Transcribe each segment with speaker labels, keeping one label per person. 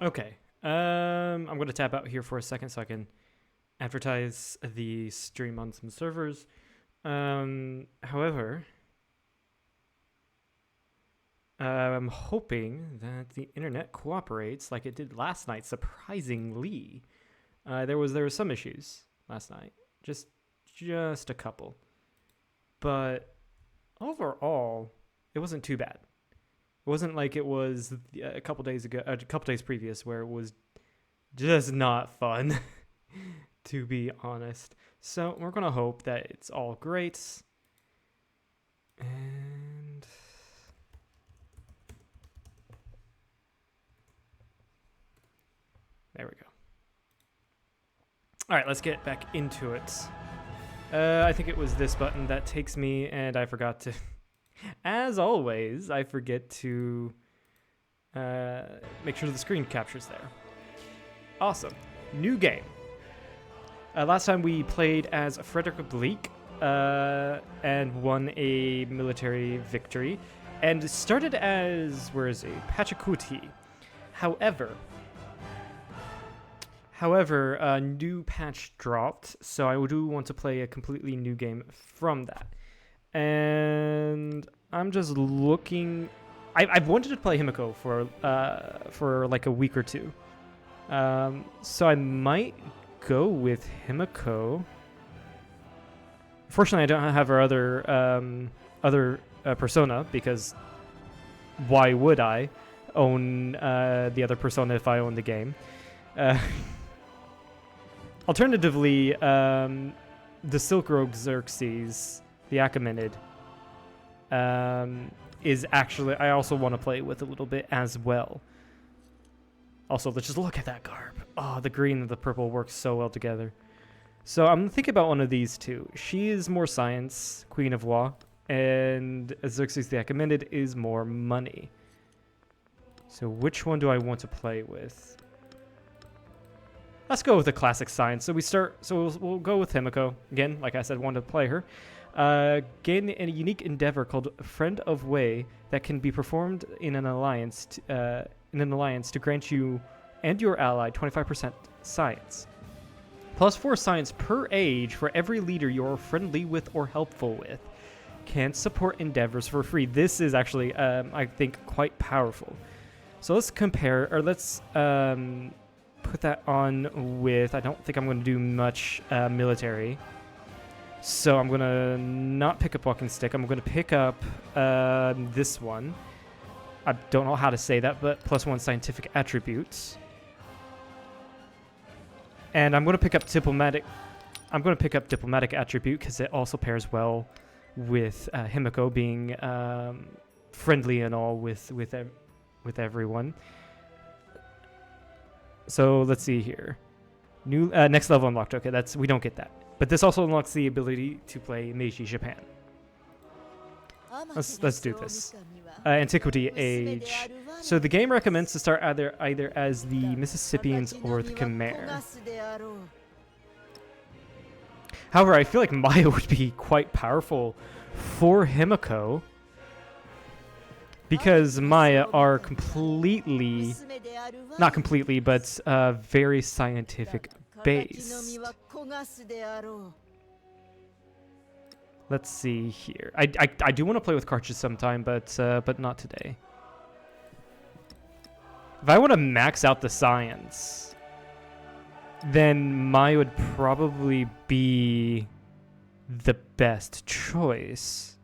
Speaker 1: Okay. I'm going to tap out here for a second so I can advertise the stream on some servers. However, I'm hoping that the internet cooperates like it did last night. Surprisingly, there was some issues last night, just a couple, but overall, it wasn't too bad. It wasn't like it was a couple days ago, a couple days previous, where it was just not fun, to be honest. So we're gonna hope that it's all great. And there we go. All right, let's get back into it. I think it was this button that takes me, and I forgot to. As always, I forget to make sure the screen captures there. Awesome. New game. Last time we played as Frederick Bleak and won a military victory, and started as, where is he? Pachacuti. However, a new patch dropped, so I do want to play a completely new game from that. And I'm just looking. I've wanted to play Himiko for like a week or two. So I might go with Himiko. Fortunately, I don't have her other persona, because why would I own the other persona if I own the game? Alternatively, the Silk Road Xerxes, the Achaemenid, is actually, I also want to play with a little bit as well. Also, let's just look at that garb. Oh, the green and the purple work so well together. So I'm thinking about one of these two. She is more science, Queen of War, and Xerxes the Achaemenid is more money. So which one do I want to play with? Let's go with the classic science. So we'll go with Himiko. Again, like I said, wanted to play her. Gain a unique endeavor called Friend of Way that can be performed in an alliance to grant you and your ally 25% science. Plus 4 science per age for every leader you're friendly with or helpful with. Can support endeavors for free. This is actually, I think, quite powerful. So let's compare, or let's put that on with, I don't think I'm going to do much military. So I'm going to not pick up walking stick. I'm going to pick up this one. I don't know how to say that, but +1 scientific attributes. And I'm going to pick up diplomatic. I'm going to pick up diplomatic attribute because it also pairs well with Himiko being friendly and all with everyone. So let's see here. New next level unlocked. Okay, we don't get that. But this also unlocks the ability to play Meiji Japan. Let's do this. Antiquity Age. So the game recommends to start either as the Mississippians or the Khmer. However, I feel like Maya would be quite powerful for Himiko, because Maya are completely, not completely, but very scientific based. Let's see here. I do want to play with Cartridge sometime, but not today. If I want to max out the science, then Maya would probably be the best choice,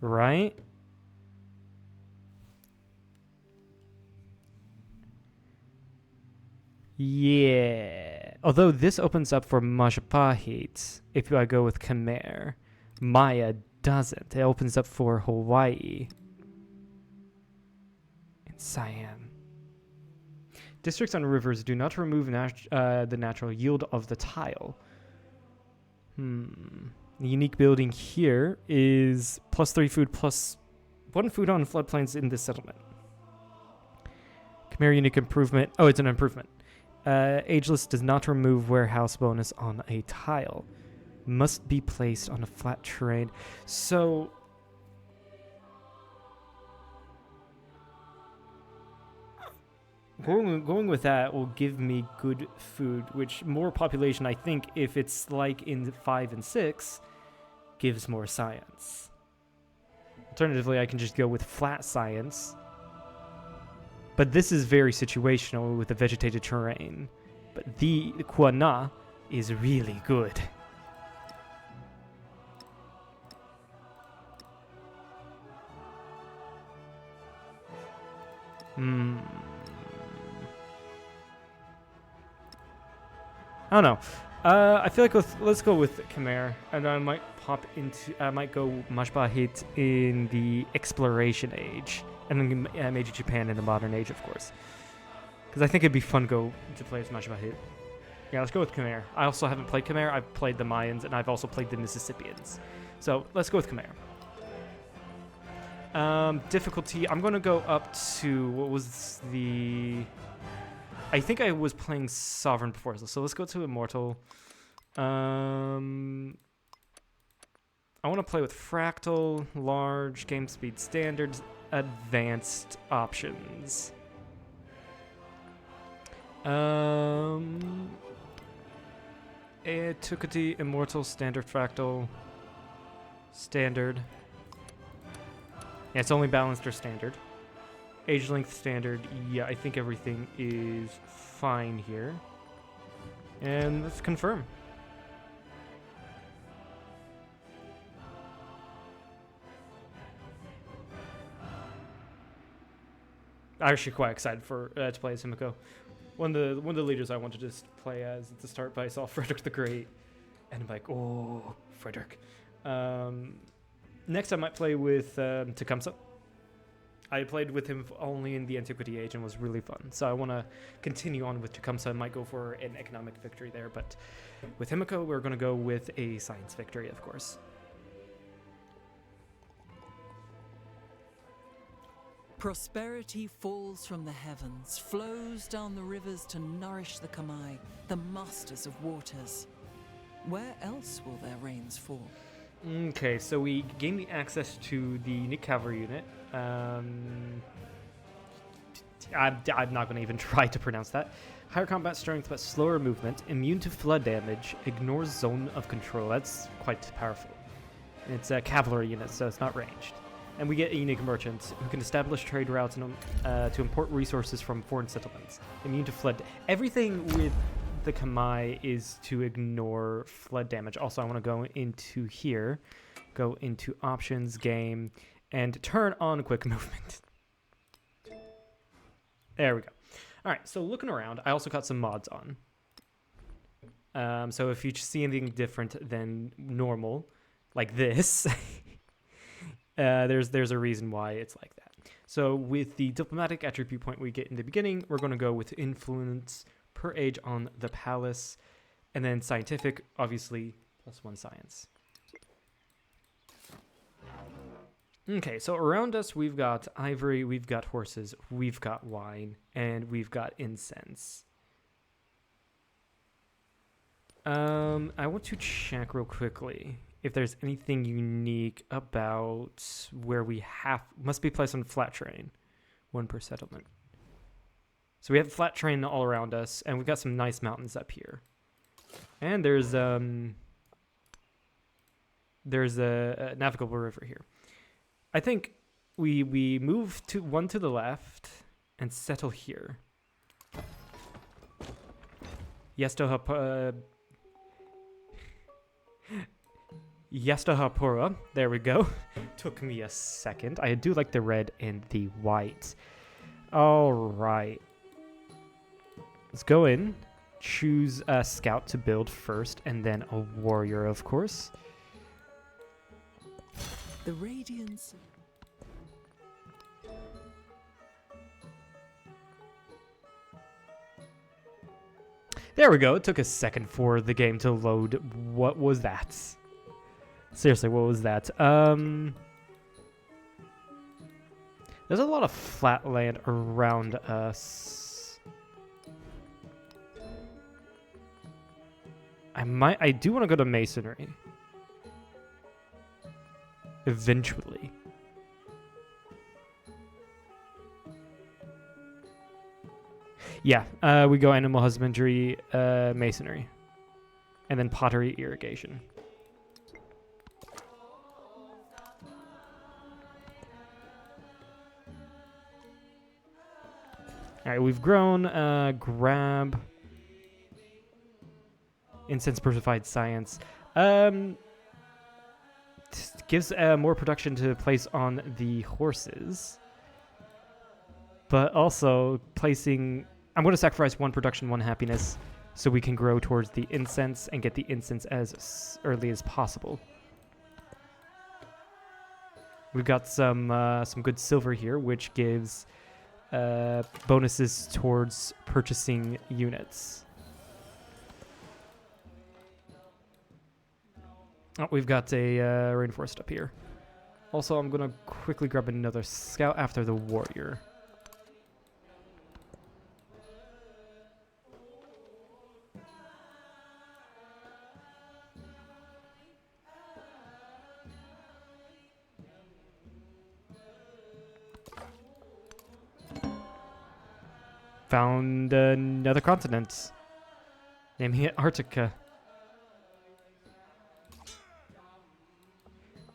Speaker 1: right? Yeah. Although this opens up for Majapahit if I go with Khmer. Maya doesn't. It opens up for Hawaii and Siam. Districts on rivers do not remove the natural yield of the tile. The unique building here is +3 food, +1 food on floodplains in this settlement. Khmer unique improvement. Oh, it's an improvement. Ageless does not remove warehouse bonus on a tile. Must be placed on a flat terrain. So going with that will give me good food, which more population, I think, if it's like in 5 and 6, gives more science. Alternatively, I can just go with flat science. But this is very situational with the vegetated terrain. But the Kuana is really good. I don't know. I feel like let's go with Khmer, and I might I might go Majapahit in the exploration age, and then Meiji Japan in the modern age, of course. Because I think it'd be fun to play as Majapahit. Yeah, let's go with Khmer. I also haven't played Khmer. I've played the Mayans, and I've also played the Mississippians. So let's go with Khmer. Difficulty, I'm going to go up to, what was the... I think I was playing Sovereign before, so let's go to Immortal. I want to play with Fractal, Large, Game Speed Standard, Advanced options. Antiquity, Immortal, Standard, Fractal, Standard. Yeah, it's only balanced or Standard. Age length Standard, yeah, I think everything is fine here. And let's confirm. I'm actually quite excited for to play as Himiko. One of the leaders I wanted to just play as at the start, but I saw Frederick the Great, and I'm like, oh, Frederick. Next, I might play with Tecumseh. I played with him only in the Antiquity Age and was really fun. So I want to continue on with Tecumseh. I might go for an economic victory there, but with Himiko, we're going to go with a science victory, of course.
Speaker 2: Prosperity falls from the heavens, flows down the rivers to nourish the Khmer, the masters of waters. Where else will their rains fall?
Speaker 1: Okay, so we gain the access to the unique cavalry unit. I'm not going to even try to pronounce that. Higher combat strength, but slower movement. Immune to flood damage. Ignores zone of control. That's quite powerful. It's a cavalry unit, so it's not ranged. And we get a unique merchant who can establish trade routes and, to import resources from foreign settlements. Immune to flood. Everything with the Khmer is to ignore flood damage. Also, I want to go into here, go into options, game, and turn on quick movement. There we go. All right, so looking around, I also got some mods on. So if you see anything different than normal, like this, there's a reason why it's like that. So with the diplomatic attribute point we get in the beginning, we're going to go with influence per age on the palace, and then scientific, obviously, +1 science. Okay, so around us we've got ivory, we've got horses, we've got wine, and we've got incense. I want to check real quickly if there's anything unique about where we must be placed on flat terrain, 1 per settlement. So we have flat terrain all around us, and we've got some nice mountains up here. And there's a navigable river here. I think we move to one to the left and settle here. Yastahapura. There we go. Took me a second. I do like the red and the white. All right. Let's go in. Choose a scout to build first, and then a warrior, of course.
Speaker 2: The radiance.
Speaker 1: There we go. It took a second for the game to load. What was that? Seriously, what was that? There's a lot of flat land around us. I do want to go to masonry. Eventually. Yeah, we go animal husbandry, masonry, and then pottery irrigation. All right, we've grown. Grab incense purified science. Gives more production to place on the horses, but also placing. I'm going to sacrifice 1 production, 1 happiness, so we can grow towards the incense and get the incense as early as possible. We've got some good silver here, which gives bonuses towards purchasing units. Oh, we've got a rainforest up here. Also, I'm going to quickly grab another scout after the warrior. Found another continent. Naming it Arctica.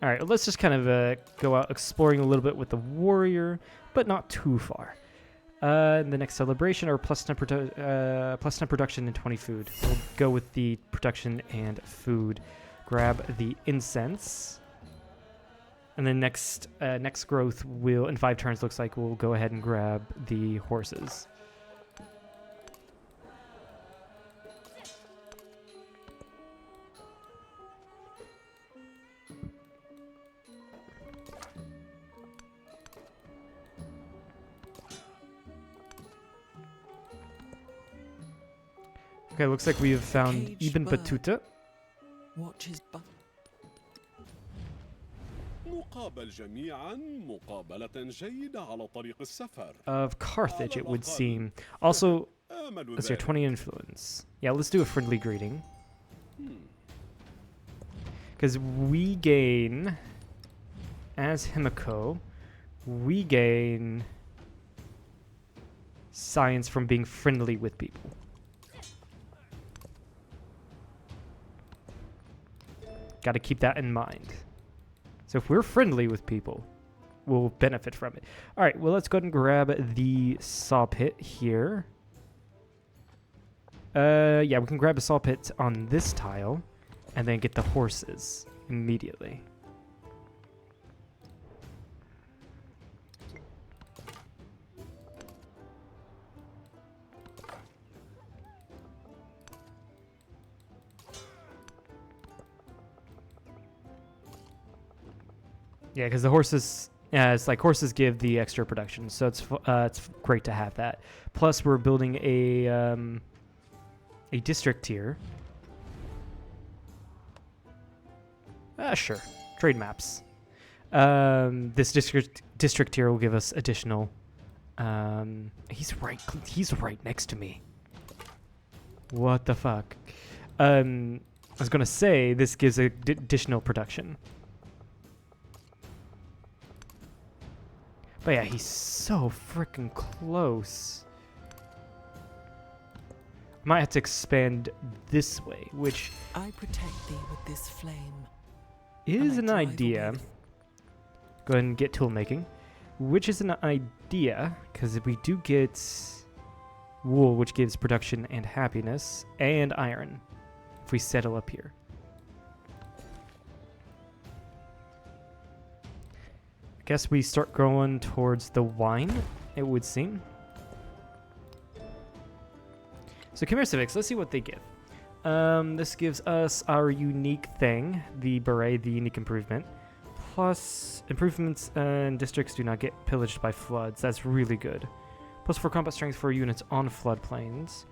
Speaker 1: Alright, well, let's just kind of go out exploring a little bit with the warrior, but not too far. In the next celebration, or plus 10 production and 20 food. We'll go with the production and food. Grab the incense. And then next growth will, in 5 turns, looks like we'll go ahead and grab the horses. Okay, looks like we have found
Speaker 2: Caged
Speaker 1: Ibn
Speaker 2: bird.
Speaker 1: Battuta.
Speaker 2: Watches but
Speaker 3: نقابل جميعا مقابلة جيدة على طريق السفر.
Speaker 1: Of Carthage, it would seem. Also,
Speaker 3: آمل
Speaker 1: let's see,
Speaker 3: ذلك.
Speaker 1: 20 influence. Yeah, let's do a friendly greeting. Because we gain, as Himiko, we gain science from being friendly with people. Got to keep that in mind. So if we're friendly with people, we'll benefit from it. All right, well, let's go ahead and grab the saw pit here. Yeah, we can grab a saw pit on this tile and then get the horses immediately. Yeah, because the horses, it's like horses give the extra production, so it's great to have that. Plus, we're building a district here. Sure, trade maps. This district here will give us additional. He's right next to me. What the fuck? I was gonna say this gives additional production. But yeah, he's so freaking close. I might have to expand this way, which
Speaker 2: I protect thee with this flame.
Speaker 1: is
Speaker 2: And I
Speaker 1: an
Speaker 2: drive
Speaker 1: idea.
Speaker 2: away
Speaker 1: Go ahead and get tool making, which is an idea, because we do get wool, which gives production and happiness, and iron, if we settle up here. Guess we start going towards the wine, it would seem. So Khmer Civics, let's see what they give. This gives us our unique thing, the beret, the unique improvement. Plus, improvements in districts do not get pillaged by floods. That's really good. Plus 4 combat strength for units on floodplains.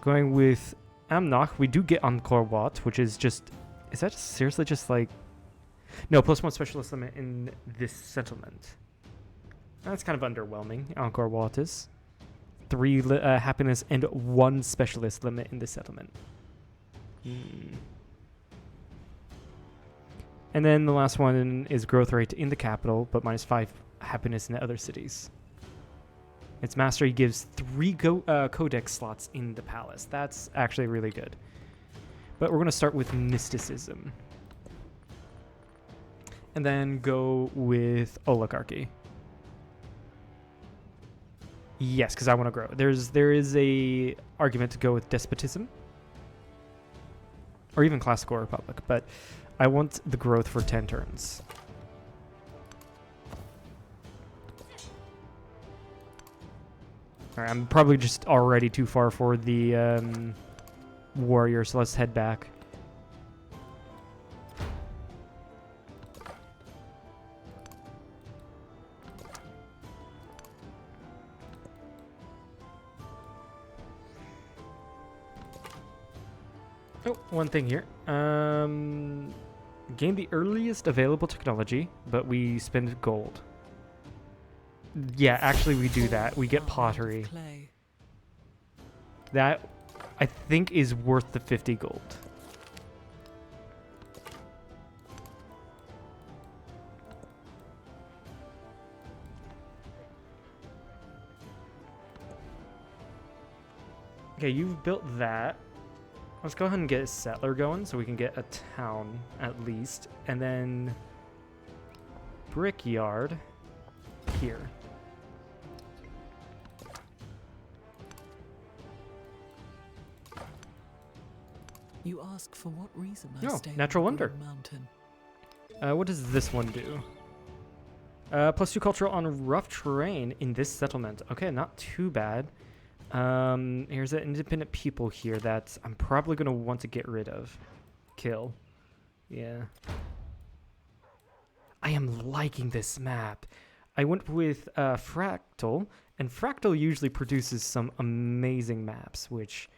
Speaker 1: Going with Amnach, we do get Encore Watt, which is just... Is that just seriously just like... No, plus 1 specialist limit in this settlement. That's kind of underwhelming. Encore Watt is 3 happiness and 1 specialist limit in this settlement. And then the last one is growth rate in the capital, but minus 5 happiness in the other cities. Its mastery gives 3 codex slots in the palace. That's actually really good. But we're going to start with mysticism. And then go with oligarchy. Yes, because I want to grow. There is a argument to go with despotism. Or even classical republic. But I want the growth for 10 turns. Alright, I'm probably just already too far for the warrior, so let's head back. Oh, one thing here. Gain the earliest available technology, but we spend gold. Yeah, actually we do that. We get pottery. That, I think, is worth the 50 gold. Okay, you've built that. Let's go ahead and get a settler going so we can get a town at least. And then brickyard here.
Speaker 2: You ask for what reason I
Speaker 1: Oh,
Speaker 2: stay
Speaker 1: natural
Speaker 2: on
Speaker 1: wonder.
Speaker 2: Green Mountain.
Speaker 1: What does this one do? +2 cultural on rough terrain in this settlement. Okay, not too bad. Here's an independent people here that I'm probably going to want to get rid of. Kill. Yeah. I am liking this map. I went with Fractal, and Fractal usually produces some amazing maps, which...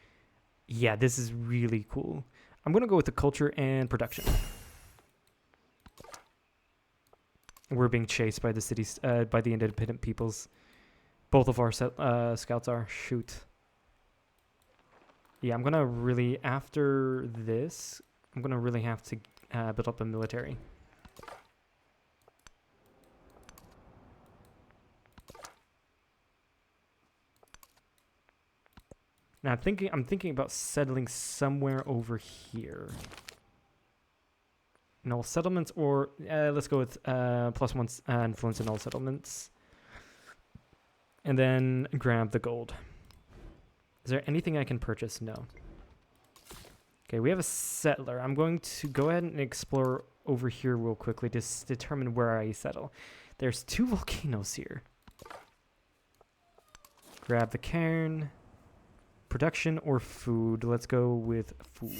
Speaker 1: yeah, this is really cool. I'm going to go with the culture and production. We're being chased by the cities, by the independent peoples. Both of our scouts are. Shoot. Yeah, I'm going to really, after this, I'm going to really have to build up a military. Now I'm thinking about settling somewhere over here. In all settlements, or let's go with +1 influence in all settlements. And then grab the gold. Is there anything I can purchase? No. Okay, we have a settler. I'm going to go ahead and explore over here real quickly to determine where I settle. There's 2 volcanoes here. Grab the cairn. Production or food? Let's go with food.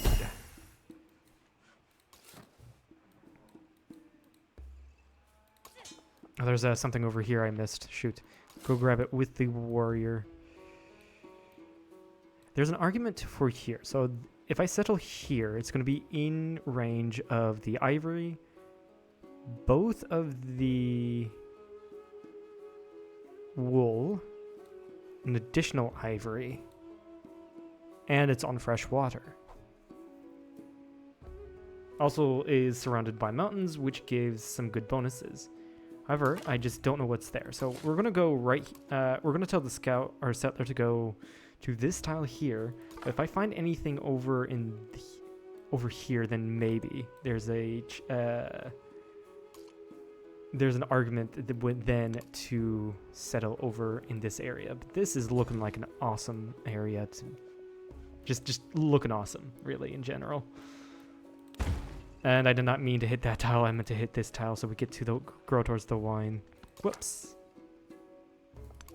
Speaker 1: Oh, there's something over here I missed. Shoot. Go grab it with the warrior. There's an argument for here. So if I settle here, it's going to be in range of the ivory, both of the wool, an additional ivory, and it's on fresh water. Also is surrounded by mountains, which gives some good bonuses. However, I just don't know what's there. So we're going to go right... we're going to tell the scout or settler to go to this tile here. But if I find anything over over here, then maybe there's a... there's an argument then to settle over in this area. But this is looking like an awesome area to... Just looking awesome, really, in general. And I did not mean to hit that tile. I meant to hit this tile so we get to grow towards the wine. Whoops.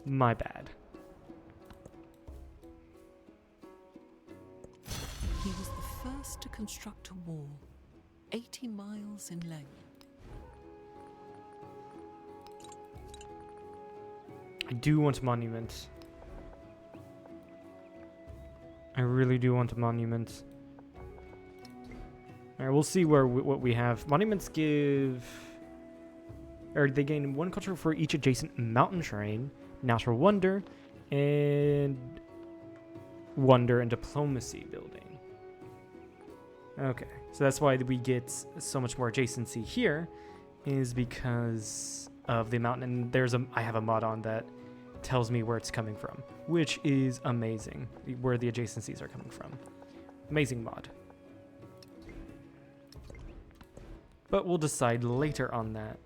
Speaker 1: My bad.
Speaker 2: He was the first to construct a wall, 80 miles in length.
Speaker 1: I do want a monument. I really do want a monument. Alright, we'll see what we have. Monuments give... or they gain 1 culture for each adjacent mountain terrain, natural wonder, and wonder and diplomacy building. Okay, so that's why we get so much more adjacency here, is because of the mountain. And I have a mod on that tells me where it's coming from, which is amazing, where the adjacencies are coming from. Amazing mod. But we'll decide later on that.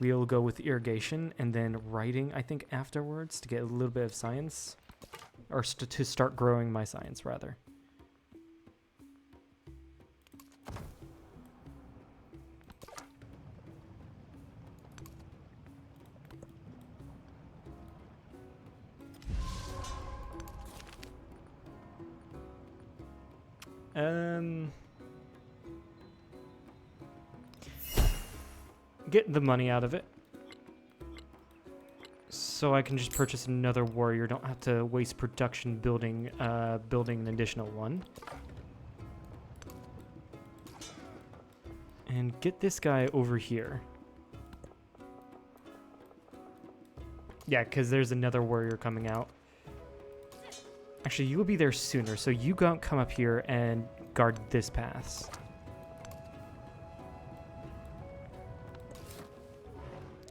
Speaker 1: We'll go with irrigation and then writing, I think, afterwards to get a little bit of science. Or to start growing my science, rather. Get the money out of it. So I can just purchase another warrior. Don't have to waste production building an additional one. And get this guy over here. Yeah, because there's another warrior coming out. Actually, you will be there sooner, so you come up here and guard this path.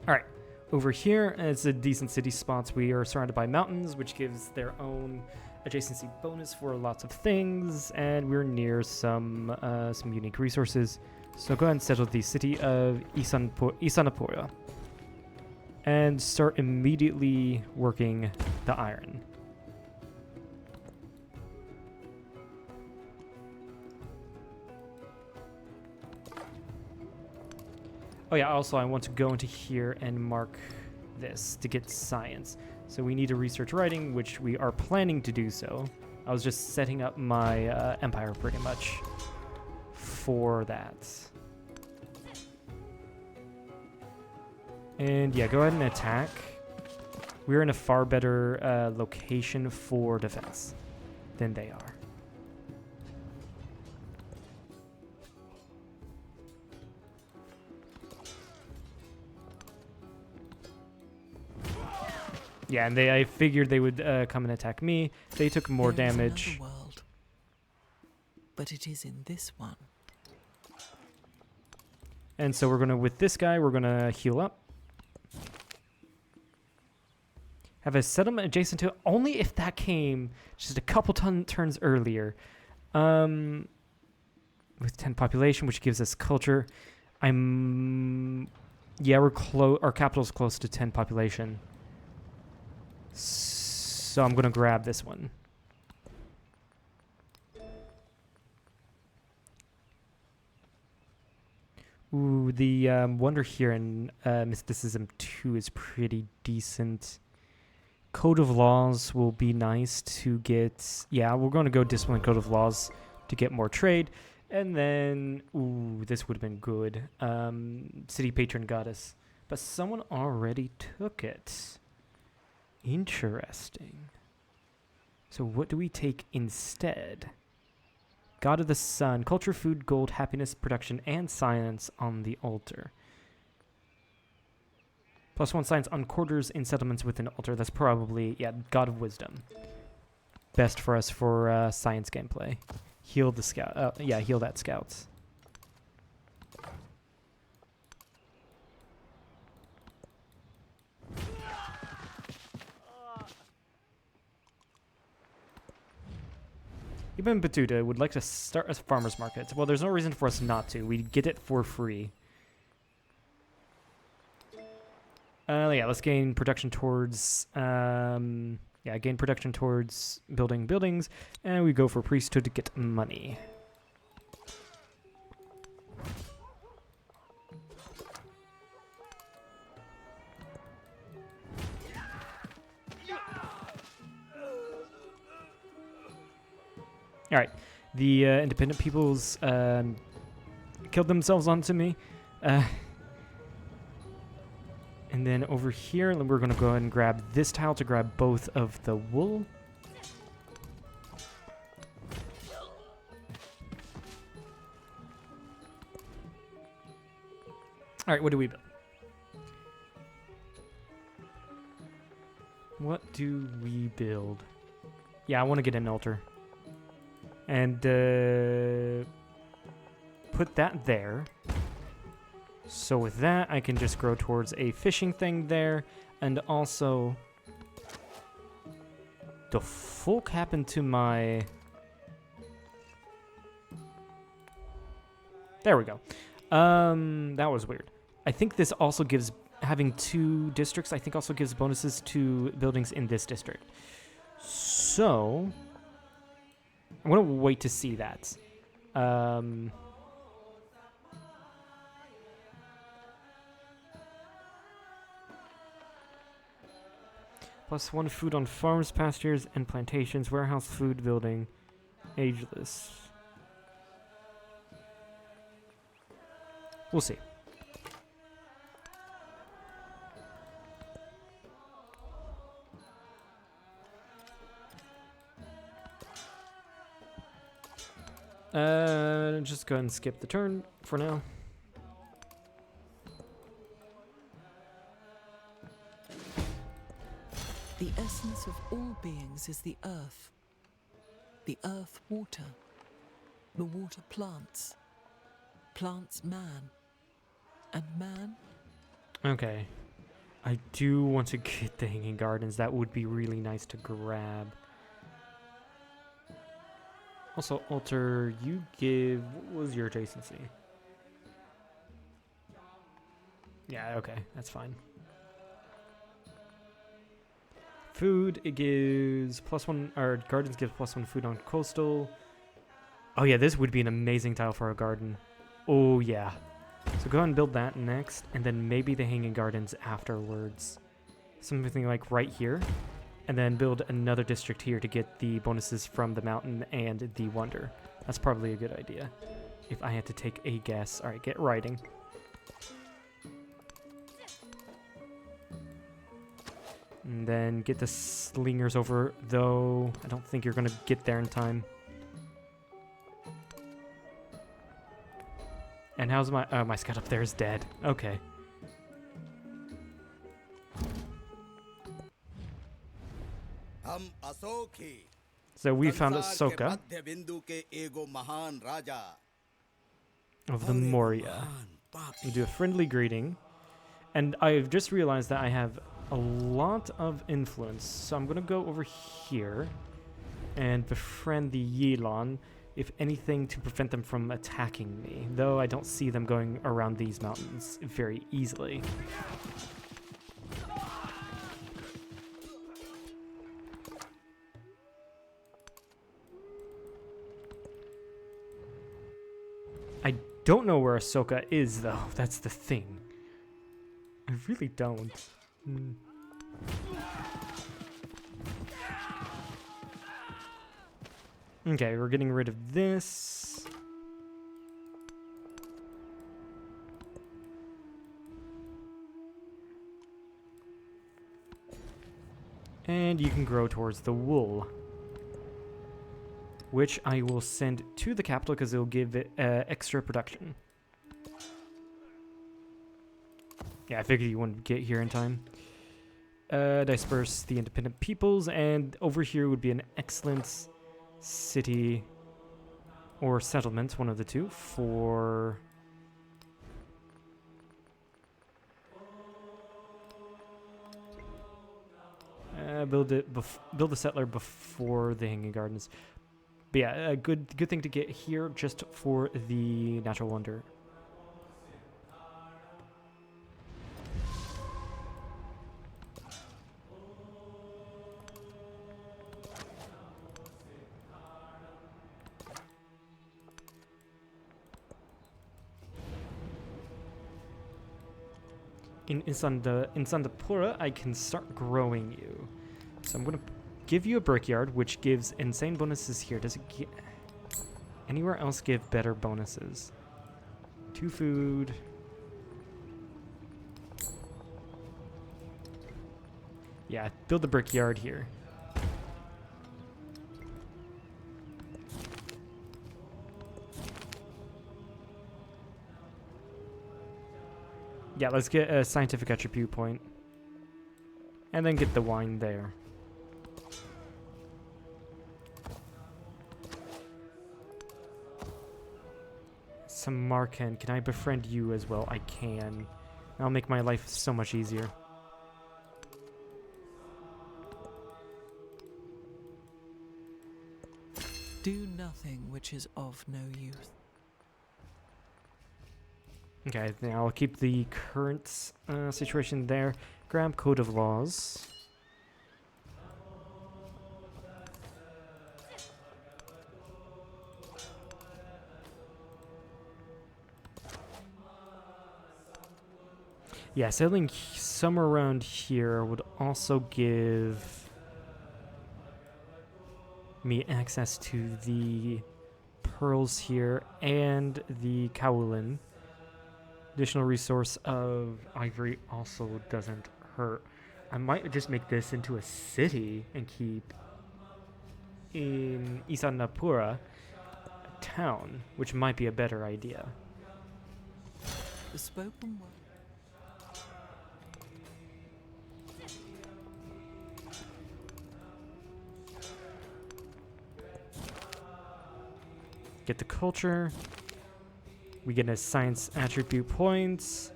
Speaker 1: Alright, over here, it's a decent city spots. We are surrounded by mountains, which gives their own adjacency bonus for lots of things, and we're near some unique resources. So go ahead and settle the city of Isanapoya and start immediately working the iron. Oh yeah, also I want to go into here and mark this to get science. So we need to research writing, which we are planning to do so. I was just setting up my empire pretty much for that. And yeah, go ahead and attack. We're in a far better location for defense than they are. Yeah, and I figured they would come and attack me. They took more damage.
Speaker 2: Another world, but it is in this one.
Speaker 1: And so with this guy, we're gonna heal up. Have a settlement adjacent to it, only if that came just a couple turns earlier. With 10 population, which gives us culture. Yeah, we're close. Our capital's close to 10 population. So I'm gonna grab this one. Ooh, the wonder here in Mysticism 2 is pretty decent. Code of Laws will be nice to get. Yeah, we're going to go Discipline Code of Laws to get more trade. And then, ooh, this would have been good. City Patron Goddess. But someone already took it. Interesting. So what do we take instead? God of the Sun. Culture, food, gold, happiness, production, and science on the altar. +1 science on quarters in settlements with an altar. That's probably, yeah, God of Wisdom. Best for us for science gameplay. Heal the scout. Yeah, heal that scouts. Ibn Battuta would like to start a farmer's market. Well, there's no reason for us not to. We get it for free. Yeah, let's gain production towards... gain production towards building buildings. And we go for priesthood to get money. All right, the independent peoples killed themselves onto me. And then over here, we're going to go ahead and grab this tile to grab both of the wool. All right, what do we build? What do we build? Yeah, I want to get an altar. And put that there. So with that, I can just grow towards a fishing thing there. And also The fuck happened to my... There we go. That was weird. I think this also gives... Having 2 districts, I think also gives bonuses to buildings in this district. So... I'm going to wait to see that. +1 food on farms, pastures, and plantations. Warehouse, food, building. Ageless. We'll see. Just go ahead and skip the turn for now.
Speaker 2: The essence of all beings is the earth. The earth water. The water plants. Plants man. And man...
Speaker 1: Okay. I do want to get the Hanging Gardens. That would be really nice to grab. Also, Alter, you give... What was your adjacency? Yeah, okay. That's fine. Food, it gives +1... Or Gardens gives +1 food on coastal. Oh yeah, this would be an amazing tile for a garden. Oh yeah. So go ahead and build that next, and then maybe the Hanging Gardens afterwards. Something like right here. And then build another district here to get the bonuses from the mountain and the wonder. That's probably a good idea. If I had to take a guess. Alright, get writing. And then get the slingers over, though I don't think you're going to get there in time. And how's my... Oh, my scout up there is dead. Okay. So we found Ahsoka of the Moria. We do a friendly greeting. And I've just realized that I have a lot of influence. So I'm going to go over here and befriend the Yilon, if anything, to prevent them from attacking me. Though I don't see them going around these mountains very easily. I don't know where Ahsoka is, though. That's the thing. I really don't. Okay, we're getting rid of this. And you can grow towards the wool, which I will send to the capital because it'll give it extra production. Yeah, I figured you wouldn't get here in time. Disperse the independent peoples, and over here would be an excellent city or settlement, one of the two, for... build a settler before the Hanging Gardens. But yeah, a good thing to get here just for the natural wonder. In Sandapura, I can start growing you. So I'm going to give you a brickyard, which gives insane bonuses here. Does it anywhere else give better bonuses? 2 food. Yeah, build the brickyard here. Yeah, let's get a scientific attribute point. And then get the wine there. Samarkand, can I befriend you as well? I can. That'll make my life so much easier.
Speaker 2: Do nothing which is of no use.
Speaker 1: Okay, then I'll keep the current situation there. Grab Code of Laws. Yeah, settling somewhere around here would also give me access to the pearls here and the kaolin. Additional resource of ivory also doesn't hurt. I might just make this into a city and keep in Isanapura a town, which might be a better idea.
Speaker 2: The spoken word.
Speaker 1: Get the culture. We get a science attribute points.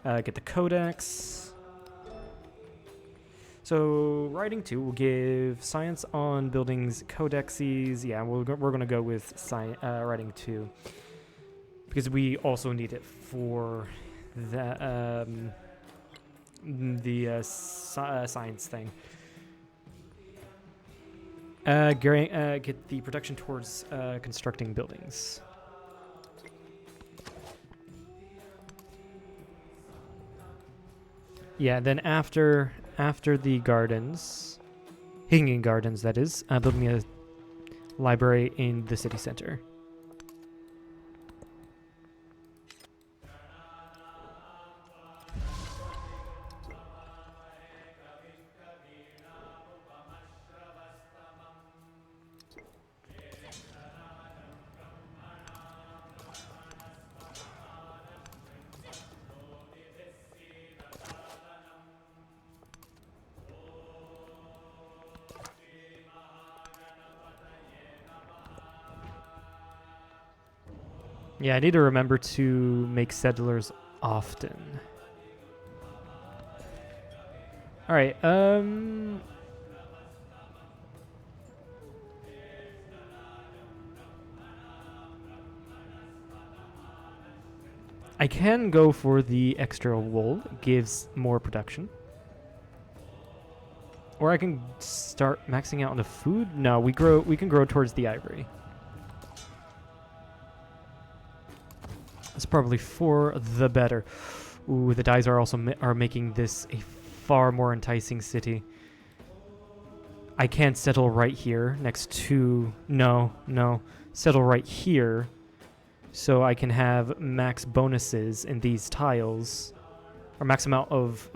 Speaker 1: Get the codex. So writing 2 will give science on buildings codexes. Yeah, we're going to go with writing 2 because we also need it for the science thing. Get the production towards constructing buildings. Yeah, then after the gardens, hanging gardens, that is, build me a library in the city center. Yeah, I need to remember to make settlers often. All right. I can go for the extra wool. It gives more production. Or I can start maxing out on the food. No, we can grow towards the ivory. It's probably for the better. Ooh, the dyes are also are making this a far more enticing city. I can't settle right here next to... No. Settle right here so I can have max bonuses in these tiles. Or max amount of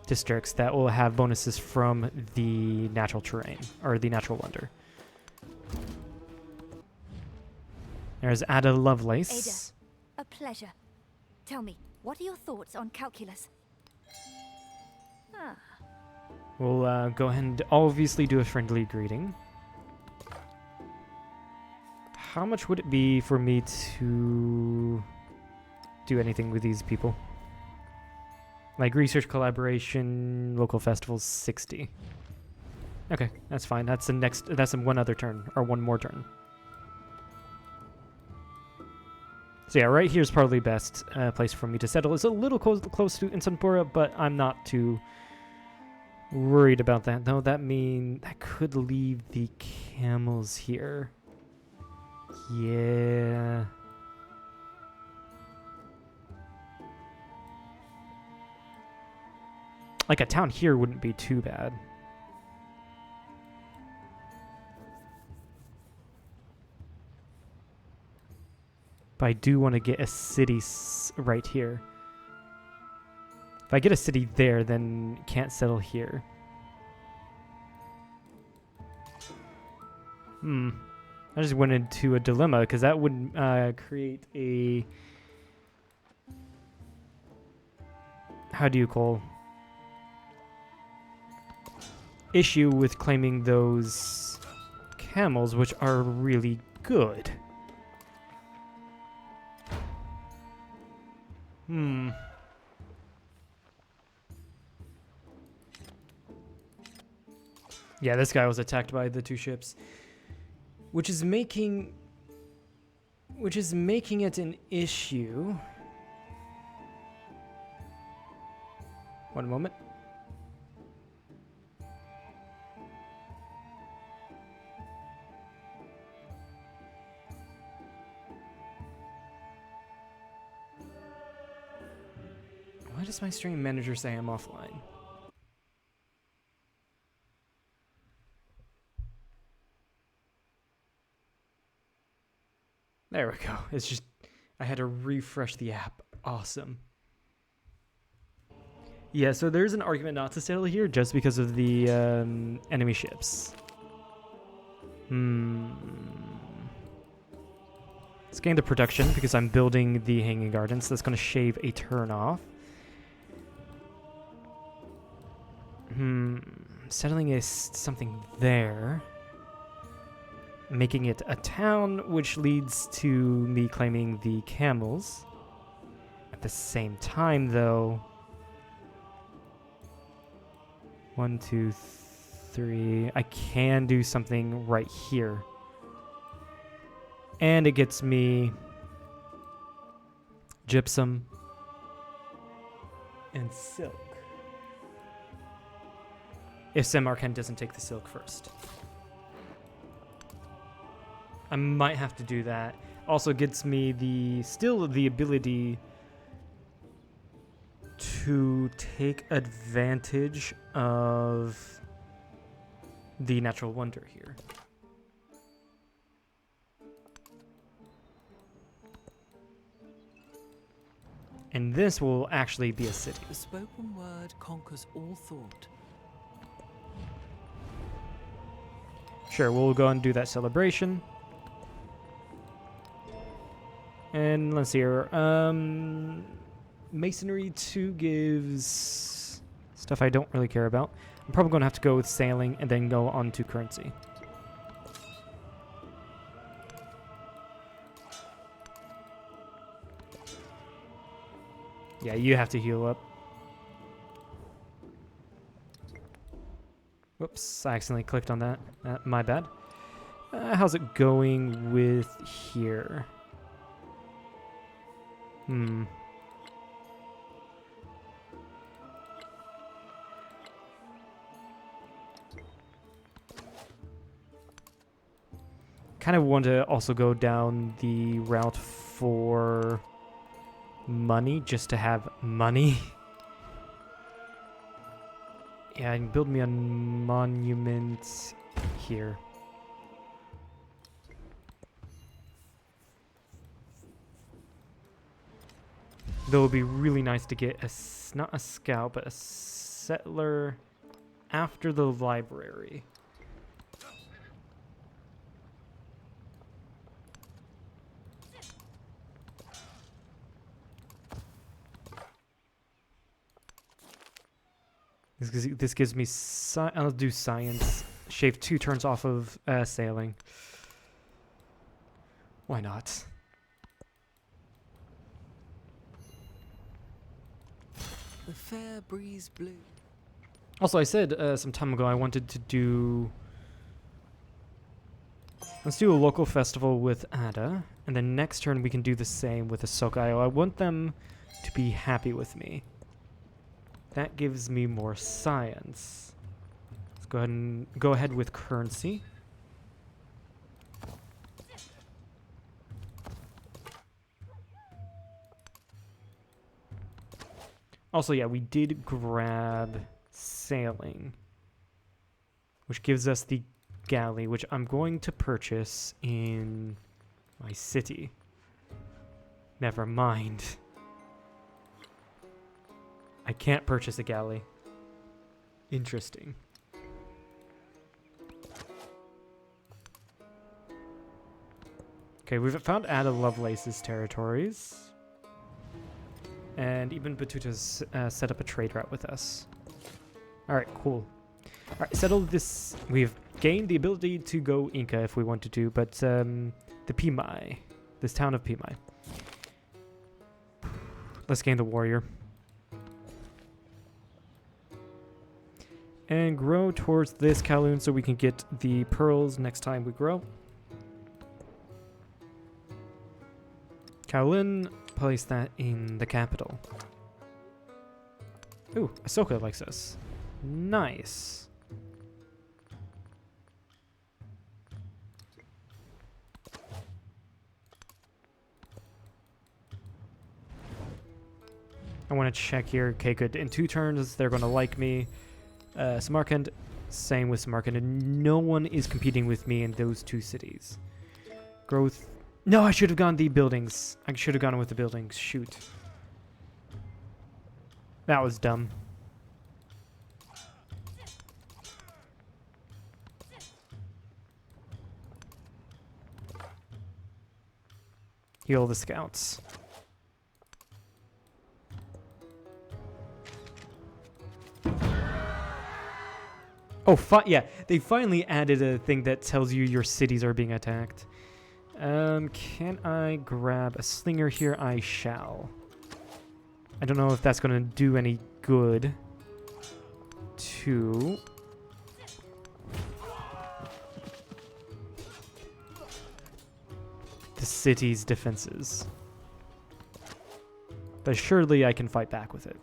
Speaker 1: districts that will have bonuses from the natural terrain, or the natural wonder. There's Ada Lovelace.
Speaker 4: Ada, a pleasure. Tell me, what are your thoughts on calculus? Ah.
Speaker 1: We'll go ahead and obviously do a friendly greeting. How much would it be for me to do anything with these people? Like research collaboration, local festivals, 60. Okay, that's fine. That's one other turn, or one more turn. So yeah, right here's probably best place for me to settle. It's a little close to Insanpura, but I'm not too worried about that. Though that could leave the camels here. Yeah. Like a town here wouldn't be too bad. But I do want to get a city right here. If I get a city there, then can't settle here. I just went into a dilemma because that would create a... How do you call... issue with claiming those camels, which are really good. Yeah, this guy was attacked by the 2 ships, which is making it an issue. One moment. Why does my stream manager say I'm offline? There we go. It's just, I had to refresh the app. Awesome. Yeah, so there's an argument not to settle here just because of the enemy ships. Let's gain the production because I'm building the hanging garden, so that's going to shave a turn off. Settling is something there. Making it a town, which leads to me claiming the camels. At the same time, though... 1, 2, 3... I can do something right here. And it gets me... gypsum. And silk. If Samarkand doesn't take the silk first. I might have to do that. Also gets me still the ability to take advantage of the natural wonder here. And this will actually be a city.
Speaker 2: The spoken word conquers all thought.
Speaker 1: Sure, we'll go and do that celebration. And let's see here. Masonry 2 gives stuff I don't really care about. I'm probably going to have to go with sailing and then go on to currency. Yeah, you have to heal up. Whoops, I accidentally clicked on that. My bad. How's it going with here? Kind of want to also go down the route for money, just to have money. Yeah, and build me a monument here. Though it would be really nice to get not a scout, but a settler after the library. This gives me I'll do science. Shave 2 turns off of sailing. Why not?
Speaker 2: The fair breeze blew.
Speaker 1: Also, I said some time ago I wanted to do... Let's do a local festival with Ada, and then next turn we can do the same with Ahsoka. I want them to be happy with me. That gives me more science. Let's go ahead with currency. Also, yeah, we did grab sailing, which gives us the galley, which I'm going to purchase in my city. Never mind. I can't purchase a galley. Interesting. Okay, we've found Ada Lovelace's territories. And even Batuta's set up a trade route with us. Alright, cool. Alright, settle this. We've gained the ability to go Inca if we wanted to, but the Pimai. This town of Pimai. Let's gain the warrior. And grow towards this Kowloon so we can get the pearls next time we grow. Kowloon, place that in the capital. Ooh, Ahsoka likes us. Nice. I want to check here. Okay, good. In 2 turns, they're going to like me. Samarkand, same with Samarkand. And no one is competing with me in those 2 cities. Growth. No, I should have gone the buildings. I should have gone with the buildings. Shoot. That was dumb. Heal the scouts. Oh, yeah, they finally added a thing that tells you your cities are being attacked. Can I grab a slinger here? I shall. I don't know if that's going to do any good to... the city's defenses. But surely I can fight back with it.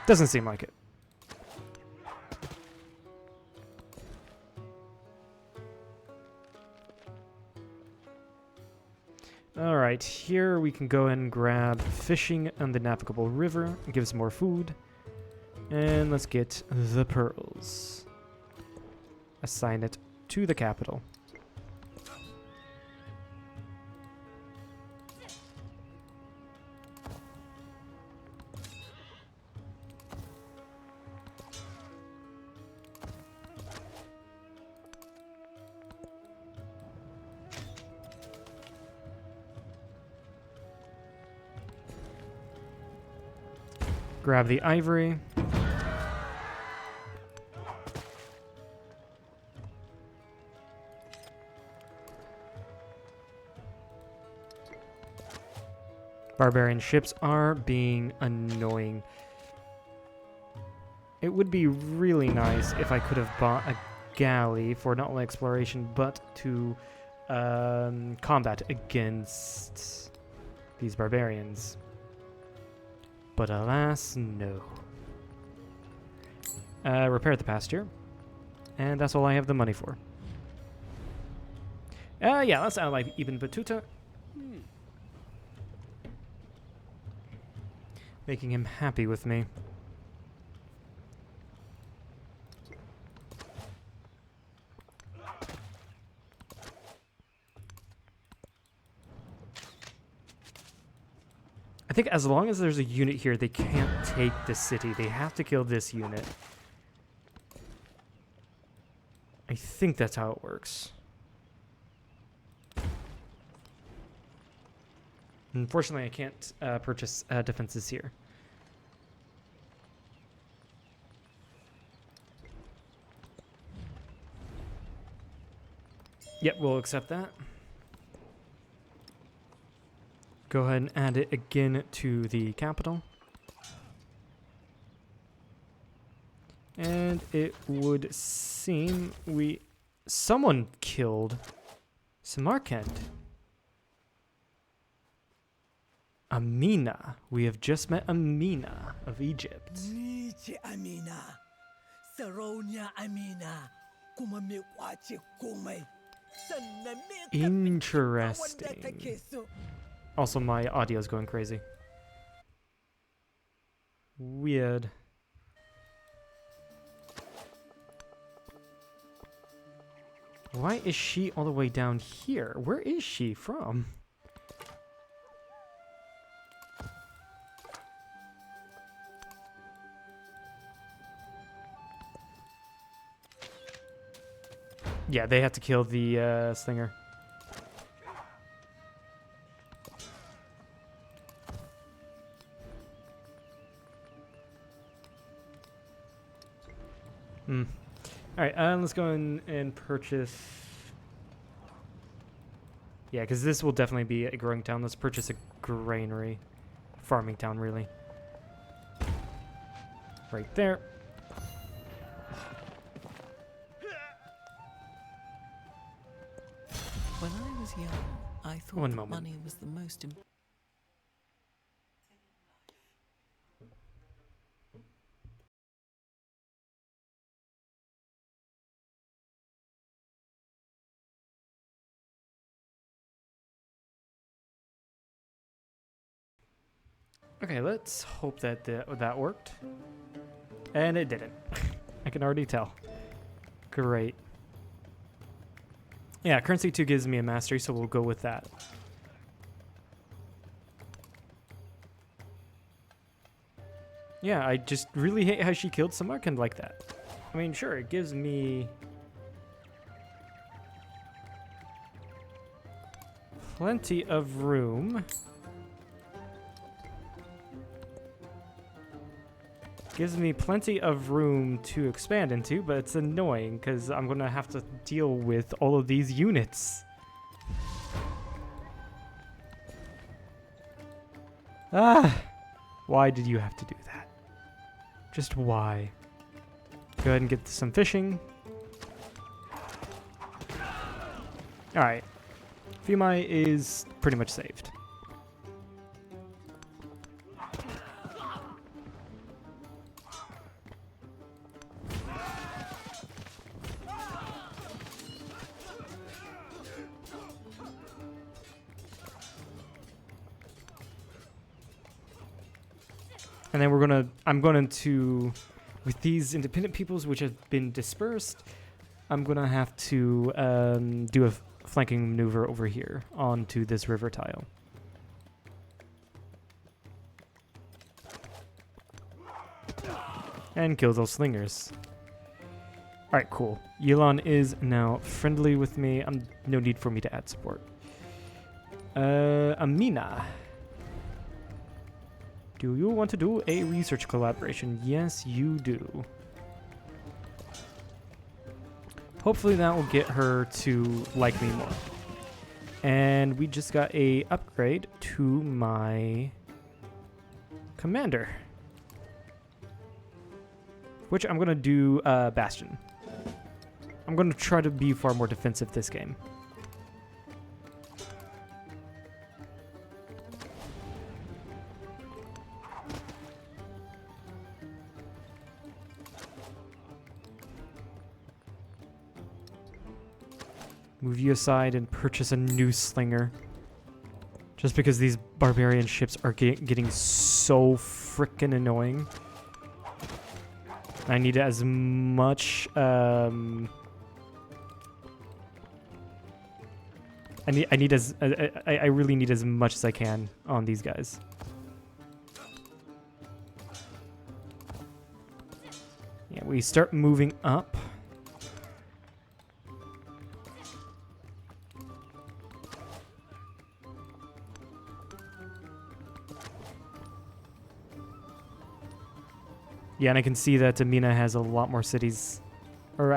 Speaker 1: Doesn't seem like it. Alright, here we can go and grab fishing on the navigable river. Give us more food. And let's get the pearls. Assign it to the capital. Grab the ivory. Barbarian ships are being annoying. It would be really nice if I could have bought a galley for not only exploration, but to combat against these barbarians. But alas, no. Repair the pasture. And that's all I have the money for. Yeah, let's ally Ibn Battuta. Making him happy with me. I think as long as there's a unit here, they can't take this city. They have to kill this unit. I think that's how it works. Unfortunately, I can't purchase defenses here. Yep, we'll accept that. Go ahead and add it again to the capital. And it would seem someone killed Samarkand. Amina. We have just met Amina of Egypt. Interesting. Also, my audio is going crazy. Weird. Why is she all the way down here? Where is she from? Yeah, they have to kill the slinger. Alright, let's go and purchase... Yeah, because this will definitely be a growing town. Let's purchase a granary. Farming town, really. Right there.
Speaker 2: When I was young, I thought
Speaker 1: One
Speaker 2: that
Speaker 1: moment.
Speaker 2: money was the most important.
Speaker 1: Okay, let's hope that that worked. And it didn't. I can already tell. Great. Yeah, currency 2 gives me a mastery, so we'll go with that. Yeah, I just really hate how she killed Samarkand like that. I mean, sure, it gives me plenty of room. Gives me plenty of room to expand into, but it's annoying because I'm going to have to deal with all of these units. Ah! Why did you have to do that? Just why? Go ahead and get some fishing. Alright. Fumai is pretty much saved. And then I'm going to, with these independent peoples which have been dispersed, I'm going to have to do a flanking maneuver over here onto this river tile. And kill those slingers. Alright, cool. Yilon is now friendly with me. No need for me to add support. Amina. Do you want to do a research collaboration? Yes, you do. Hopefully that will get her to like me more. And we just got a upgrade to my commander. Which I'm going to do Bastion. I'm going to try to be far more defensive this game. Move you aside and purchase a new slinger. Just because these barbarian ships are getting so freaking annoying. I need as much... I really need as much as I can on these guys. Yeah, we start moving up. Yeah, and I can see that Amina has a lot more cities. Or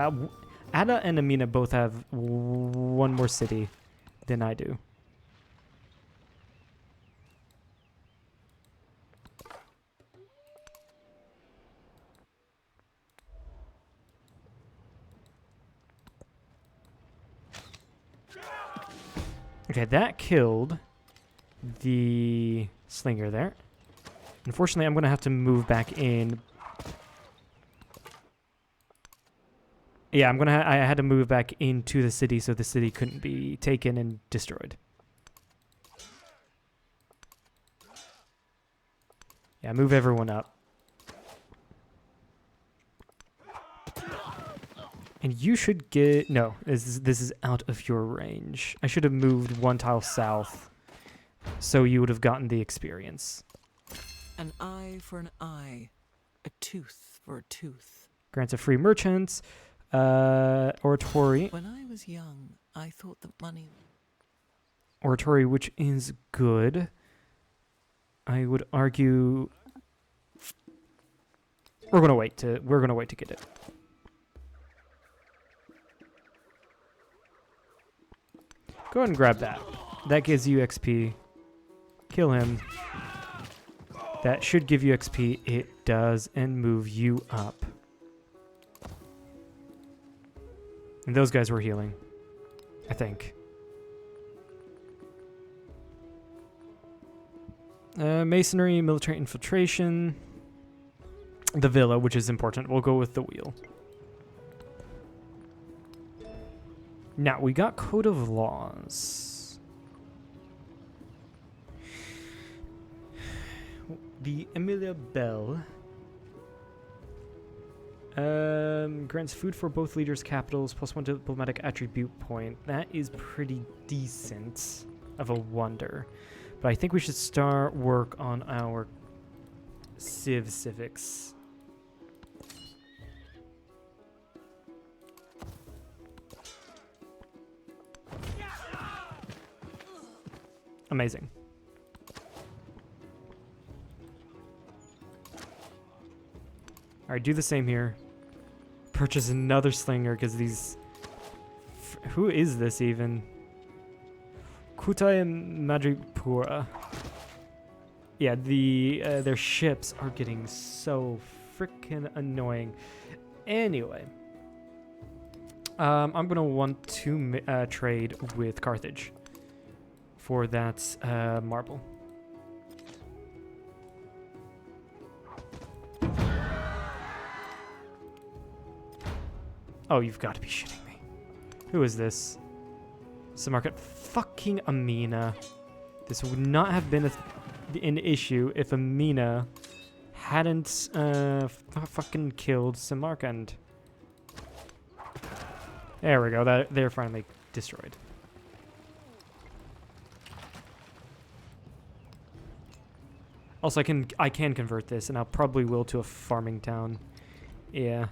Speaker 1: Ada and Amina both have one more city than I do. Okay, that killed the slinger there. Unfortunately, I'm going to have to move back in. Yeah, I had to move back into the city so the city couldn't be taken and destroyed. Yeah, move everyone up. And you should get... No, this is out of your range. I should have moved one tile south so you would have gotten the experience.
Speaker 2: An eye for an eye, a tooth for a tooth.
Speaker 1: Grants a free merchants. Oratory.
Speaker 2: When I was young, I thought that money...
Speaker 1: Oratory, which is good. I would argue... We're gonna wait to get it. Go ahead and grab that. That gives you XP. Kill him. That should give you XP. It does, and move you up. And those guys were healing, I think. Masonry, military infiltration. The villa, which is important. We'll go with the wheel. Now, we got Code of Laws. The Emilia Bell grants food for both leaders' capitals, +1 diplomatic attribute point. That is pretty decent of a wonder. But I think we should start work on our civics. Amazing. Alright, do the same here. Purchase another slinger, because these... who is this even? Kutai and Majapahit. Yeah, their ships are getting so freaking annoying. Anyway. I'm going to want to trade with Carthage for that marble. Oh, you've got to be shitting me. Who is this? Samarkand. Fucking Amina. This would not have been an issue if Amina hadn't fucking killed Samarkand. There we go. They're finally destroyed. Also, I can convert this, and I'll probably will to a farming town. Yeah.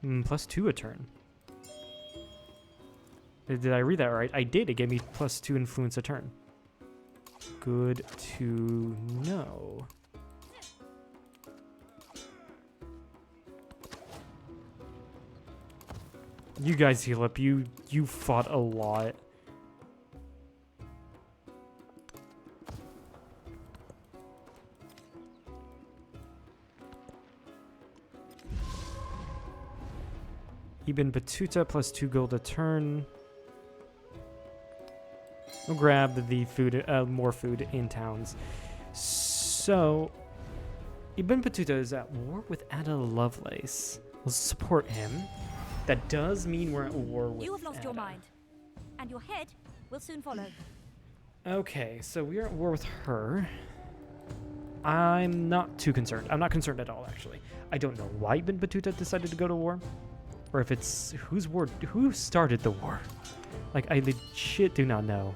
Speaker 1: +2 a turn. Did I read that right? I did. It gave me +2 influence a turn. Good to know. You guys heal up. You fought a lot. Ibn Battuta +2 gold a turn. We'll grab the food, more food in towns. So, Ibn Battuta is at war with Ada Lovelace. We'll support him. That does mean we're at war with
Speaker 4: You have lost your
Speaker 1: Ada.
Speaker 4: mind, and your head will soon follow.
Speaker 1: Okay, so we're at war with her. I'm not too concerned. I'm not concerned at all, actually. I don't know why Ibn Battuta decided to go to war. Or if it's who started the war? Like, I legit do not know.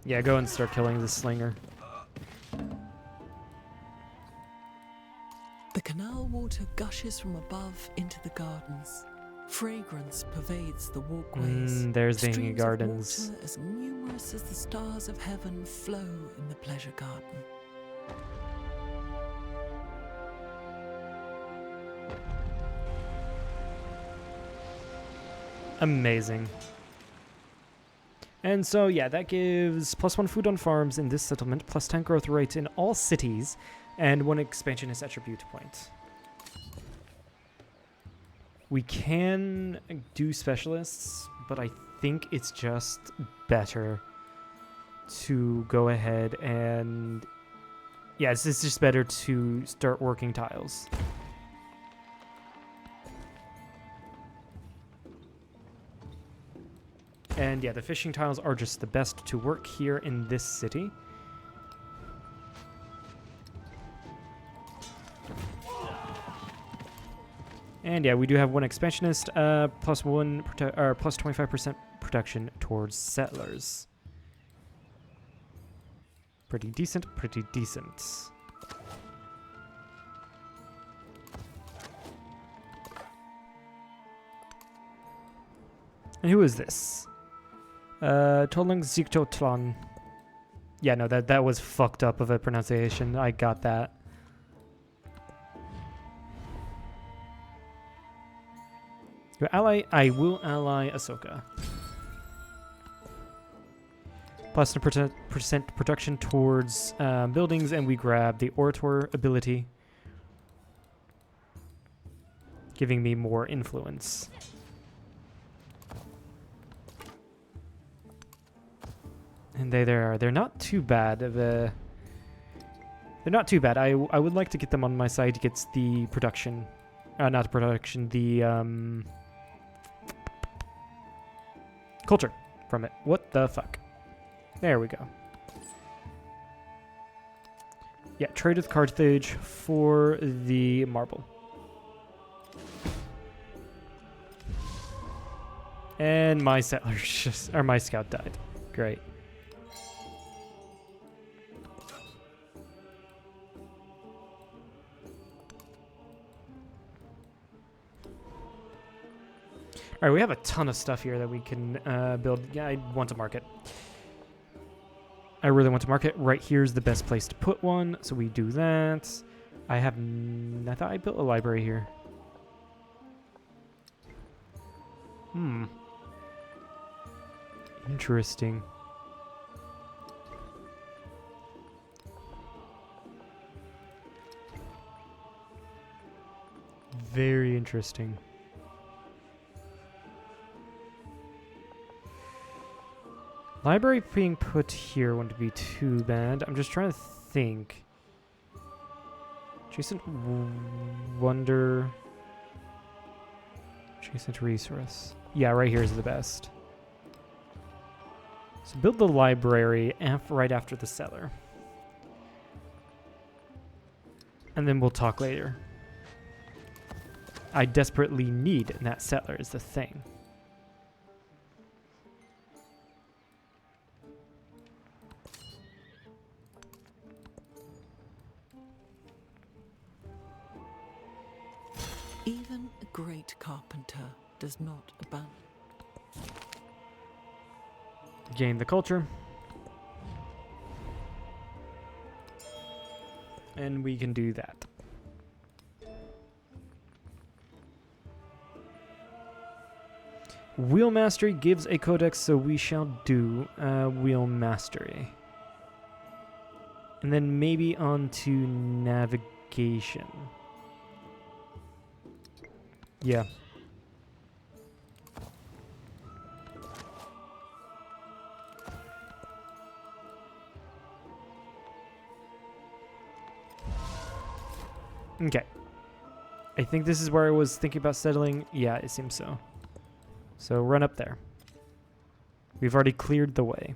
Speaker 1: Yeah, go and start killing the slinger.
Speaker 2: The canal water gushes from above into the gardens. Fragrance pervades the walkways.
Speaker 1: There's the
Speaker 2: Streams
Speaker 1: hanging
Speaker 2: of
Speaker 1: gardens.
Speaker 2: water as numerous as the stars of heaven flow in the pleasure garden.
Speaker 1: Amazing. And so, yeah, that gives +1 food on farms in this settlement, +10 growth rate in all cities, and 1 expansionist attribute point. We can do specialists, but I think it's just better to go ahead and... yeah, it's just better to start working tiles. And yeah, the fishing tiles are just the best to work here in this city. And yeah, we do have 1 expansionist, plus 25% protection towards settlers. Pretty decent, pretty decent. And who is this? Tolung Ziktotlan. Yeah, no, that was fucked up of a pronunciation. I got that. Your ally, I will ally Ahsoka. Plus a percent protection towards buildings, and we grab the Orator ability, giving me more influence. And they're not too bad of a... They're not too bad. I would like to get them on my side to get the production. Not the production, the culture from it. What the fuck? There we go. Yeah, trade with Carthage for the marble. And my settlers just... Or my scout died. Great. All right, we have a ton of stuff here that we can build. Yeah, I want to market. I really want to market. Right here's the best place to put one, so we do that. I thought I built a library here. Interesting. Very interesting. Library being put here wouldn't be too bad. I'm just trying to think. Adjacent wonder. Adjacent resource. Yeah, right here is the best. So build the library right after the cellar. And then we'll talk later. I desperately need that cellar is the thing.
Speaker 2: Even a great carpenter does not abandon.
Speaker 1: Gain the culture. And we can do that. Wheel Mastery gives a codex, so we shall do Wheel Mastery. And then maybe on to Navigation. Yeah. Okay. I think this is where I was thinking about settling. Yeah, it seems so. So run up there. We've already cleared the way.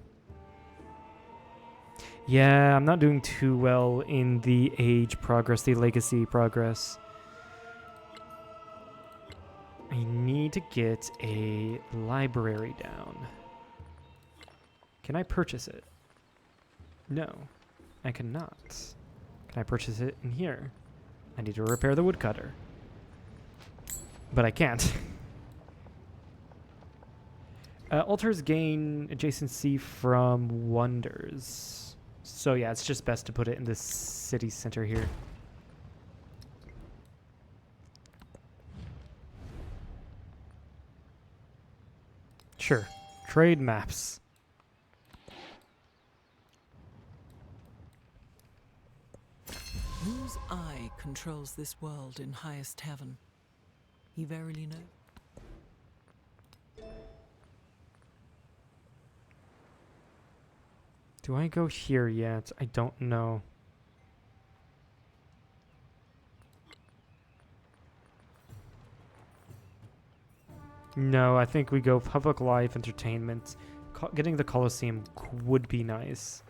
Speaker 1: Yeah, I'm not doing too well in the age progress, the legacy progress. I need to get a library down. Can I purchase it? No, I cannot. Can I purchase it in here? I need to repair the woodcutter. But I can't. Altars gain adjacency from wonders. So yeah, it's just best to put it in the city center here. Sure. Trade maps.
Speaker 2: Whose eye controls this world in highest heaven? He verily knows.
Speaker 1: Do I go here yet? I don't know. No, I think we go public life entertainment. Getting the Colosseum would be nice.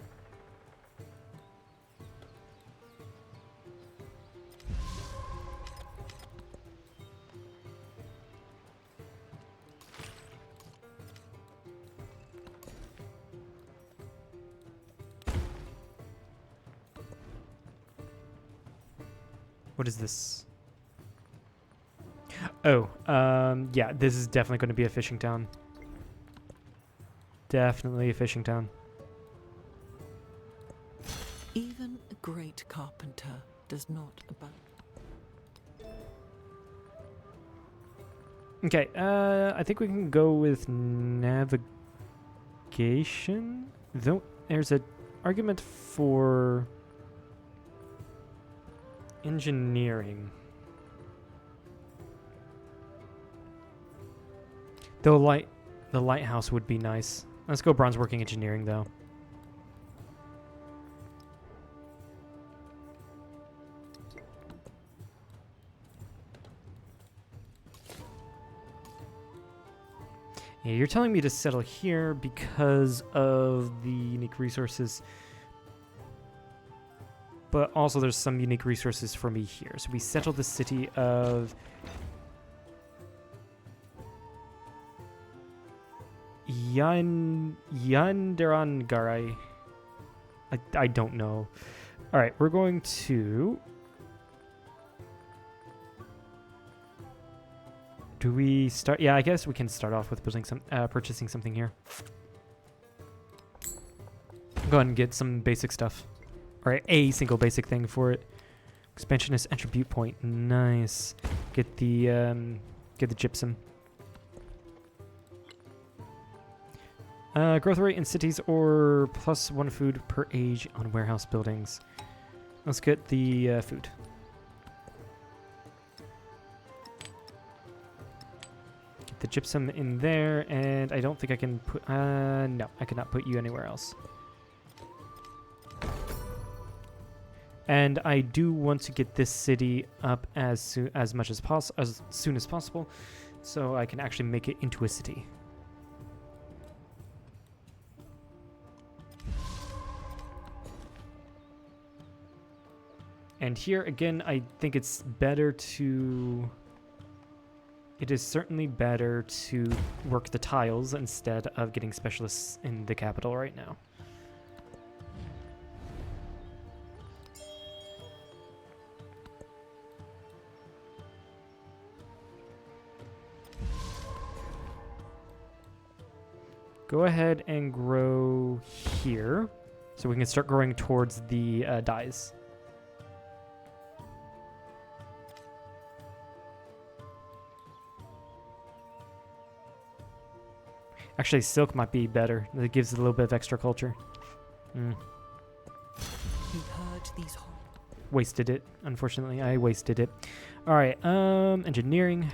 Speaker 1: What is this? Oh, yeah, this is definitely going to be a fishing town. definitely a fishing town.
Speaker 2: Even a great carpenter does not abandon.
Speaker 1: Okay, I think we can go with navigation. Though there's an argument for engineering. The lighthouse would be nice. Let's go bronze working engineering though. Yeah, you're telling me to settle here because of the unique resources. But also there's some unique resources for me here. So we settle the city of Yandarangarai. I don't know. All right, we're going to... Do we start? Yeah, I guess we can start off with building some, purchasing something here. Go ahead and get some basic stuff. All right, a single basic thing for it. Expansionist attribute point. Nice. Get the gypsum. Growth rate in cities or +1 food per age on warehouse buildings. Let's get the food. Get the gypsum in there, and I don't think I can put... no, I cannot put you anywhere else. And I do want to get this city up as soon as possible, so I can actually make it into a city. And here again, I think it's better to... It is certainly better to work the tiles instead of getting specialists in the capital right now. Go ahead and grow here, so we can start growing towards the dyes. Actually, silk might be better. It gives it a little bit of extra culture.
Speaker 2: He heard these
Speaker 1: Wasted it, unfortunately. I wasted it. All right, engineering.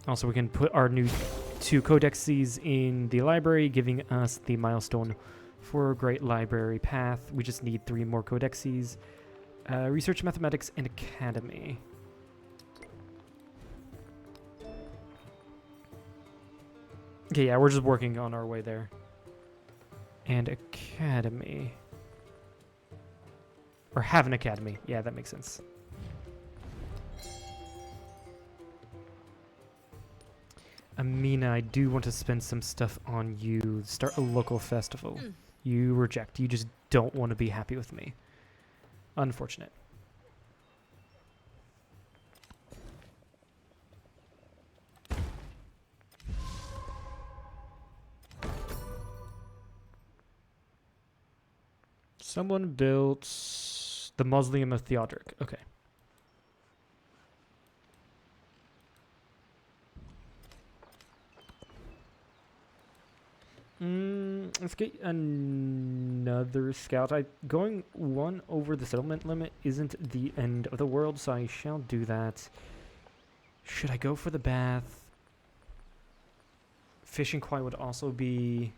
Speaker 1: Also, we can put our new 2 codexes in the library, giving us the milestone for Great Library Path. We just need 3 more codexes. Research, Mathematics, and Academy. Okay, yeah, we're just working on our way there. And Academy. Or have an Academy. Yeah, that makes sense. Amina, I do want to spend some stuff on you. Start a local festival. You reject. You just don't want to be happy with me. Unfortunate. Someone built the Mausoleum of Theodoric. Okay. Let's get another scout. Going 1 over the settlement limit isn't the end of the world, so I shall do that. Should I go for the bath? Fishing Quai would also be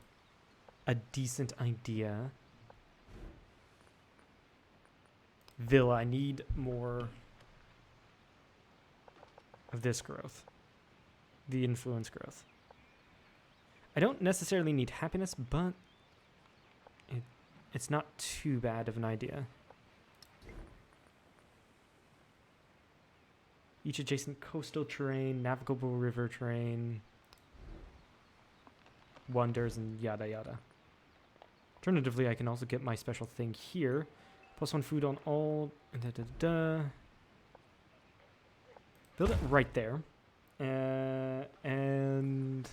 Speaker 1: a decent idea. Villa, I need more of this growth. The influence growth. I don't necessarily need happiness, but it's not too bad of an idea. Each adjacent coastal terrain, navigable river terrain, wonders, and yada yada. Alternatively, I can also get my special thing here. +1 food on all. Da, da, da. Build it right there. And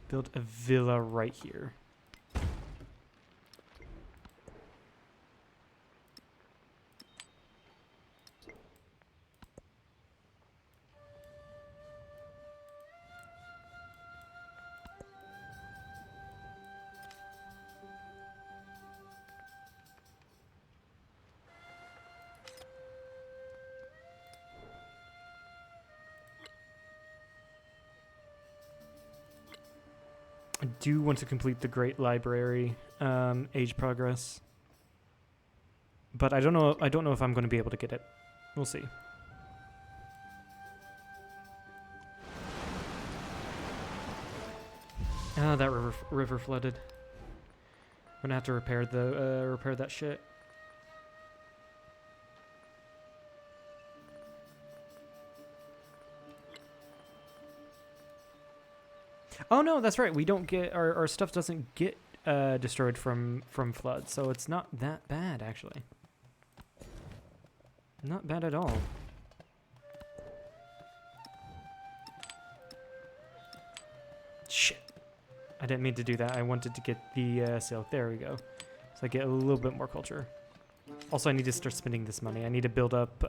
Speaker 1: build a villa right here. I do want to complete the Great Library age progress, but I don't know. I don't know if I'm going to be able to get it. We'll see. Ah, that river flooded. I'm gonna have to repair that shit. Oh no, that's right. We don't get our stuff doesn't get destroyed from flood, so it's not that bad actually. Not bad at all. Shit. I didn't mean to do that. I wanted to get the silk. There we go. So I get a little bit more culture. Also, I need to start spending this money. I need to build up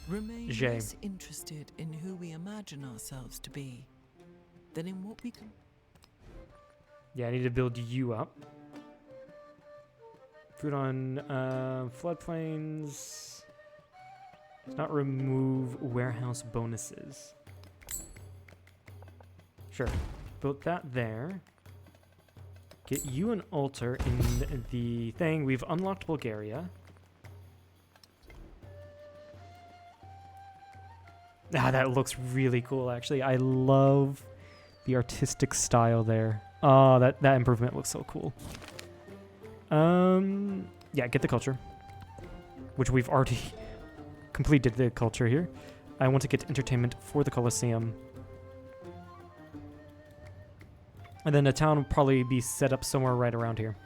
Speaker 2: Remain
Speaker 1: Jay.
Speaker 2: less interested in who we imagine ourselves to be than in what we can.
Speaker 1: Yeah, I need to build you up. Food on floodplains. Does not remove warehouse bonuses. Sure. Built that there. Get you an altar in the thing. We've unlocked Bulgaria. Ah, that looks really cool, actually. I love the artistic style there. Oh, that improvement looks so cool. Yeah, get the culture. Which we've already completed the culture here. I want to get entertainment for the Colosseum. And then a town will probably be set up somewhere right around here.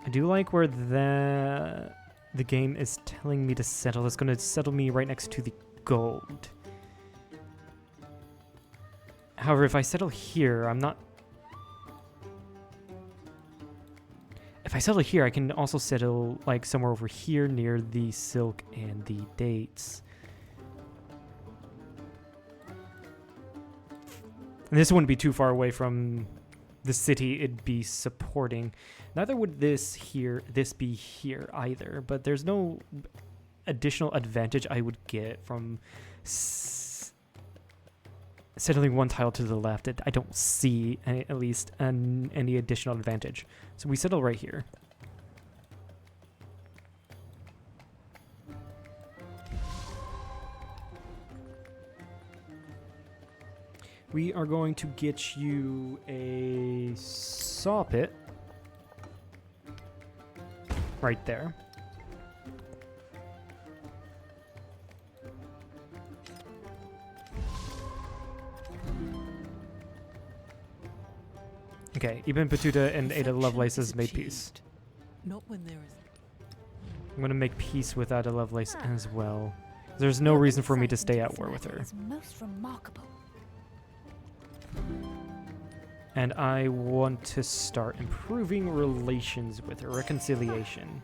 Speaker 1: I do like where the game is telling me to settle. It's going to settle me right next to the gold. However, if I settle here, I'm not... If I settle here, I can also settle like somewhere over here near the silk and the dates. And this wouldn't be too far away from the city it'd be supporting. Neither would this be here either, but there's no additional advantage I would get from settling one tile to the left. I don't see, at least, any additional advantage. So we settle right here. We are going to get you a saw pit right there. Okay, Ibn Battuta and Ada Lovelace has made peace.
Speaker 2: Not when there is.
Speaker 1: I'm going to make peace with Ada Lovelace as well. There's no reason for me to stay at war with her.
Speaker 4: Is most remarkable.
Speaker 1: And I want to start improving relations with her. Reconciliation.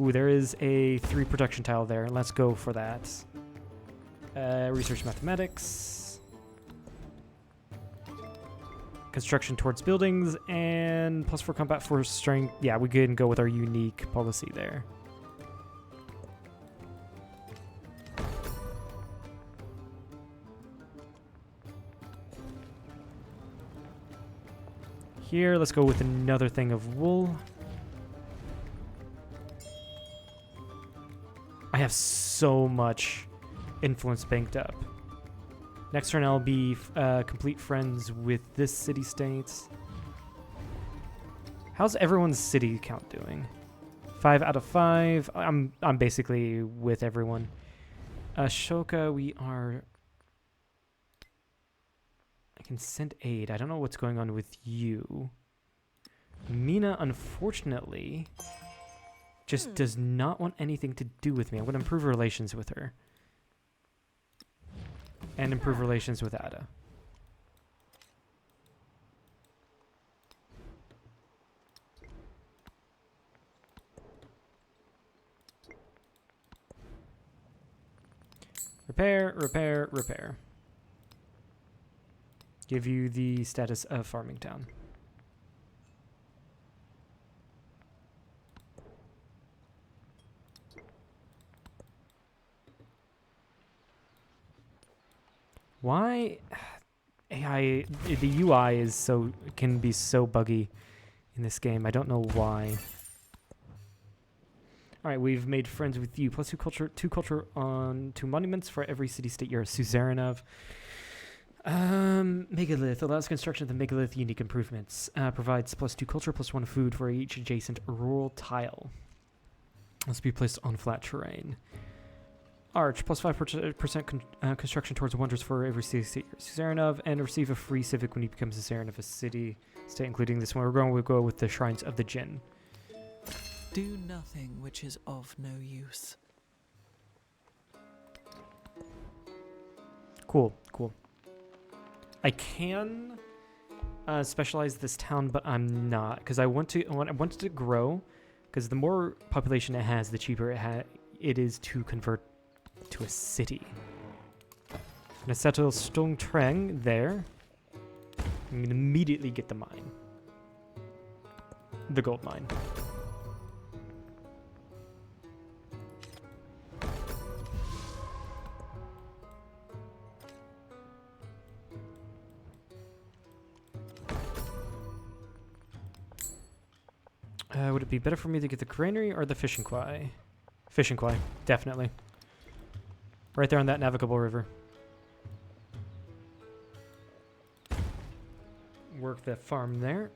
Speaker 1: Ooh, there is a 3 production tile there. Let's go for that. Research mathematics. Construction towards buildings. And +4 combat for strength. Yeah, we can go with our unique policy there. Here, let's go with another thing of wool. I have so much influence banked up. Next turn, I'll be complete friends with this city-state. How's everyone's city count doing? 5 out of 5. I'm basically with everyone. Ashoka, we are... can send aid. I don't know what's going on with you. Mina, unfortunately, just does not want anything to do with me. I'm going to improve relations with her. And improve relations with Ada. Repair, repair, repair. Give you the status of farming town. Why AI the UI is can be so buggy in this game. I don't know why. All right, we've made friends with you. Plus two culture on 2 monuments for every city-state you're a suzerain of. Megalith allows construction of the megalith. Unique improvements. Provides +2 culture, +1 food for each adjacent rural tile. Must be placed on flat terrain. Arch, +5% construction towards wonders for every city-state you're a suzerain of, and receive a free civic when you become a suzerain of a city-state, including this one. We're going to go with the Shrines of the Jinn.
Speaker 2: Do nothing which is of no use.
Speaker 1: Cool, cool. I can specialize this town, but I'm not, because I want it to grow, because the more population it has, the cheaper it is to convert to a city. I'm gonna settle Stong Trang there. I'm gonna immediately get the mine. The gold mine. Would it be better for me to get the granary or the fishing quay? Fishing quay, definitely. Right there on that navigable river. Work that farm there.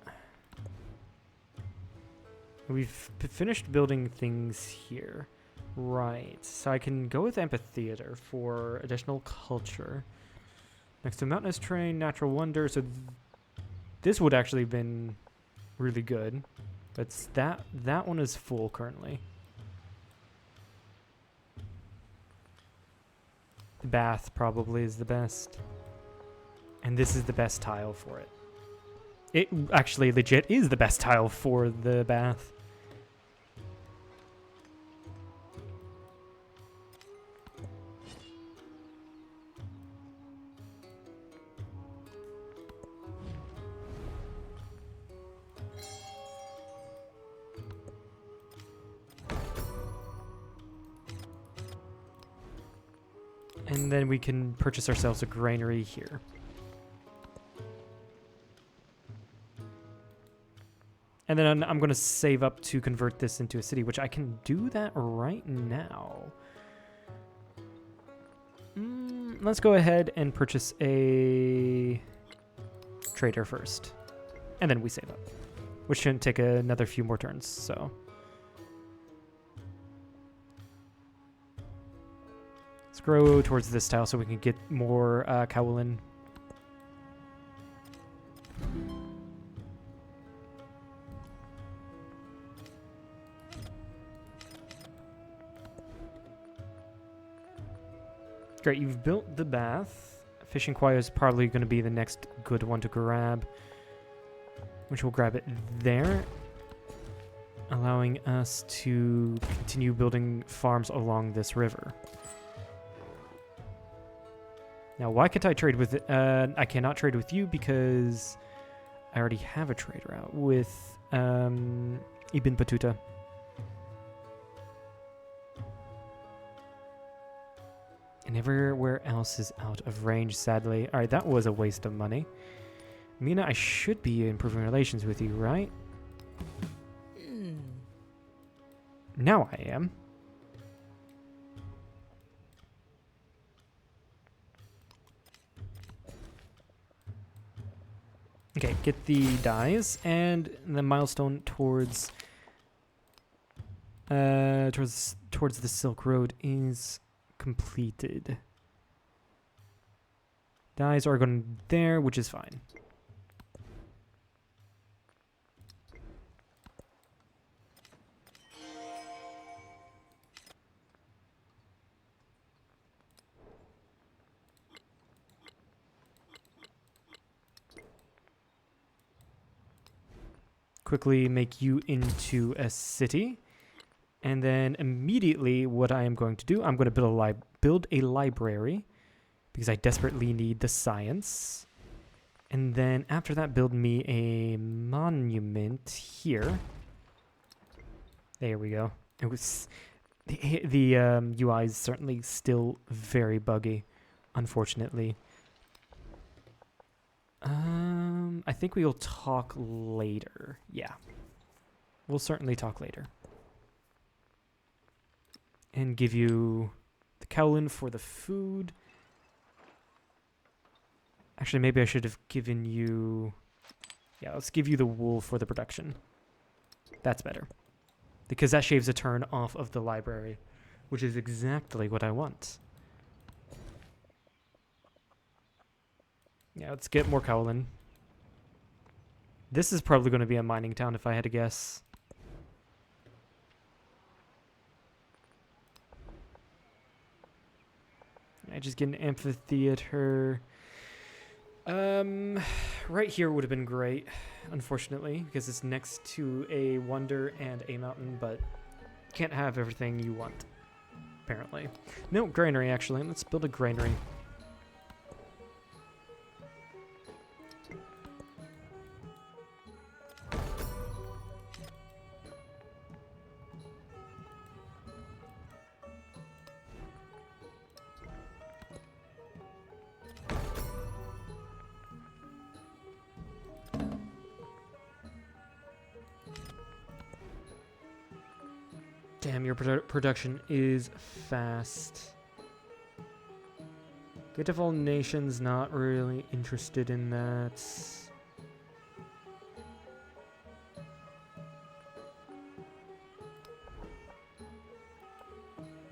Speaker 1: We've finished building things here. Right, so I can go with amphitheater for additional culture. Next to mountainous terrain, natural wonder. So this would actually have been really good. But that one is full currently. The bath probably is the best. And this is the best tile for it. It actually legit is the best tile for the bath. And then we can purchase ourselves a granary here. And then I'm going to save up to convert this into a city, which I can do that right now. Let's go ahead and purchase a trader first. And then we save up, which shouldn't take another few more turns, so... Let's grow towards this tile so we can get more Kowalin. Great, you've built the bath. Fishing quay is probably going to be the next good one to grab, which we'll grab it there, allowing us to continue building farms along this river. Now, why can't I trade with it? I cannot trade with you because I already have a trade route with Ibn Battuta. And everywhere else is out of range, sadly. Alright, that was a waste of money. Mina, I should be improving relations with you, right? Now I am. Okay, get the dyes and the milestone towards towards the Silk Road is completed. Guys are going there, which is fine. Quickly make you into a city. And then immediately what I am going to do, I'm going to build a library because I desperately need the science. And then after that, build me a monument here. There we go. It was the UI is certainly still very buggy, unfortunately. I think we'll talk later. Yeah. We'll certainly talk later. And give you the Kowlin for the food. Actually, maybe I should have given you... Yeah, let's give you the wool for the production. That's better. Because that shaves a turn off of the library, which is exactly what I want. Yeah, let's get more Kowlin. This is probably going to be a mining town if I had to guess. I just get an amphitheater. Right here would have been great, unfortunately, because it's next to a wonder and a mountain, but can't have everything you want, apparently. No, granary, actually. Let's build a granary. Damn, your production is fast. Gate of All Nations, not really interested in that.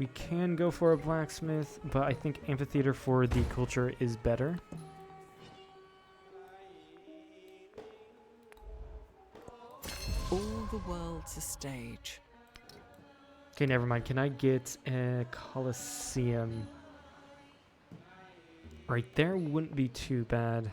Speaker 1: We can go for a blacksmith, but I think amphitheater for the culture is better.
Speaker 2: All the world's a stage.
Speaker 1: Okay, never mind. Can I get a Colosseum? Right there wouldn't be too bad.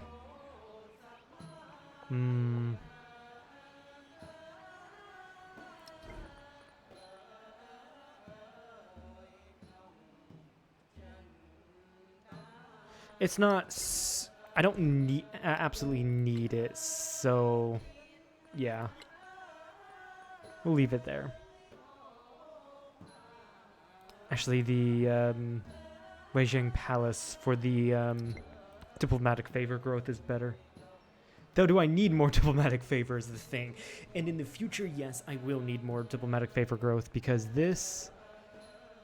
Speaker 1: It's not... I don't need... absolutely need it, so... Yeah. We'll leave it there. Actually, the Weijing Palace for the diplomatic favor growth is better. Though, do I need more diplomatic favor is the thing. And in the future, yes, I will need more diplomatic favor growth because this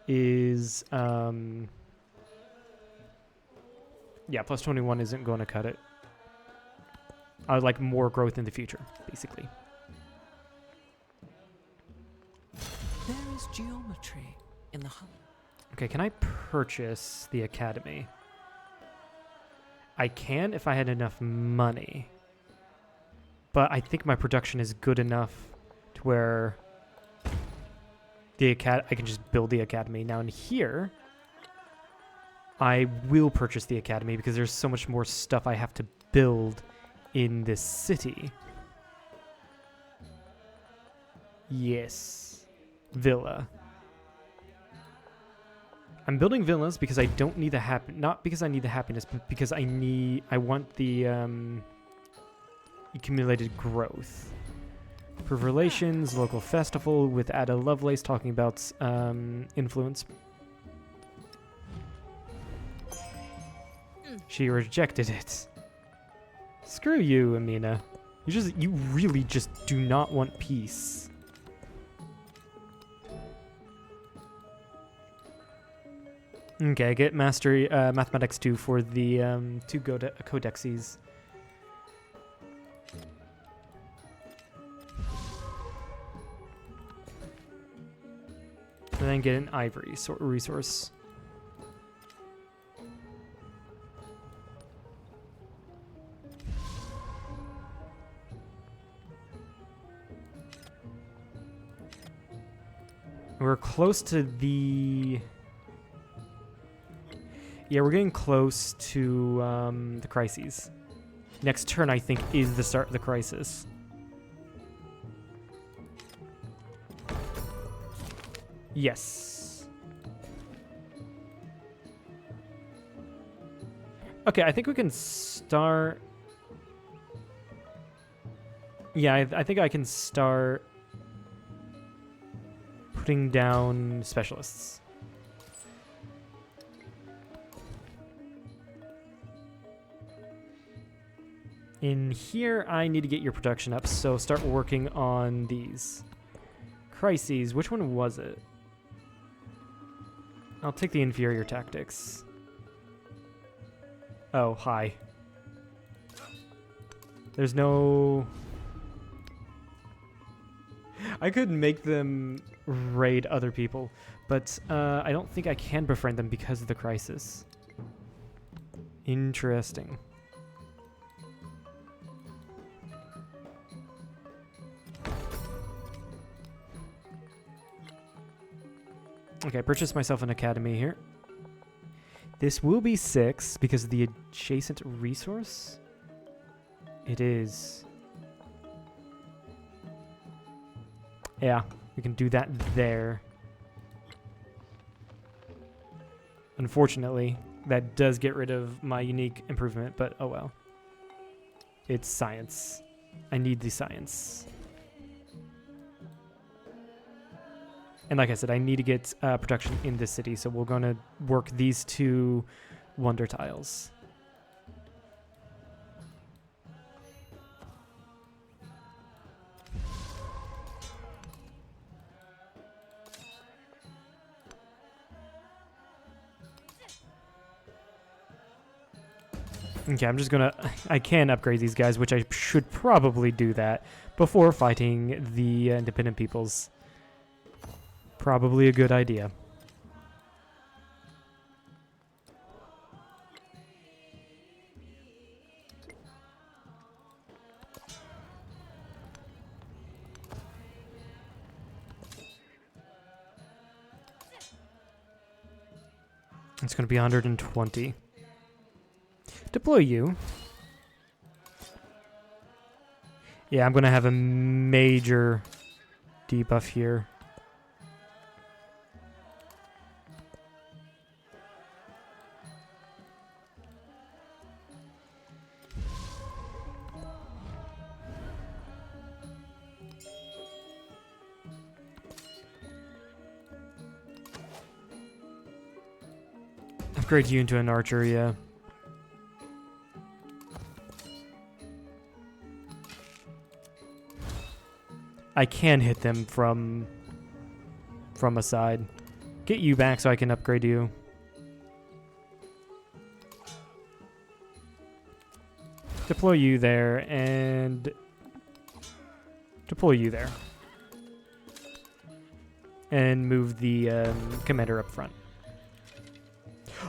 Speaker 1: is... yeah, plus 21 isn't going to cut it. I would like more growth in the future, basically.
Speaker 2: There is geometry in the hub.
Speaker 1: Okay, can I purchase the academy? I can if I had enough money. But I think my production is good enough to where I can just build the academy. Now in here, I will purchase the academy because there's so much more stuff I have to build in this city. Yes. Villa. I'm building villas because I don't need the not because I need the happiness, but because I want the accumulated growth. Improve relations, local festival with Ada Lovelace talking about influence. She rejected it. Screw you, Amina. You really just do not want peace. Okay, get mastery mathematics 2 for the 2 codexes. And then get an ivory resource. We're close to the... Yeah, we're getting close to the crises. Next turn, I think, is the start of the crisis. Yes. Okay, I think we can start... Yeah, I think I can start putting down specialists. In here, I need to get your production up, so start working on these. Crises, which one was it? I'll take the inferior tactics. Oh, hi. There's no... I could make them raid other people, but I don't think I can befriend them because of the crisis. Interesting. Okay, I purchased myself an academy here. This will be 6 because of the adjacent resource. It is. Yeah, we can do that there. Unfortunately, that does get rid of my unique improvement, but oh well. It's science. I need the science. And like I said, I need to get production in this city, so we're going to work these 2 wonder tiles. Okay, I'm just going to... I can upgrade these guys, which I should probably do that before fighting the independent peoples. Probably a good idea. It's going to be 120. Deploy you. Yeah, I'm going to have a major debuff here. Upgrade you into an archer, yeah. I can hit them from a side. Get you back so I can upgrade you. Deploy you there and deploy you there. And move the commander up front.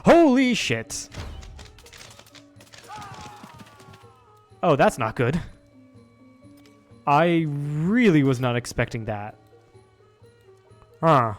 Speaker 1: Holy shit! Oh, that's not good. I really was not expecting that. Huh.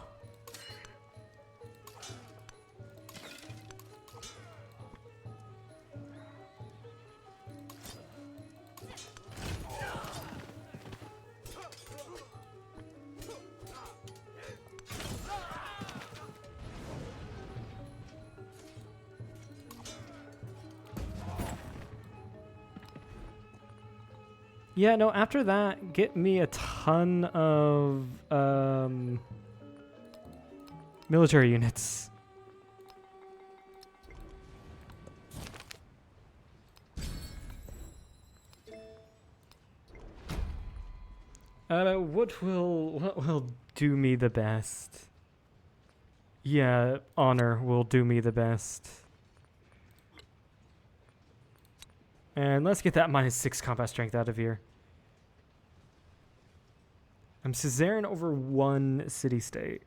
Speaker 1: Yeah, no, after that, get me a ton of military units. What will do me the best? Yeah, honor will do me the best. And let's get that -6 combat strength out of here. I'm suzerain over 1 city-state.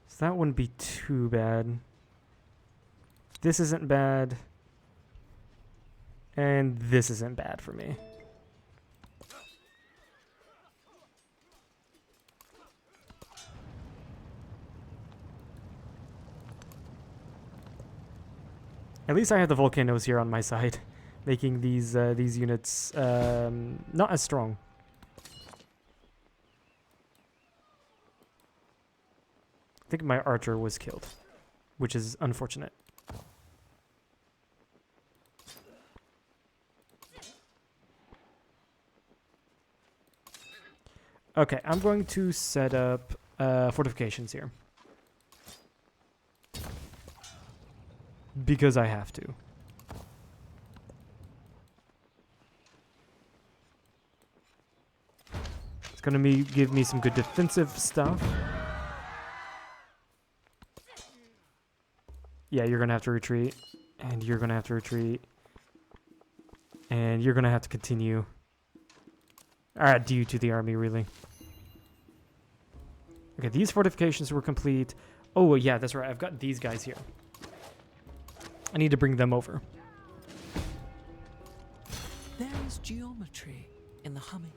Speaker 1: So that wouldn't be too bad. This isn't bad. And this isn't bad for me. At least I have the volcanoes here on my side, making these units not as strong. I think my archer was killed, which is unfortunate. Okay, I'm going to set up fortifications here. Because I have to. It's gonna give me some good defensive stuff. Yeah, you're gonna have to retreat. And you're gonna have to retreat. And you're gonna have to continue. Alright, due to the army, really. Okay, these fortifications were complete. Oh, yeah, that's right. I've got these guys here. I need to bring them over.
Speaker 2: There is geometry in the humming.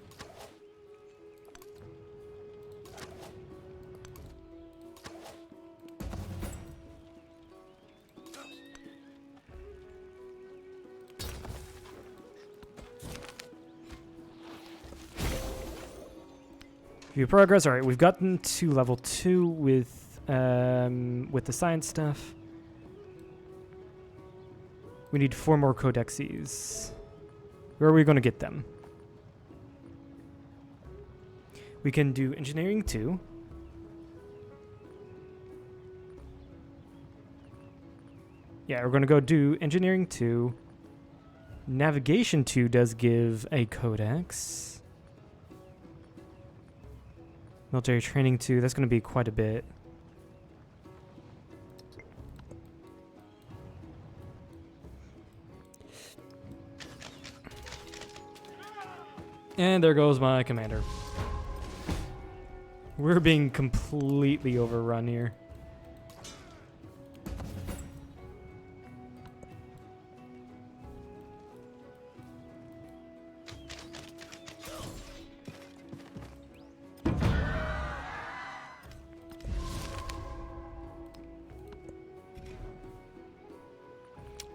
Speaker 1: View progress. All right, we've gotten to level 2 with the science stuff. We need 4 more codexes. Where are we going to get them? We can do engineering 2. Yeah, we're going to go do engineering 2. Navigation 2 does give a codex. Military training 2, that's going to be quite a bit. And there goes my commander. We're being completely overrun here.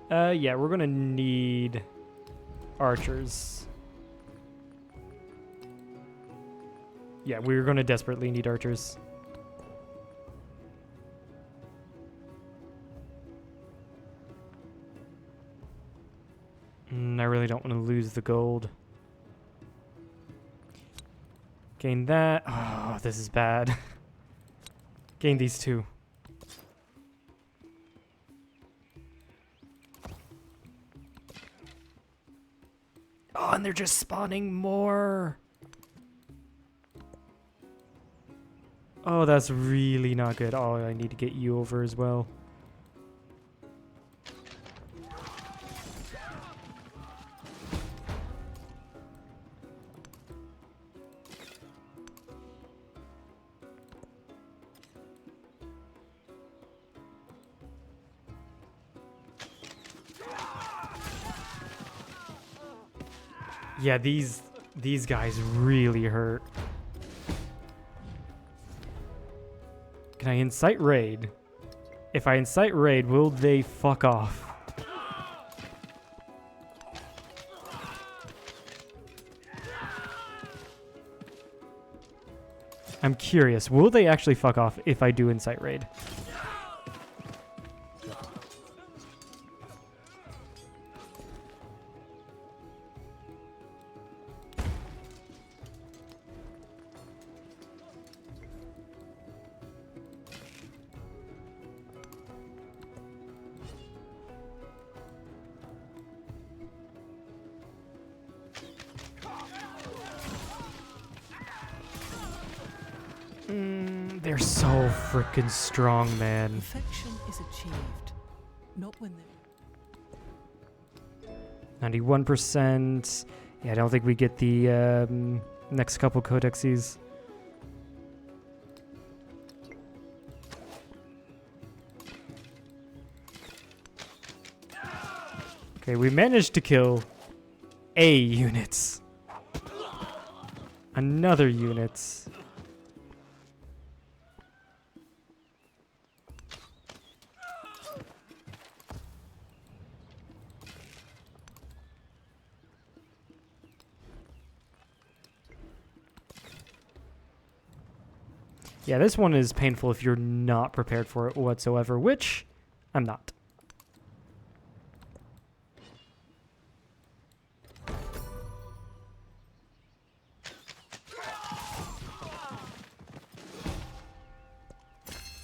Speaker 1: Yeah, we're gonna need archers. Yeah, we're gonna desperately need archers. I really don't want to lose the gold. Gain that. Oh, this is bad. Gain these 2. Oh, and they're just spawning more. Oh, that's really not good. Oh, I need to get you over as well. Yeah, these guys really hurt. Can I incite raid? If I incite raid, will they fuck off? I'm curious, will they actually fuck off if I do incite raid? They're so freaking strong, man.
Speaker 2: Perfection is achieved, not when they're
Speaker 1: 91%. Yeah, I don't think we get the next couple codexes. Okay, we managed to kill a unit. Another unit. Yeah, this one is painful if you're not prepared for it whatsoever, which I'm not.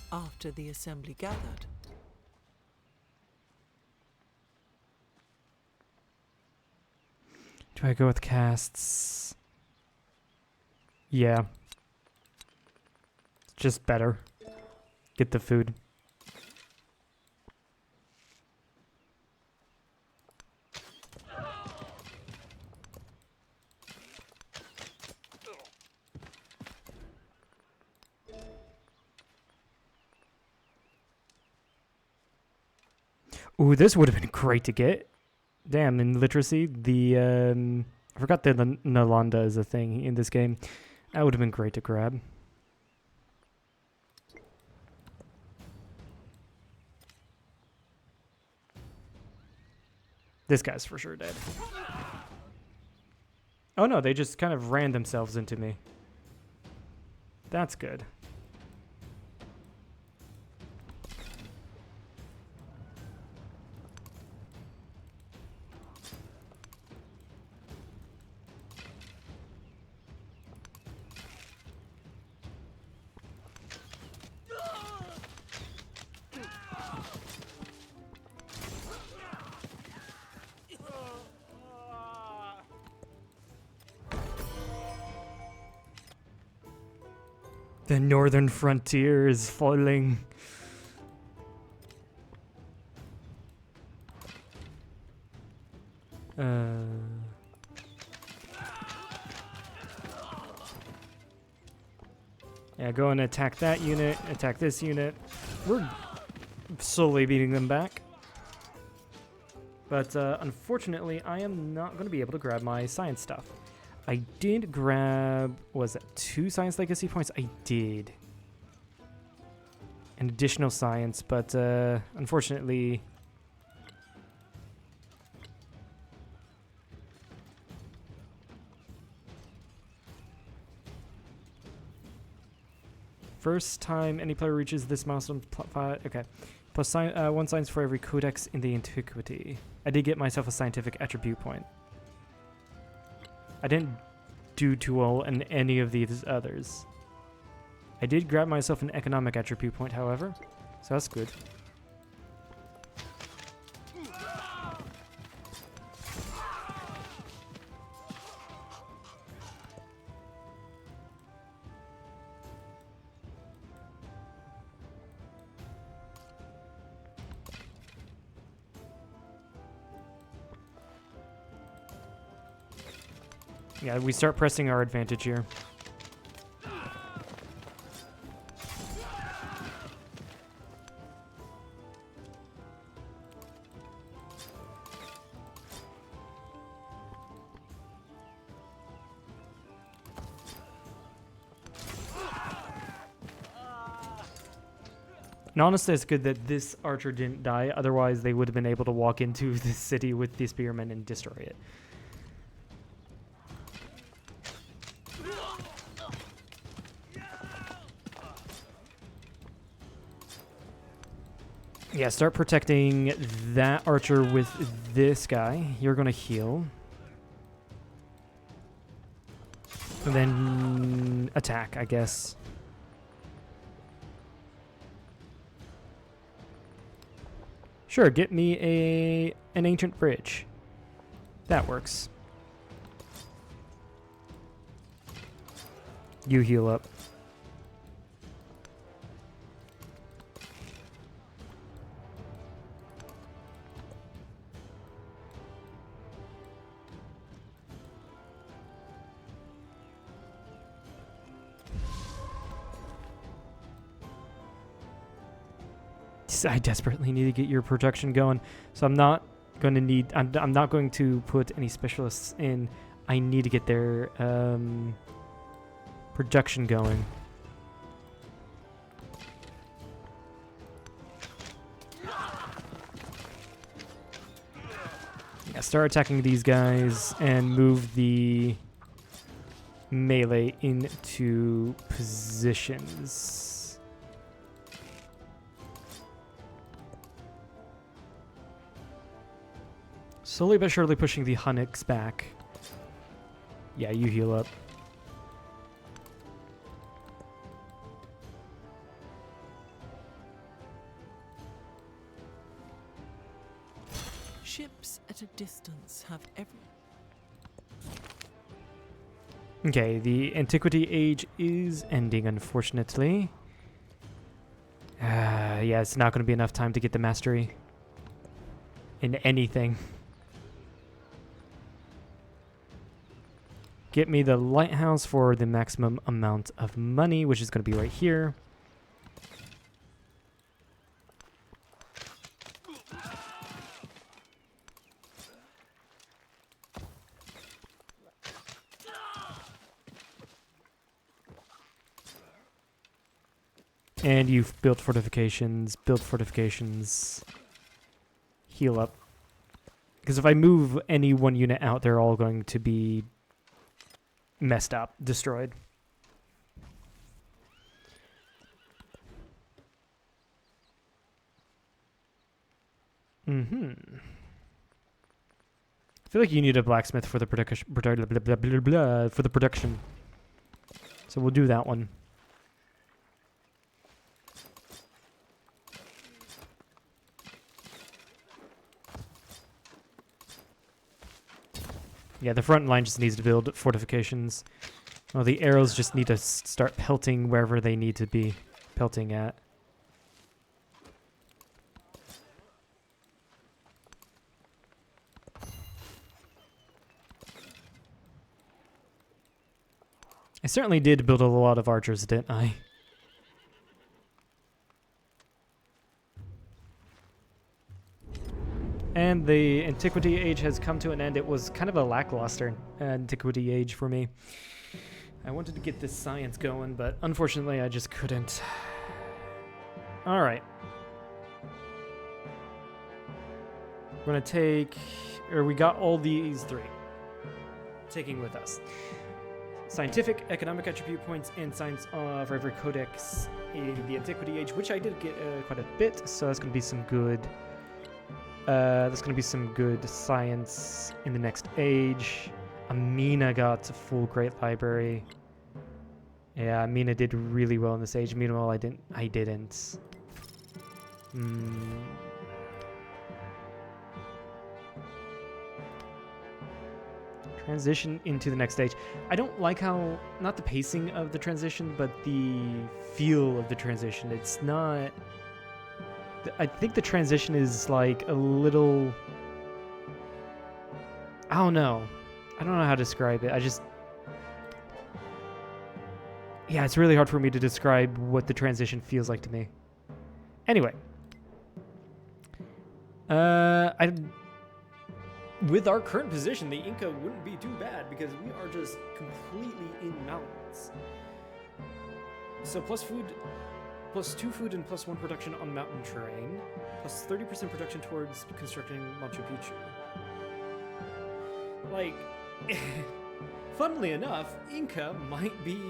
Speaker 2: After the assembly gathered,
Speaker 1: Do I go with casts? Yeah. It's just better. Get the food. Ooh, this would have been great to get. Damn, in literacy, I forgot that the Nalanda is a thing in this game. That would have been great to grab. This guy's for sure dead. Oh no, they just kind of ran themselves into me. That's good. The northern frontier is falling. Yeah, go and attack that unit, attack this unit. We're slowly beating them back. But unfortunately, I am not going to be able to grab my science stuff. I did grab, was that 2 science legacy points? I did. An additional science, but unfortunately... First time any player reaches this milestone, okay. Plus 1 science for every codex in the antiquity. I did get myself a scientific attribute point. I didn't do too well in any of these others. I did grab myself an economic attribute point, however, so that's good. Yeah, we start pressing our advantage here. And honestly, it's good that this archer didn't die. Otherwise, they would have been able to walk into the city with the spearmen and destroy it. Yeah, start protecting that archer with this guy. You're going to heal. And then attack, I guess. Sure, get me an ancient bridge. That works. You heal up. I desperately need to get your production going, so I'm not going to need. I'm not going to put any specialists in. I need to get their production going. Yeah, start attacking these guys and move melee into positions. Slowly but surely pushing the Hunnix back. Yeah, you heal up.
Speaker 2: Ships at a distance have every...
Speaker 1: Okay, the Antiquity Age is ending, unfortunately. Yeah, it's not going to be enough time to get the mastery in anything. Get me the lighthouse for the maximum amount of money, which is going to be right here. And you've built fortifications, heal up. Because if I move any one unit out, they're all going to be messed up, destroyed. I feel like you need a blacksmith for the production. So we'll do that one. Yeah, the front line just needs to build fortifications. Well, the arrows just need to start pelting wherever they need to be pelting at. I certainly did build a lot of archers, didn't I? And the Antiquity Age has come to an end. It was kind of a lackluster Antiquity Age for me. I wanted to get this science going, but unfortunately I just couldn't. Alright. We're going to take... Or we got all these three. Taking with us. Scientific, economic attribute points, and science for every codex in the Antiquity Age, which I did get quite a bit, so that's going to be some good... There's going to be some good science in the next age. Amina got a full great library. Yeah, Amina did really well in this age. Meanwhile, I didn't. Transition into the next stage. I don't like how, not the pacing of the transition, but the feel of the transition. It's not... I think the transition is like a little... I don't know how to describe it. Yeah, it's really hard for me to describe what the transition feels like to me. Anyway. With our current position, the Inca wouldn't be too bad because we are just completely in mountains. So plus food... Plus 2 food and plus 1 production on mountain terrain. Plus 30% production towards constructing Machu Picchu. Like, funnily enough, Inca might be,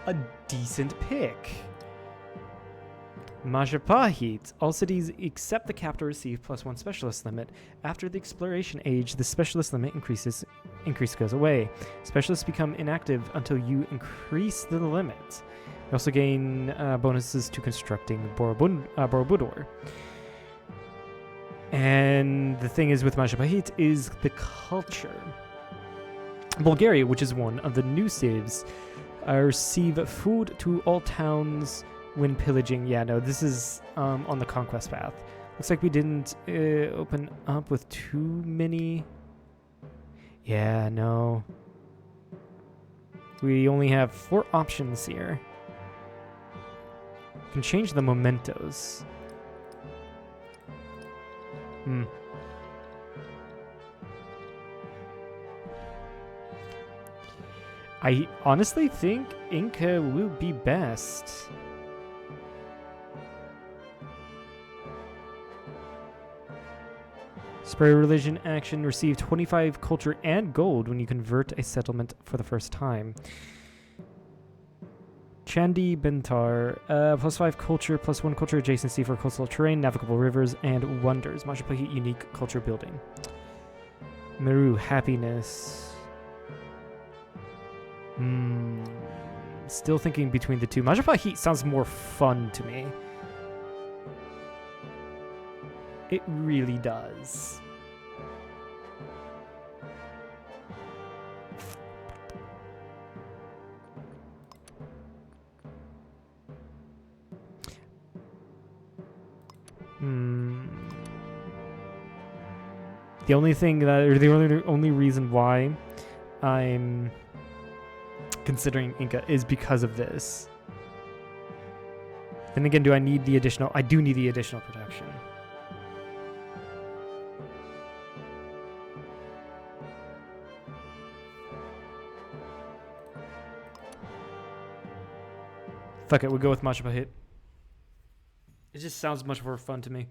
Speaker 1: a decent pick. Majapahit. All cities except the capital receive plus 1 specialist limit. After the exploration age, the specialist limit increase goes away. Specialists become inactive until you increase the limit. You also gain bonuses to constructing Borobudur. And the thing is with Majapahit is the culture. Bulgaria, which is one of the new civs, receive food to all towns when pillaging. Yeah, no, this is on the conquest path. Looks like we didn't open up with too many. Yeah, no. We only have 4 options here. Can change the mementos. I honestly think Inca will be best. Spray religion action. Receive 25 culture and gold when you convert a settlement for the first time. Chandi Bentar. +5 culture, +1 culture adjacency for coastal terrain, navigable rivers, and wonders. Majapahit unique culture building. Meru happiness. Still thinking between the two. Majapahit sounds more fun to me. It really does. The only thing that, or the only reason why I'm considering Inca is because of this. Then again, do I need the additional? I do need the additional protection. Fuck it, we'll go with Majapahit. It just sounds much more fun to me.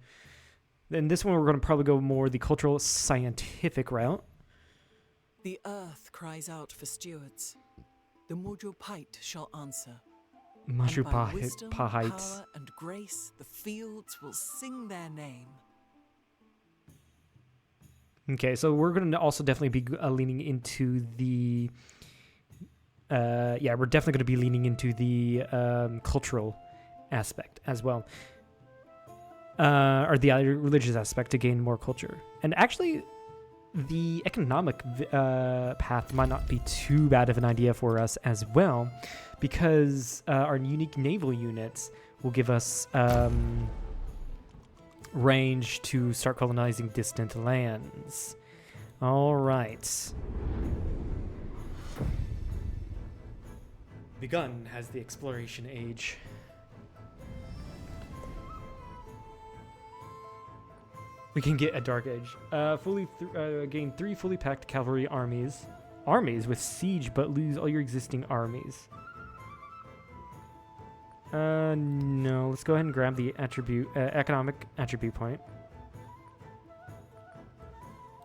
Speaker 1: Then this one we're going to probably go more the cultural scientific route.
Speaker 2: The earth cries out for stewards. The Majapahit shall answer. And by wisdom,
Speaker 1: Majapahit.
Speaker 2: power, and grace, the fields will sing their name.
Speaker 1: Okay, so we're going to also definitely be leaning into the... we're definitely going to be leaning into the cultural aspect as well. Or the religious aspect to gain more culture. And actually, the economic path might not be too bad of an idea for us as well, because our unique naval units will give us range to start colonizing distant lands. All right. Begun has the exploration age. We can get a Dark Age. Gain 3 fully packed cavalry armies. Armies with siege, but lose all your existing armies. No. Let's go ahead and grab the attribute, economic attribute point.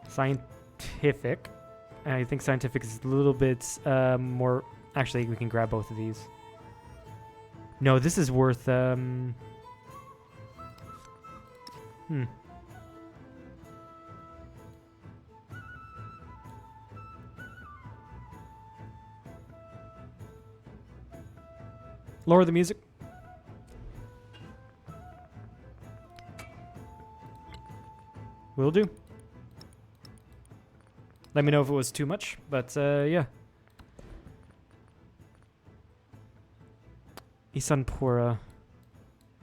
Speaker 1: Scientific. I think scientific is a little bit more... Actually, we can grab both of these. No, this is worth... Lower the music. Will do. Let me know if it was too much, but yeah. Isanpura.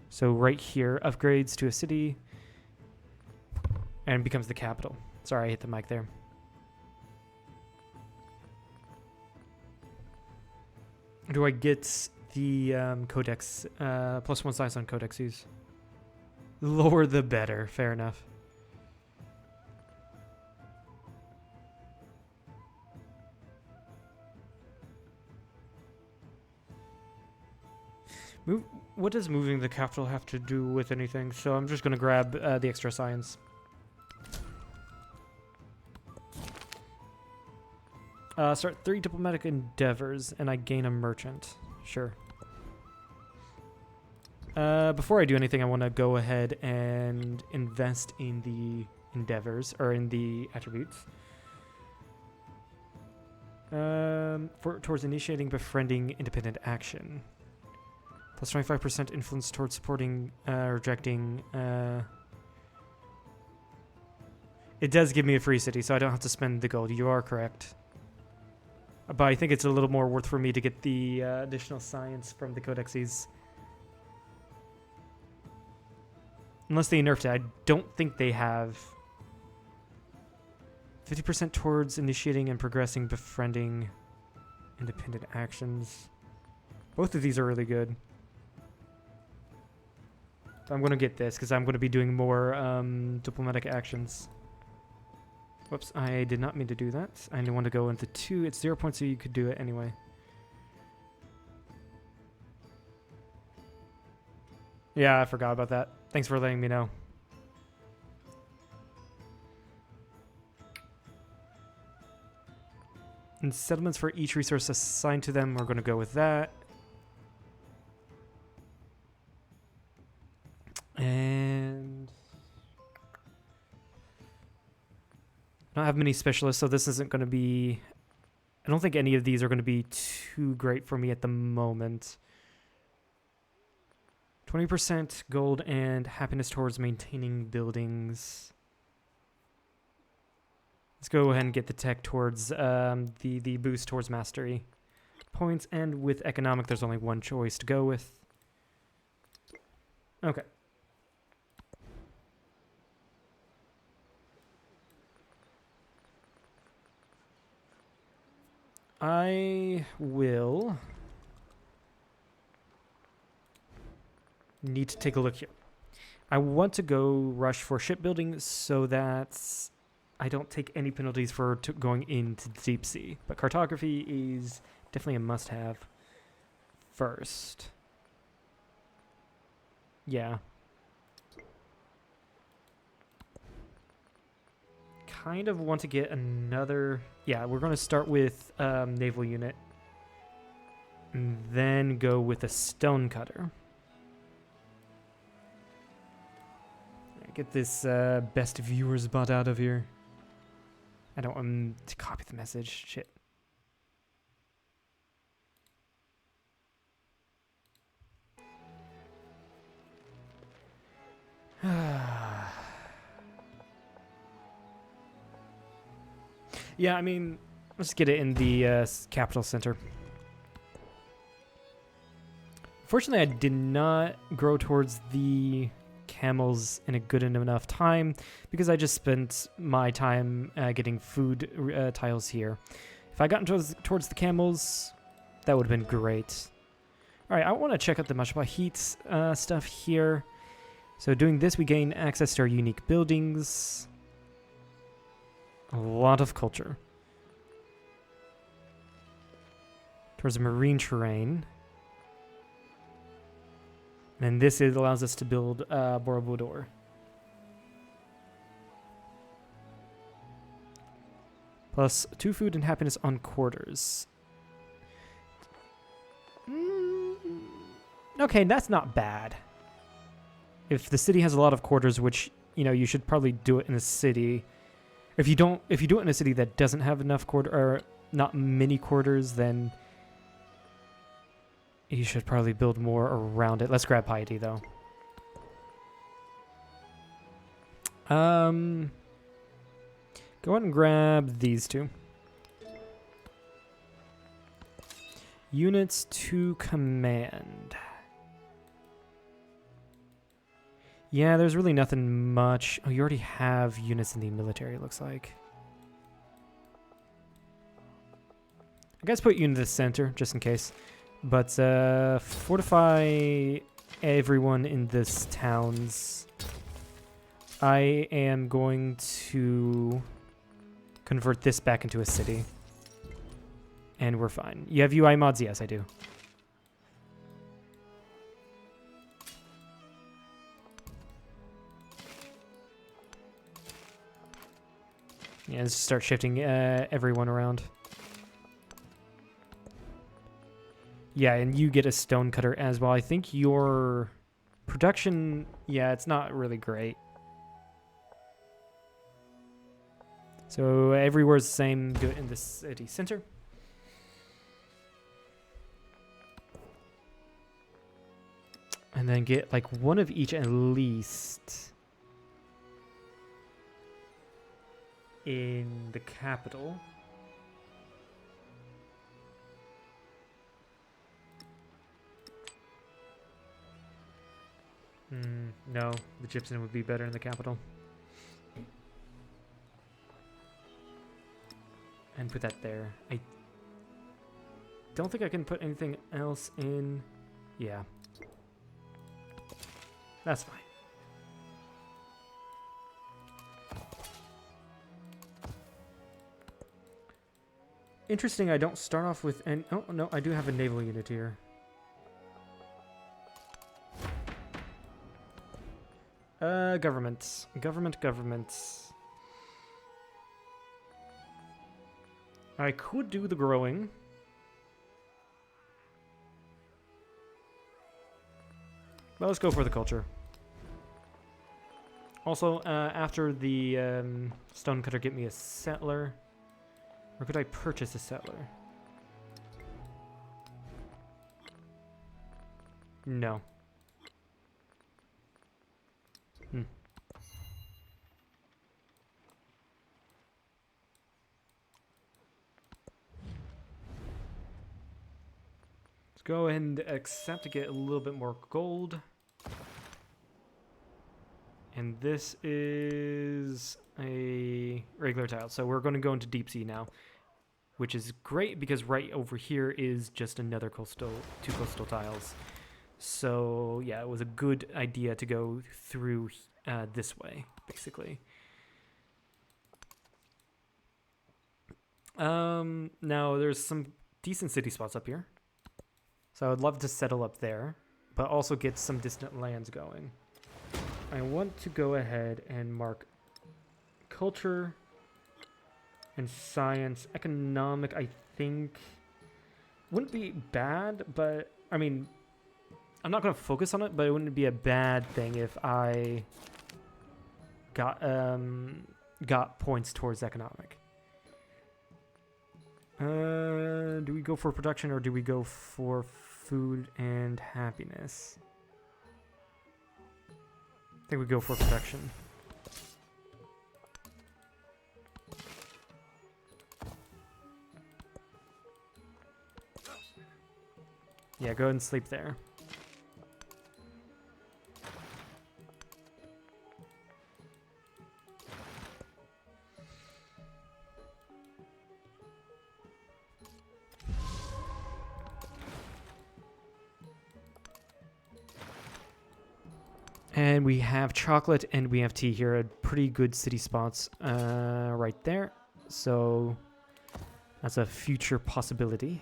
Speaker 1: So right here, upgrades to a city and becomes the capital. Sorry, I hit the mic there. Do I get the codex, +1 size on codexes? Lower the better, fair enough. What does moving the capital have to do with anything? So I'm just going to grab the extra science. Start 3 diplomatic endeavors, and I gain a merchant. Sure. Before I do anything, I want to go ahead and invest in the endeavors, or in the attributes. Towards initiating befriending independent action. Plus 25% influence towards supporting, rejecting. It does give me a free city, so I don't have to spend the gold. You are correct. But I think it's a little more worth for me to get the additional science from the codexes. Unless they nerfed it. I don't think they have. 50% towards initiating and progressing befriending independent actions. Both of these are really good. So I'm going to get this because I'm going to be doing more diplomatic actions. Whoops, I did not mean to do that. I only want to go into 2. It's 0 points, so you could do it anyway. Yeah, I forgot about that. Thanks for letting me know. And settlements for each resource assigned to them. We're going to go with that. And I don't have many specialists, so this isn't going to be... I don't think any of these are going to be too great for me at the moment. 20% gold and happiness towards maintaining buildings. Let's go ahead and get the tech towards the boost towards mastery points. And with economic, there's only one choice to go with. Okay. I will need to take a look here. I want to go rush for shipbuilding so that I don't take any penalties for going into the deep sea. But cartography is definitely a must-have first. Yeah. Kind of want to get another... Yeah, we're going to start with naval unit. And then go with a stonecutter. Get this best viewers bot out of here. I don't want to copy the message. Shit. Yeah, I mean, let's get it in the capital center. Fortunately, I did not grow towards the camels in a good enough time because I just spent my time getting food tiles here. If I got towards the camels, that would have been great. All right, I want to check out the Majapahit stuff here. So doing this, we gain access to our unique buildings. A lot of culture. Towards the marine terrain. And this allows us to build Borobudur. Plus 2 food and happiness on quarters. Okay, that's not bad. If the city has a lot of quarters, which, you know, you should probably do it in a city. If you do it in a city that doesn't have enough or not many quarters, then you should probably build more around it. Let's grab piety though. Go ahead and grab these two. Units to command. Yeah, there's really nothing much. Oh, you already have units in the military, it looks like. I guess put you in the center, just in case. But fortify everyone in this towns. I am going to convert this back into a city. And we're fine. You have UI mods? Yes, I do. Yeah, let's start shifting everyone around. Yeah, and you get a stonecutter as well. I think your production, yeah, it's not really great. So everywhere's the same. Do it in the city center. And then get like one of each at least in the capital. No, the gypsum would be better in the capital. And put that there. I don't think I can put anything else in. Yeah. That's fine. Interesting, I don't start off with an... Oh, no, I do have a naval unit here. Governments. Governments. I could do the growing. But let's go for the culture. Also, after the stonecutter, get me a settler. Or could I purchase a settler? No. Let's go ahead and accept to get a little bit more gold. And this is a regular tile. So we're going to go into deep sea now, which is great because right over here is just another coastal, 2 coastal tiles. So yeah, it was a good idea to go through this way, basically. Now there's some decent city spots up here. So I would love to settle up there, but also get some distant lands going. I want to go ahead and mark culture and science. Economic, I think, wouldn't be bad, but I mean, I'm not going to focus on it, but it wouldn't be a bad thing if I got points towards economic. Do we go for production or do we go for food and happiness? I think we go for production. Yeah, go ahead and sleep there. And we have chocolate and we have tea here at pretty good city spots right there. So that's a future possibility.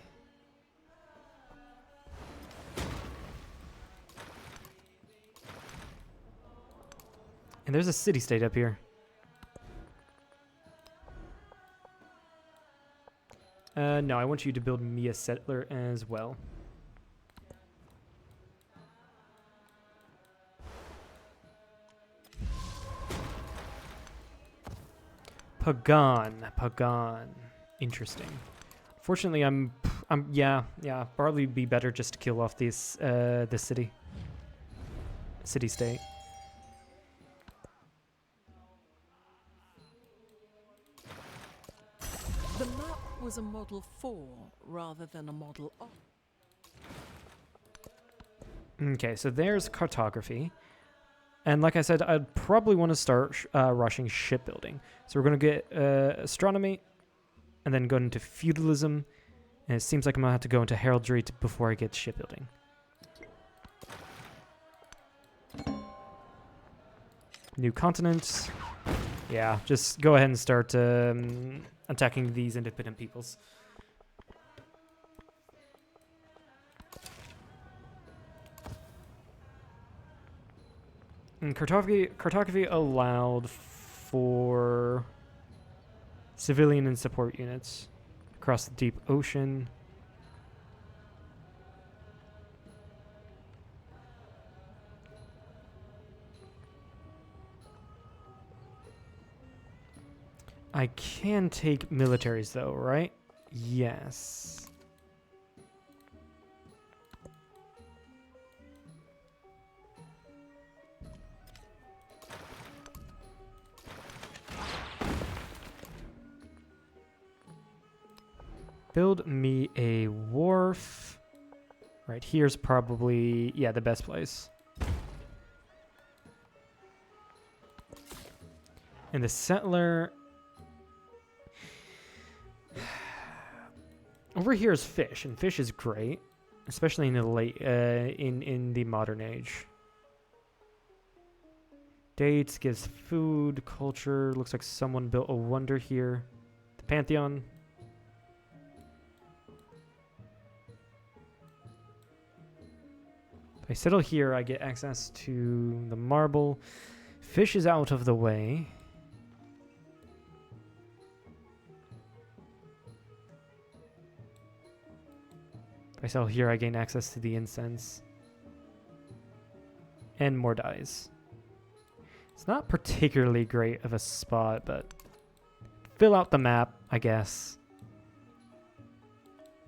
Speaker 1: And there's a city-state up here. No, I want you to build me a settler as well. Pagan. Interesting. Fortunately, yeah, probably be better just to kill off this city-state.
Speaker 2: The map was a model for rather than a model of.
Speaker 1: Okay, so there's cartography. And like I said, I'd probably want to start rushing shipbuilding. So we're going to get astronomy and then go into feudalism. And it seems like I'm going to have to go into heraldry before I get shipbuilding. New continents. Yeah, just go ahead and start attacking these independent peoples. And cartography allowed for civilian and support units across the deep ocean. I can take militaries though, right? Yes. Build me a wharf. Right here's probably, yeah, the best place. And the settler. Over here is fish, and fish is great, especially in the late, in the modern age. Dates gives food, culture. Looks like someone built a wonder here. The Pantheon. If I settle here, I get access to the marble. Fish is out of the way. I sell here, I gain access to the incense. And more dyes. It's not particularly great of a spot, but fill out the map, I guess.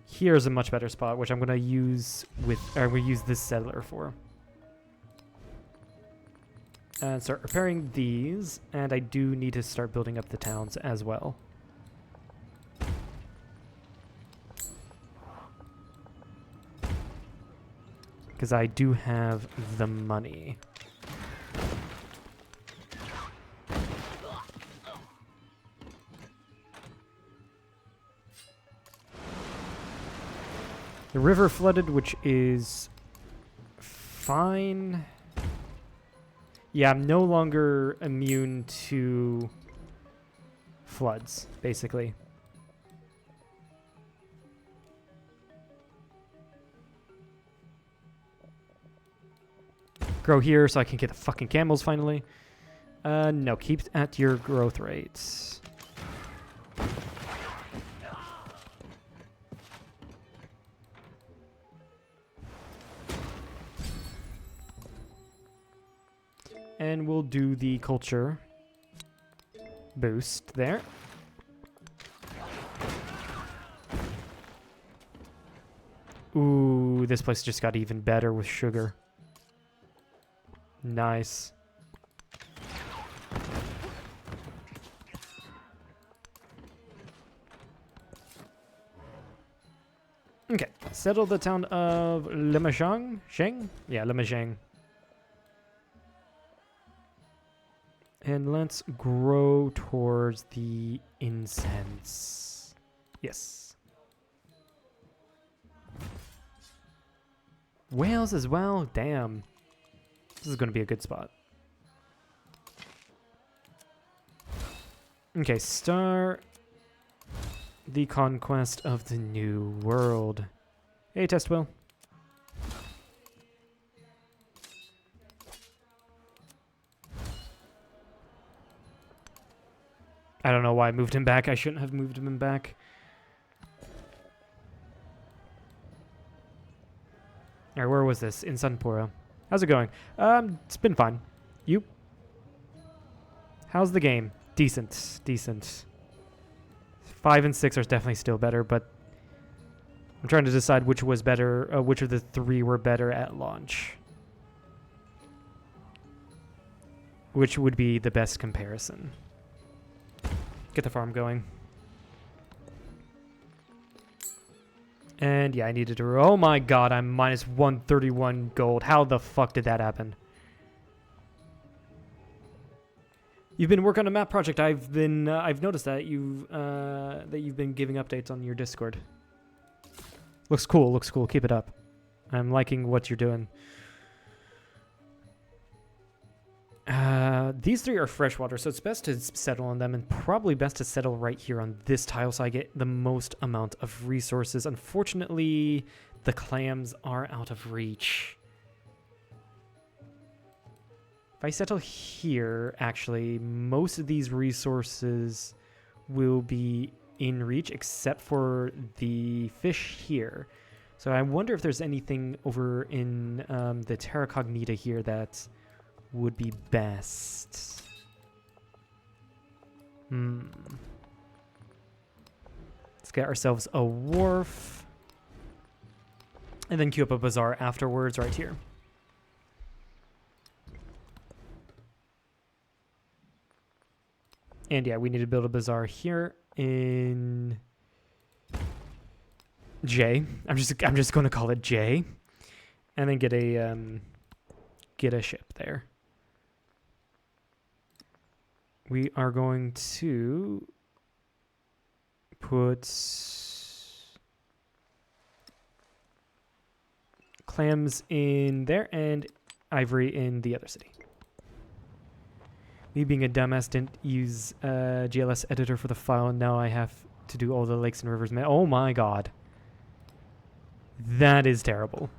Speaker 1: Here's a much better spot, which I'm gonna use this settler for. And start repairing these, and I do need to start building up the towns as well. Because I do have the money. The river flooded, which is fine. Yeah, I'm no longer immune to floods, basically. Grow here so I can get the fucking camels finally. No, keep at your growth rates. And we'll do the culture boost there. Ooh, this place just got even better with sugar. Nice. Okay, settle the town of Limajang? Sheng? Yeah, Limajang. And let's grow towards the incense. Yes. Whales as well? Damn. This is going to be a good spot. Okay, start the conquest of the new world. Hey, Test Will. I don't know why I moved him back. I shouldn't have moved him back. Alright, where was this? In Sunpura. How's it going? It's been fine. You? How's the game? Decent. Decent. 5 and 6 are definitely still better, but I'm trying to decide which was better, which of the 3 were better at launch. Which would be the best comparison. Get the farm going. And yeah, I needed to... Oh my god, I'm minus 131 gold. How the fuck did that happen? You've been working on a map project. I've noticed that you've been giving updates on your Discord. Looks cool, looks cool. Keep it up. I'm liking what you're doing. These 3 are freshwater, so it's best to settle on them, and probably best to settle right here on this tile so I get the most amount of resources. Unfortunately, the clams are out of reach. If I settle here, actually, most of these resources will be in reach, except for the fish here. So I wonder if there's anything over in the Terra Cognita here that would be best. Let's get ourselves a wharf. And then queue up a bazaar afterwards right here. And yeah, we need to build a bazaar here in J. I'm just going to call it J. And then get a ship there. We are going to put clams in there and ivory in the other city. Me being a dumbass didn't use GLS editor for the file, and now I have to do all the lakes and rivers. Oh my god. That is terrible.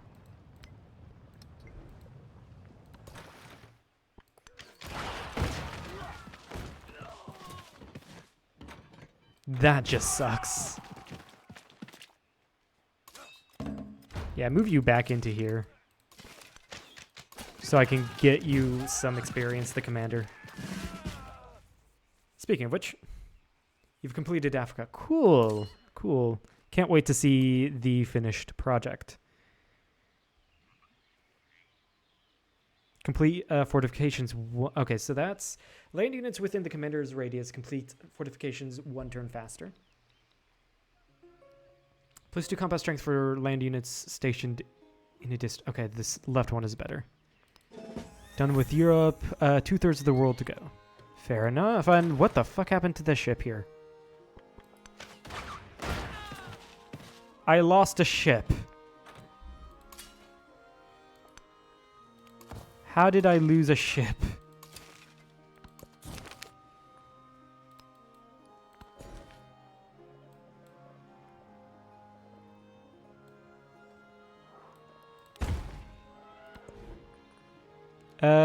Speaker 1: That just sucks. Yeah, move you back into here. So I can get you some experience, the commander. Speaking of which, you've completed Africa. Cool. Cool. Can't wait to see the finished project. Complete fortifications. Okay, so that's land units within the commander's radius. Complete fortifications 1 turn faster. +2 combat strength for land units stationed in a distance. Okay, this left one is better. Done with Europe. 2/3 of the world to go. Fair enough. And what the fuck happened to this ship here? I lost a ship. How did I lose a ship?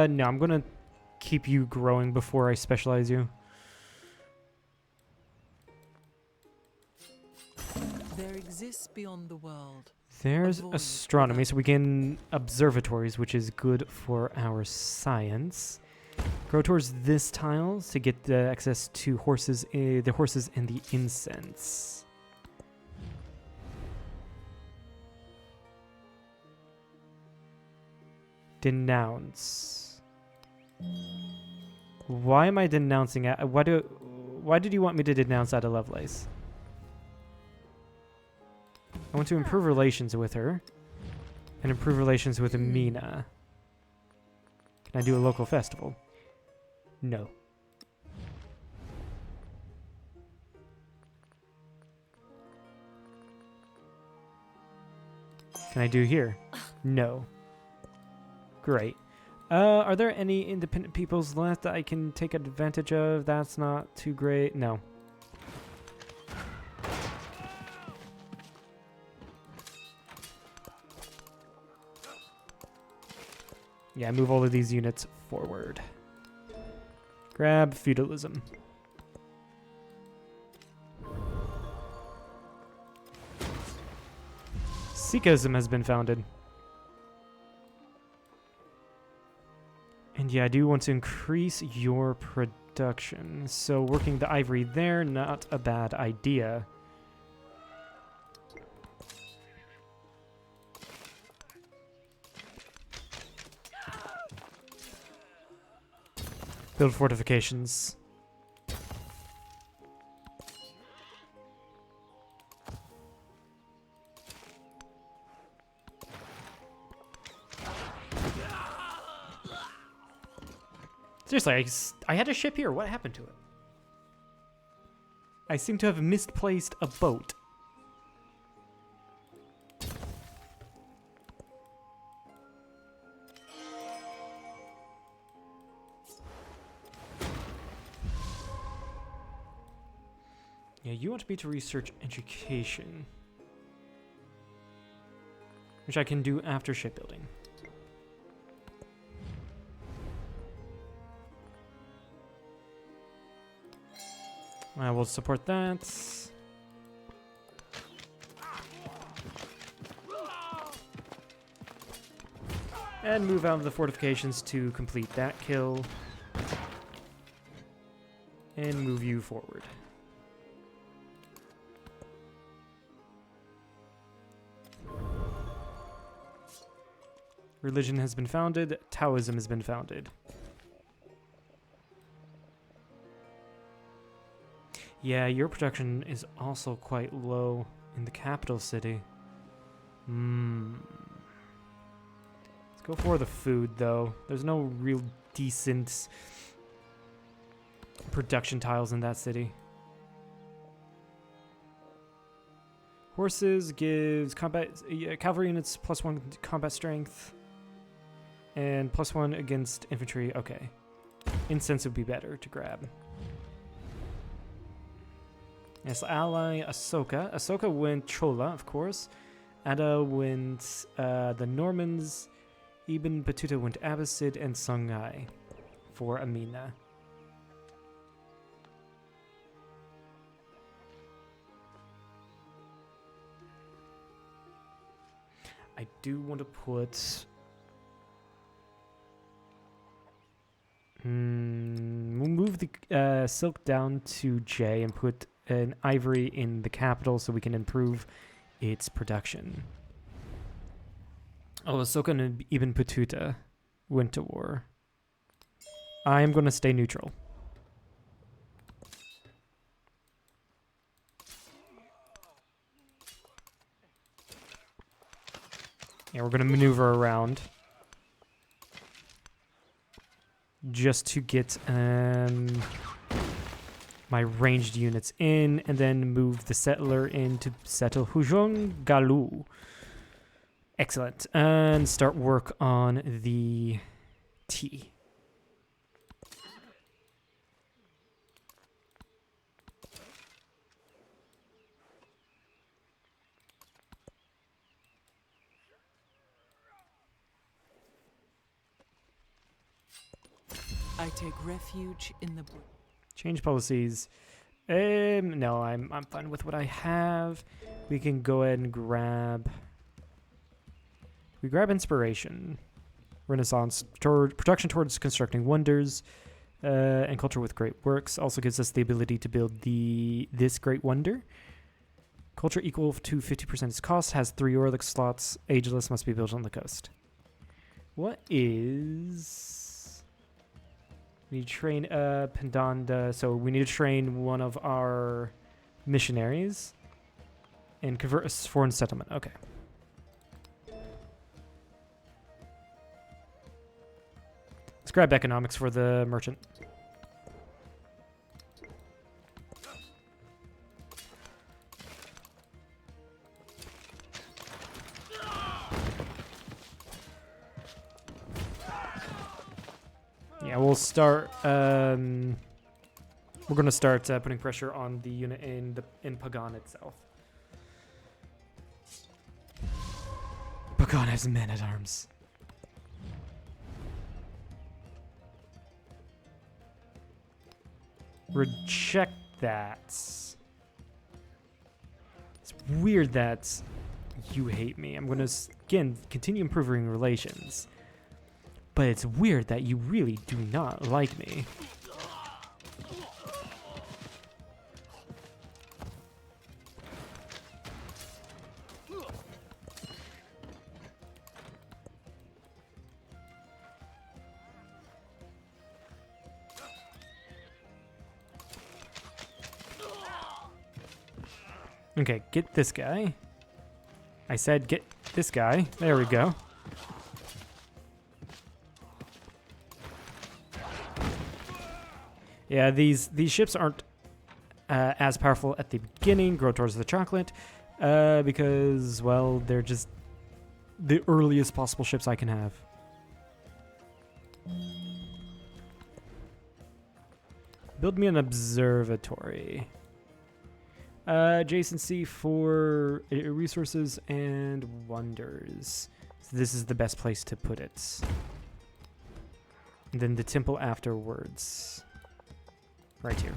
Speaker 1: No, I'm gonna keep you growing before I specialize you.
Speaker 2: There exists beyond the world.
Speaker 1: There's
Speaker 2: Avoid
Speaker 1: astronomy,
Speaker 2: without-
Speaker 1: so we can observatories, which is good for our science. Grow towards this tile to get the access to horses, the horses and the incense. Denounce. Why am I denouncing at? Why did you want me to denounce Ada Lovelace? I want to improve relations with her and improve relations with Amina. Can I do a local festival? No. Can I do here? No. Great. Are there any independent peoples left that I can take advantage of? That's not too great. No. Yeah, move all of these units forward. Grab feudalism. Sikhism has been founded. And yeah, I do want to increase your production. So working the ivory there, not a bad idea. Build fortifications. Seriously, I had a ship here. What happened to it? I seem to have misplaced a boat. Yeah, you want me to research education, which I can do after shipbuilding. I will support that. And move out of the fortifications to complete that kill. And move you forward. Religion has been founded. Taoism has been founded. Yeah, your production is also quite low in the capital city. Let's go for the food, though. There's no real decent production tiles in that city. Horses gives cavalry units +1 combat strength and +1 against infantry. Okay. Incense would be better to grab. Yes, ally Ahsoka. Ahsoka went Chola, of course. Ada went the Normans. Ibn Battuta went Abbasid, and Songhai for Amina. I do want to put... we'll move the silk down to J and put an ivory in the capital so we can improve its production. Oh, Ahsoka and Ibn Battuta went to war. I am going to stay neutral. Yeah, we're going to maneuver around just to get my ranged units in, and then move the settler in to settle Hujong Galu. Excellent. And start work on the T.
Speaker 2: I take refuge in the...
Speaker 1: Change policies. No, I'm fine with what I have. We can go ahead and grab... We grab inspiration. Renaissance. Production towards constructing wonders. And culture with great works. Also gives us the ability to build this great wonder. Culture equal to 50% its cost. Has 3 Orlick slots. Ageless must be built on the coast. What is... We need to train Pandanda, so we need to train one of our missionaries and convert a foreign settlement. Okay. Let's grab economics for the merchant. Yeah, we'll start. We're gonna start putting pressure on the unit in Pagan itself. Pagan has men at arms. Reject that. It's weird that you hate me. I'm gonna again continue improving relations. But it's weird that you really do not like me. Okay, get this guy. I said get this guy. There we go. Yeah, these ships aren't as powerful at the beginning. Grow towards the chocolate, because well, they're just the earliest possible ships I can have. Build me an observatory. Adjacency for resources and wonders. So this is the best place to put it. And then the temple afterwards. Right here.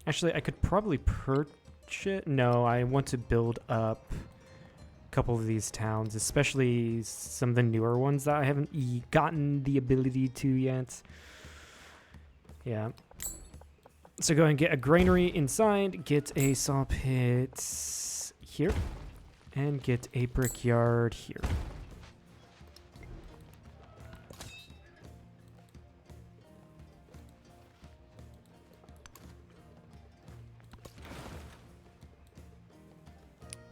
Speaker 1: Actually, I could probably purchase... No, I want to build up a couple of these towns, especially some of the newer ones that I haven't gotten the ability to yet. Yeah. So go ahead and get a granary inside, get a saw pit here, and get a brickyard here.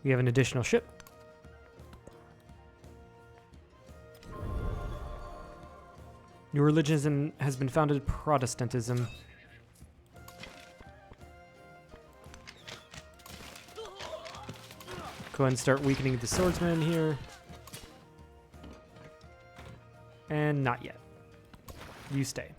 Speaker 1: We have an additional ship. New religion has been founded Protestantism. Go ahead and start weakening the swordsman here. And not yet. You stay.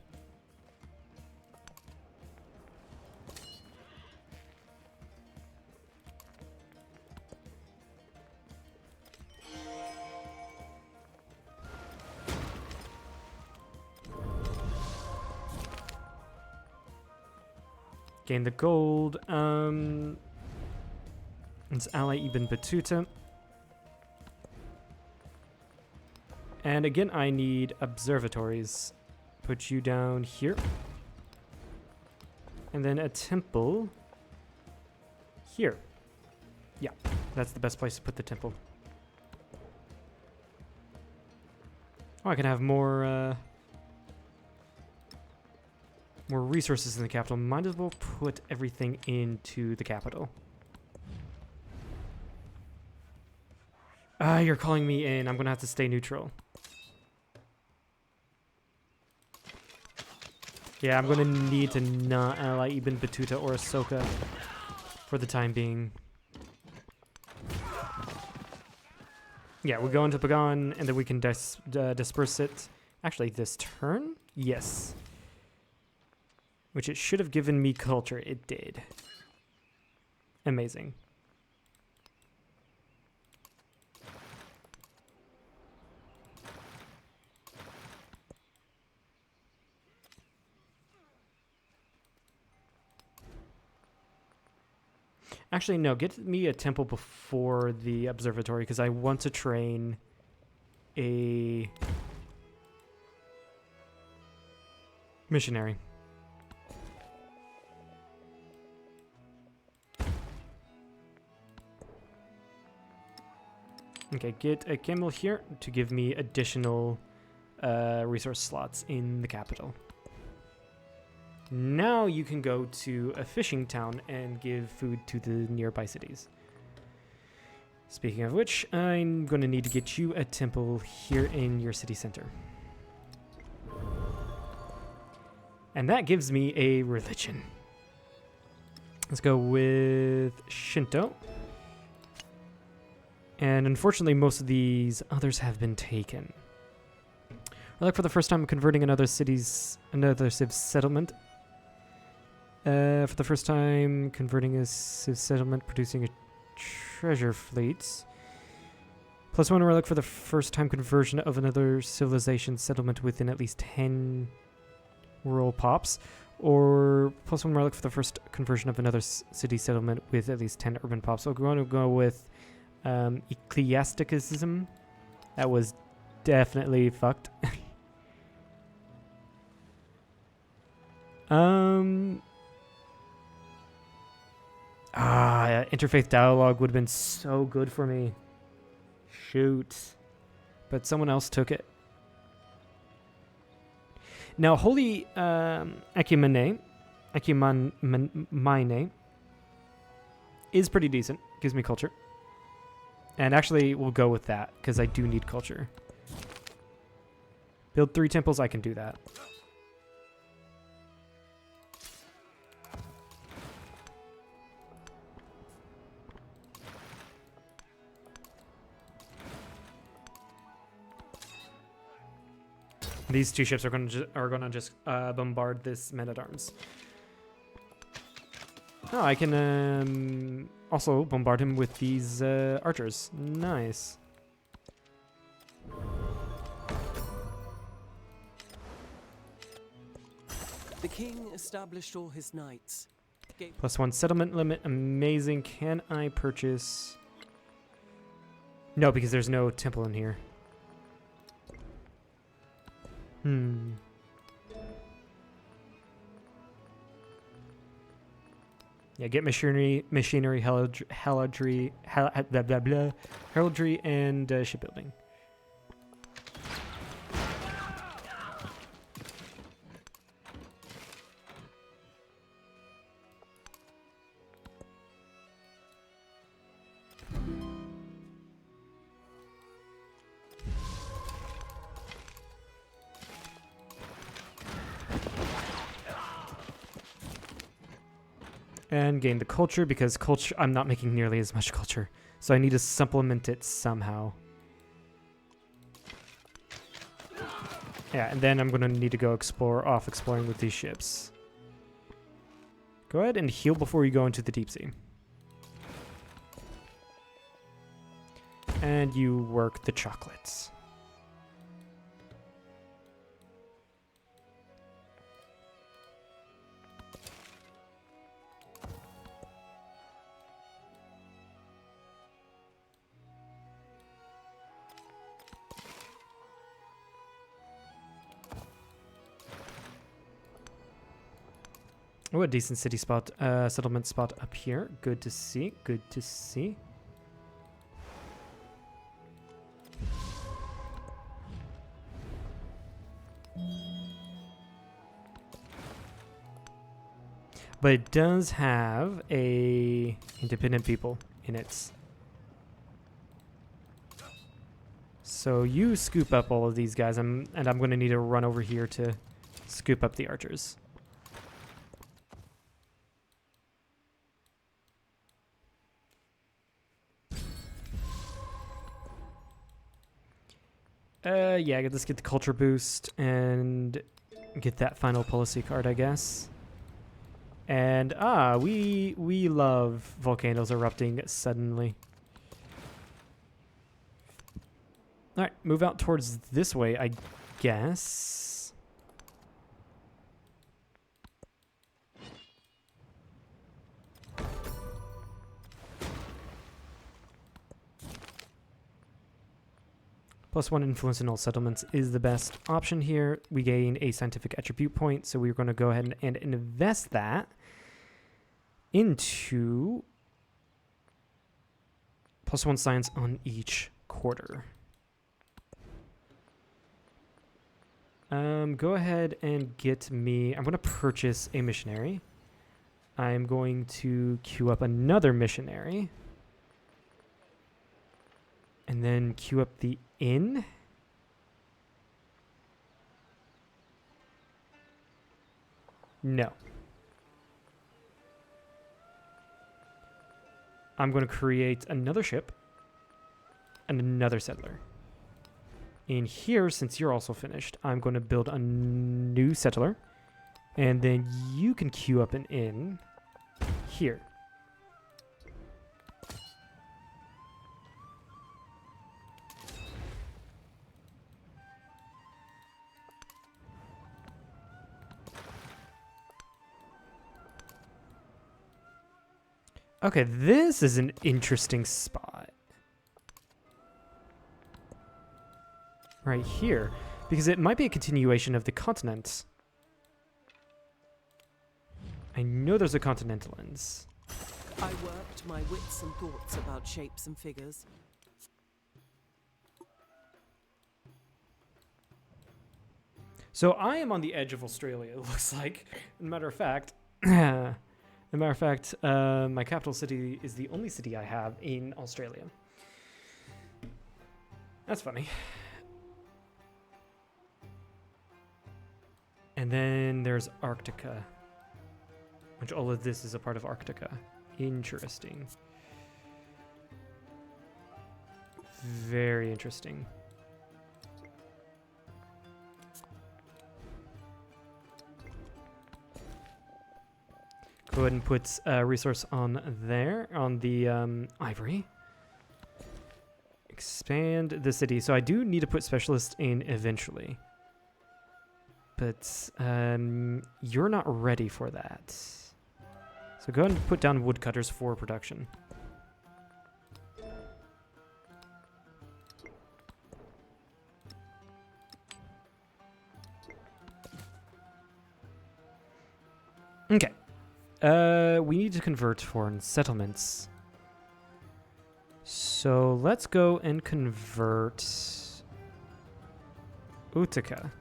Speaker 1: Gain the gold. Let's ally Ibn Battuta. And again, I need observatories. Put you down here. And then a temple here. Yeah, that's the best place to put the temple. Oh, I can have more resources in the capital. Might as well put everything into the capital. You're calling me in. I'm gonna have to stay neutral. Yeah, I'm gonna need to not ally Ibn Battuta or Ahsoka for the time being. Yeah, we'll go into Pagan, and then we can disperse it. Actually, this turn? Yes. Which it should have given me culture. It did. Amazing. Actually, no. Get me a temple before the observatory, because I want to train a missionary. Okay, get a camel here to give me additional resource slots in the capital. Now you can go to a fishing town and give food to the nearby cities. Speaking of which, I'm going to need to get you a temple here in your city center. And that gives me a religion. Let's go with Shinto. And unfortunately, most of these others have been taken. I like for the first time converting another civ settlement. For the first time converting a civ settlement, producing a treasure fleet. +1 relic for the first time conversion of another civilization settlement within at least 10 rural pops. Or +1 relic for the first conversion of another city settlement with at least 10 urban pops. So we're going to go with ecclesiasticism. That was definitely fucked. Interfaith dialogue would have been so good for me. Shoot. But someone else took it. Now, Holy Ecumene is pretty decent. Gives me culture. And actually, we'll go with that, because I do need culture. Build 3 temples, I can do that. These 2 ships are going to just bombard this men-at-arms. Oh, I can also bombard him with these archers. Nice.
Speaker 2: The king established all his knights.
Speaker 1: +1 settlement limit. Amazing. Can I purchase? No, because there's no temple in here. Yeah, get machinery, heraldry, and shipbuilding. And gain the culture, because culture, I'm not making nearly as much culture. So I need to supplement it somehow. Yeah, and then I'm going to need to go exploring with these ships. Go ahead and heal before you go into the deep sea. And you work the chocolates. Oh, a decent city spot, settlement spot up here. Good to see. Good to see. But it does have a independent people in it. So you scoop up all of these guys, and I'm going to need to run over here to scoop up the archers. Yeah, let's get the culture boost and get that final policy card, I guess. And we love volcanoes erupting suddenly. All right, move out towards this way, I guess. +1 influence in all settlements is the best option here. We gain a scientific attribute point, so we're going to go ahead and invest that into +1 science on each quarter. Go ahead and get me... I'm going to purchase a missionary. I'm going to queue up another missionary. And then queue up the inn. No. I'm going to create another ship and another settler. In here, since you're also finished, I'm going to build a new settler. And then you can queue up an inn here. Okay, this is an interesting spot. Right here. Because it might be a continuation of the continent. I know there's a continental ends.
Speaker 2: I worked my wits and thoughts about shapes and figures.
Speaker 1: So I am on the edge of Australia, it looks like. As a matter of fact, my capital city is the only city I have in Australia. That's funny. And then there's Arctica, which all of this is a part of Arctica. Interesting. Very interesting. Go ahead and put a resource on there, on the ivory. Expand the city. So I do need to put specialist in eventually. But you're not ready for that. So go ahead and put down woodcutters for production. Okay. We need to convert foreign settlements. So let's go and convert Utica.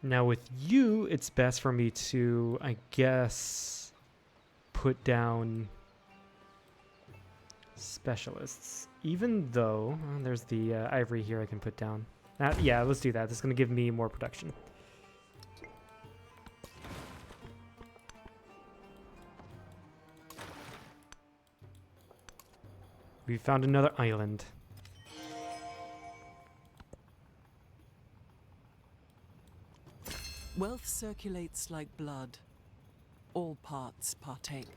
Speaker 1: Now with you, it's best for me to, I guess, put down specialists. Even though, there's the ivory here I can put down. Yeah, let's do that. This is going to give me more production. We found another island.
Speaker 2: Wealth circulates like blood. All parts partake.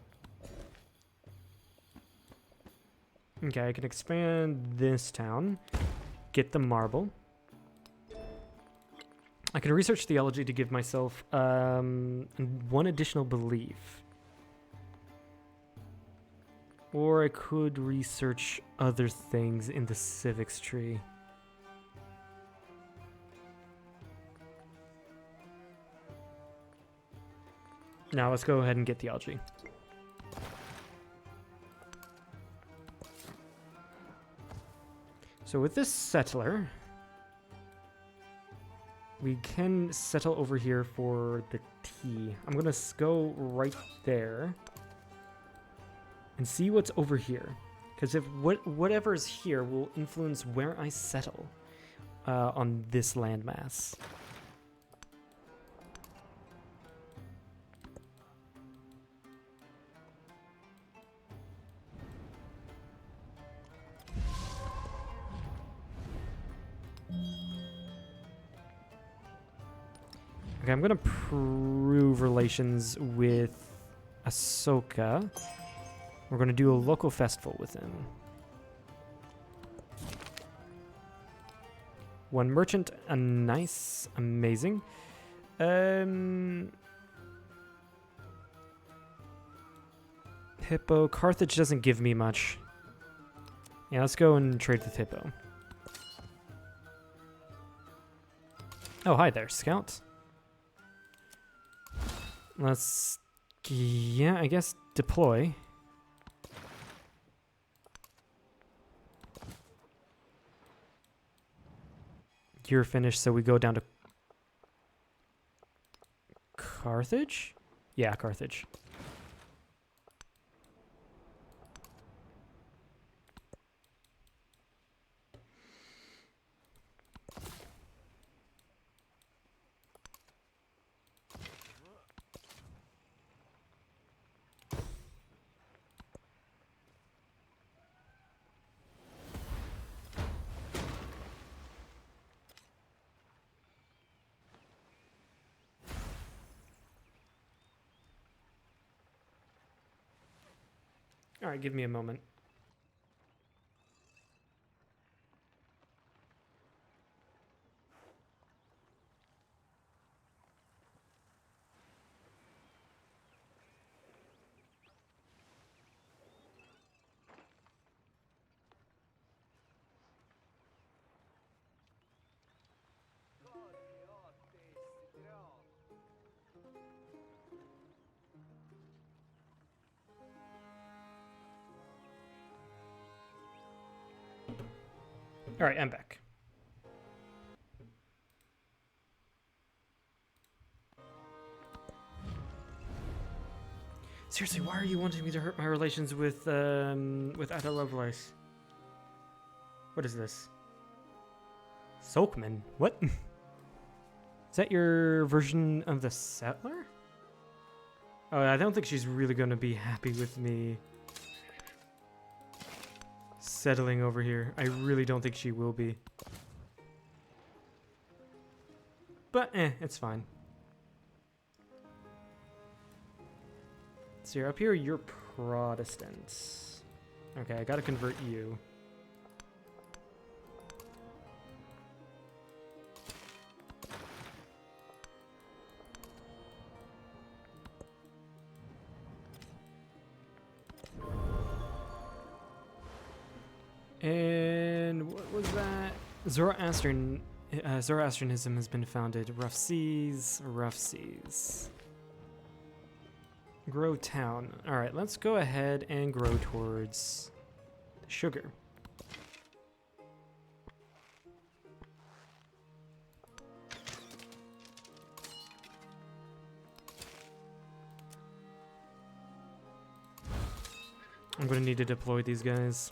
Speaker 1: Okay, I can expand this town. Get the marble. I can research theology to give myself one additional belief. Or I could research other things in the civics tree. Now let's go ahead and get theology. So with this settler, we can settle over here for the tea. I'm gonna go right there and see what's over here, because if whatever's here will influence where I settle on this landmass. Okay, I'm gonna prove relations with Ahsoka. We're gonna do a local festival with him. One merchant, a nice, amazing. Hippo, Carthage doesn't give me much. Yeah, let's go and trade with Hippo. Oh, hi there, Scout. Let's, yeah, I guess deploy. You're finished, so we go down to Carthage? Yeah, Carthage. All right, give me a moment. All right, I'm back. Seriously, why are you wanting me to hurt my relations with Ada Lovelace? What is this? Soakman? What? Is that your version of the settler? Oh, I don't think she's really gonna be happy with me settling over here. I really don't think she will be. But, it's fine. So you're up here, you're Protestants. Okay, I gotta convert you. And what was that? Zoroastrianism has been founded. Rough seas, rough seas. Grow town. All right, let's go ahead and grow towards sugar. I'm gonna need to deploy these guys,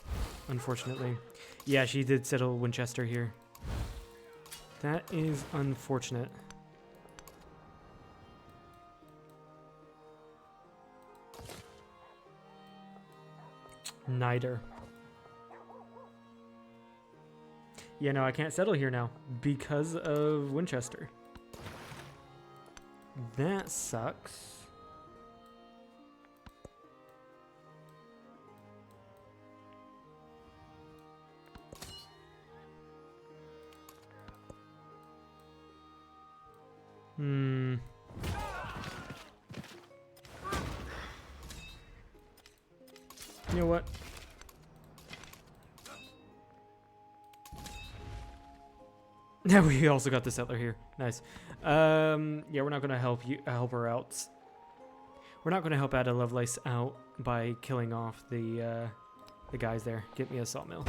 Speaker 1: unfortunately. Yeah, she did settle Winchester here. That is unfortunate. Neither. Yeah, no, I can't settle here now because of Winchester. That sucks. Hmm. You know what? Now we also got the settler here. Nice. Yeah, we're not gonna help her out. We're not gonna help Ada Lovelace out by killing off the guys there. Get me a sawmill.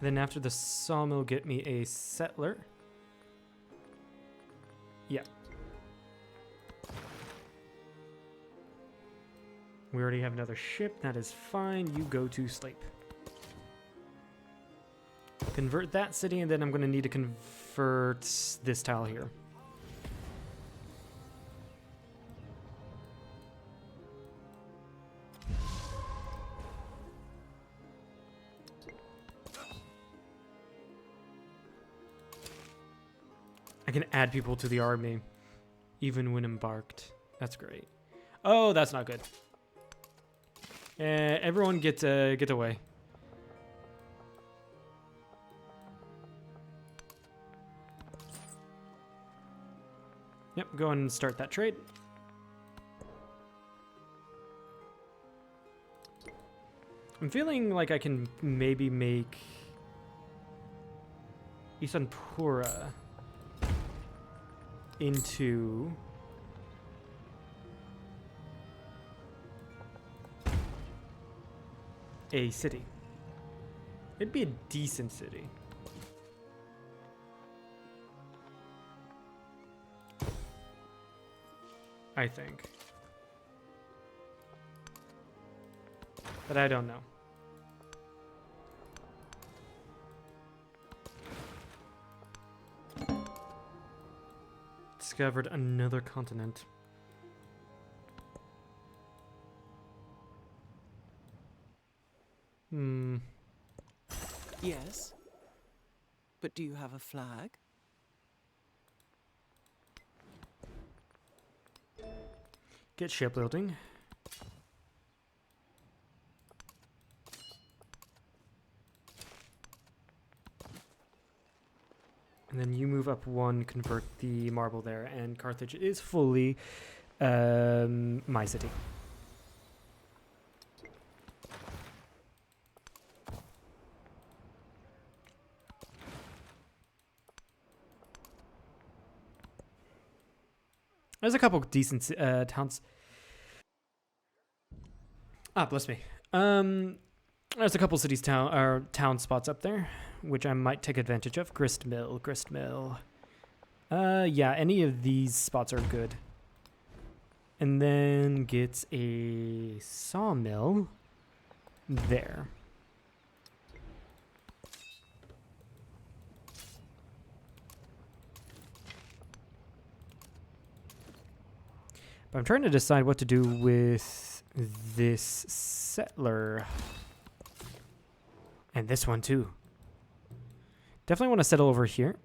Speaker 1: Then after the sawmill, get me a settler. Yeah. We already have another ship. That is fine. You go to sleep. Convert that city, and then I'm going to need to convert this tile here. I can add people to the army, even when embarked. That's great. Oh, that's not good. Everyone get away. Yep, go and start that trade. I'm feeling like I can maybe make Isanpura into a city. It'd be a decent city. I think. But I don't know. Discovered another continent. Hmm.
Speaker 2: Yes. But do you have a flag?
Speaker 1: Get shipbuilding. And then you move up one, convert the marble there, and Carthage is fully my city. There's a couple decent towns. Ah, bless me. There's a couple cities, town spots up there, which I might take advantage of. Gristmill. Yeah, any of these spots are good. And then get a sawmill there. But I'm trying to decide what to do with this settler. And this one too. Definitely want to settle over here.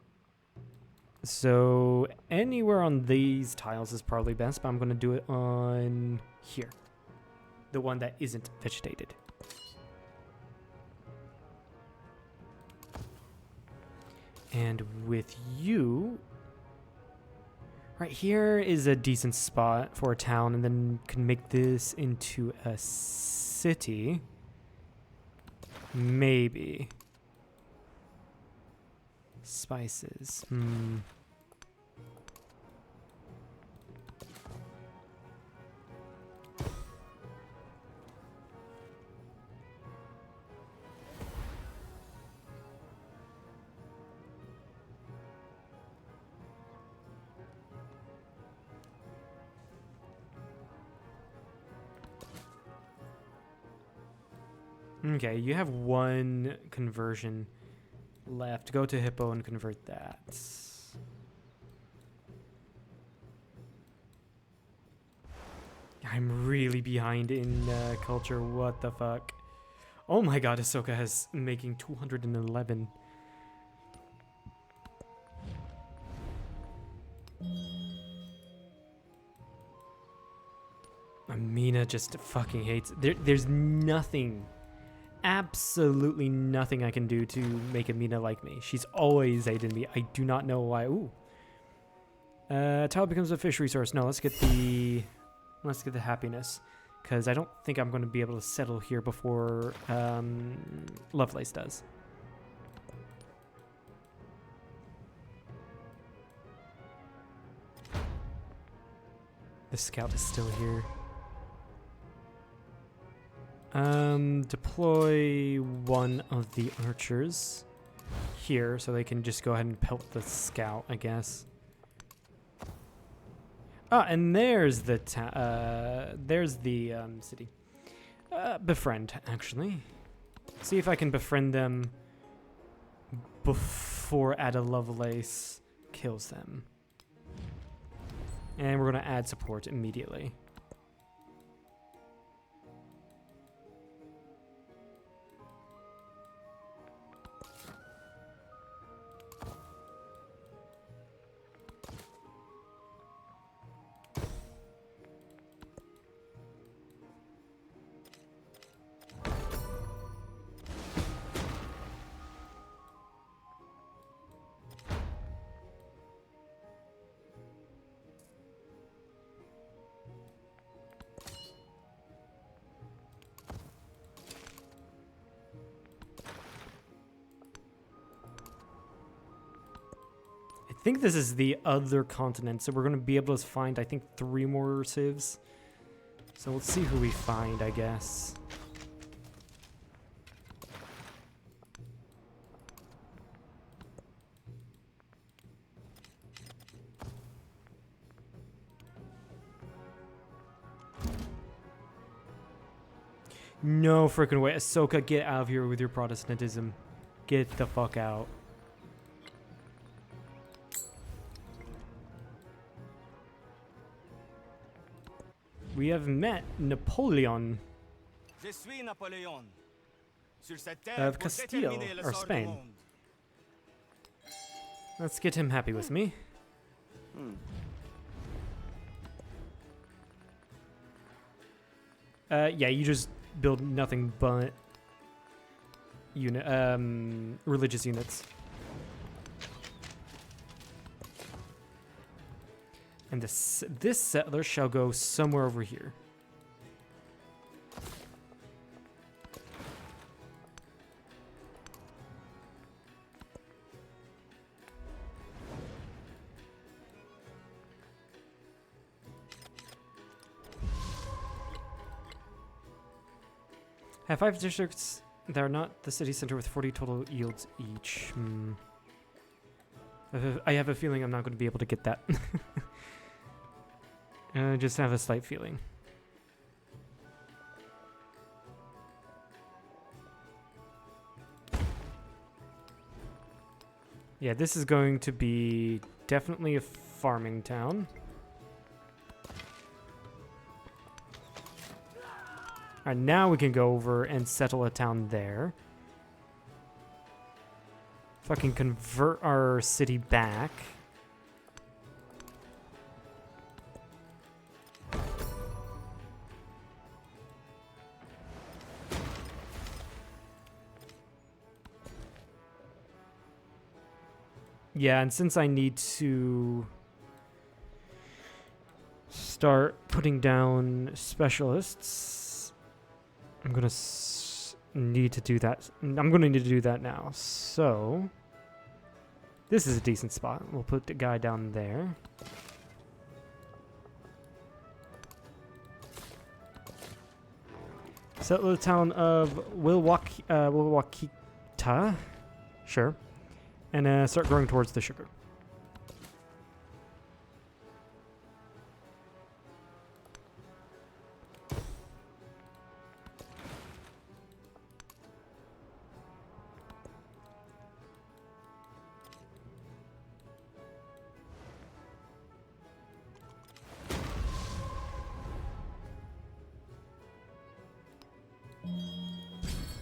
Speaker 1: So anywhere on these tiles is probably best, but I'm going to do it on here. The one that isn't vegetated. And with you, right here is a decent spot for a town, and then can make this into a city. Maybe. Spices. Okay, you have one conversion left. Go to Hippo and convert that. I'm really behind in culture. What the fuck? Oh my god, Ahsoka has making 211. Amina just fucking hates there's nothing, absolutely nothing I can do to make Amina like me. She's always hated me. I do not know why. Ooh. Tile becomes a fish resource. No, let's get the happiness, because I don't think I'm going to be able to settle here before Lovelace does. The scout is still here. Deploy one of the archers here so they can just go ahead and pelt the scout, I guess. Ah, and there's the city. Befriend, actually. See if I can befriend them before Ada Lovelace kills them. And we're gonna add support immediately. I think this is the other continent, so we're going to be able to find, I think, 3 more civs. So let's see who we find, I guess. No freaking way. Ahsoka, get out of here with your Protestantism. Get the fuck out. We have met Napoleon of Castile, or Spain. Let's get him happy with me. Yeah, you just build nothing but religious units. And this settler shall go somewhere over here. Have 5 districts that are not the city center with 40 total yields each. I have a feeling I'm not going to be able to get that. I just have a slight feeling. Yeah, this is going to be definitely a farming town. Alright, now we can go over and settle a town there. Fucking convert our city back. Yeah, and since I need to start putting down specialists, I'm gonna need to do that. I'm gonna need to do that now. So this is a decent spot. We'll put the guy down there. Settle the town of Wilwakita. Sure. And start growing towards the sugar.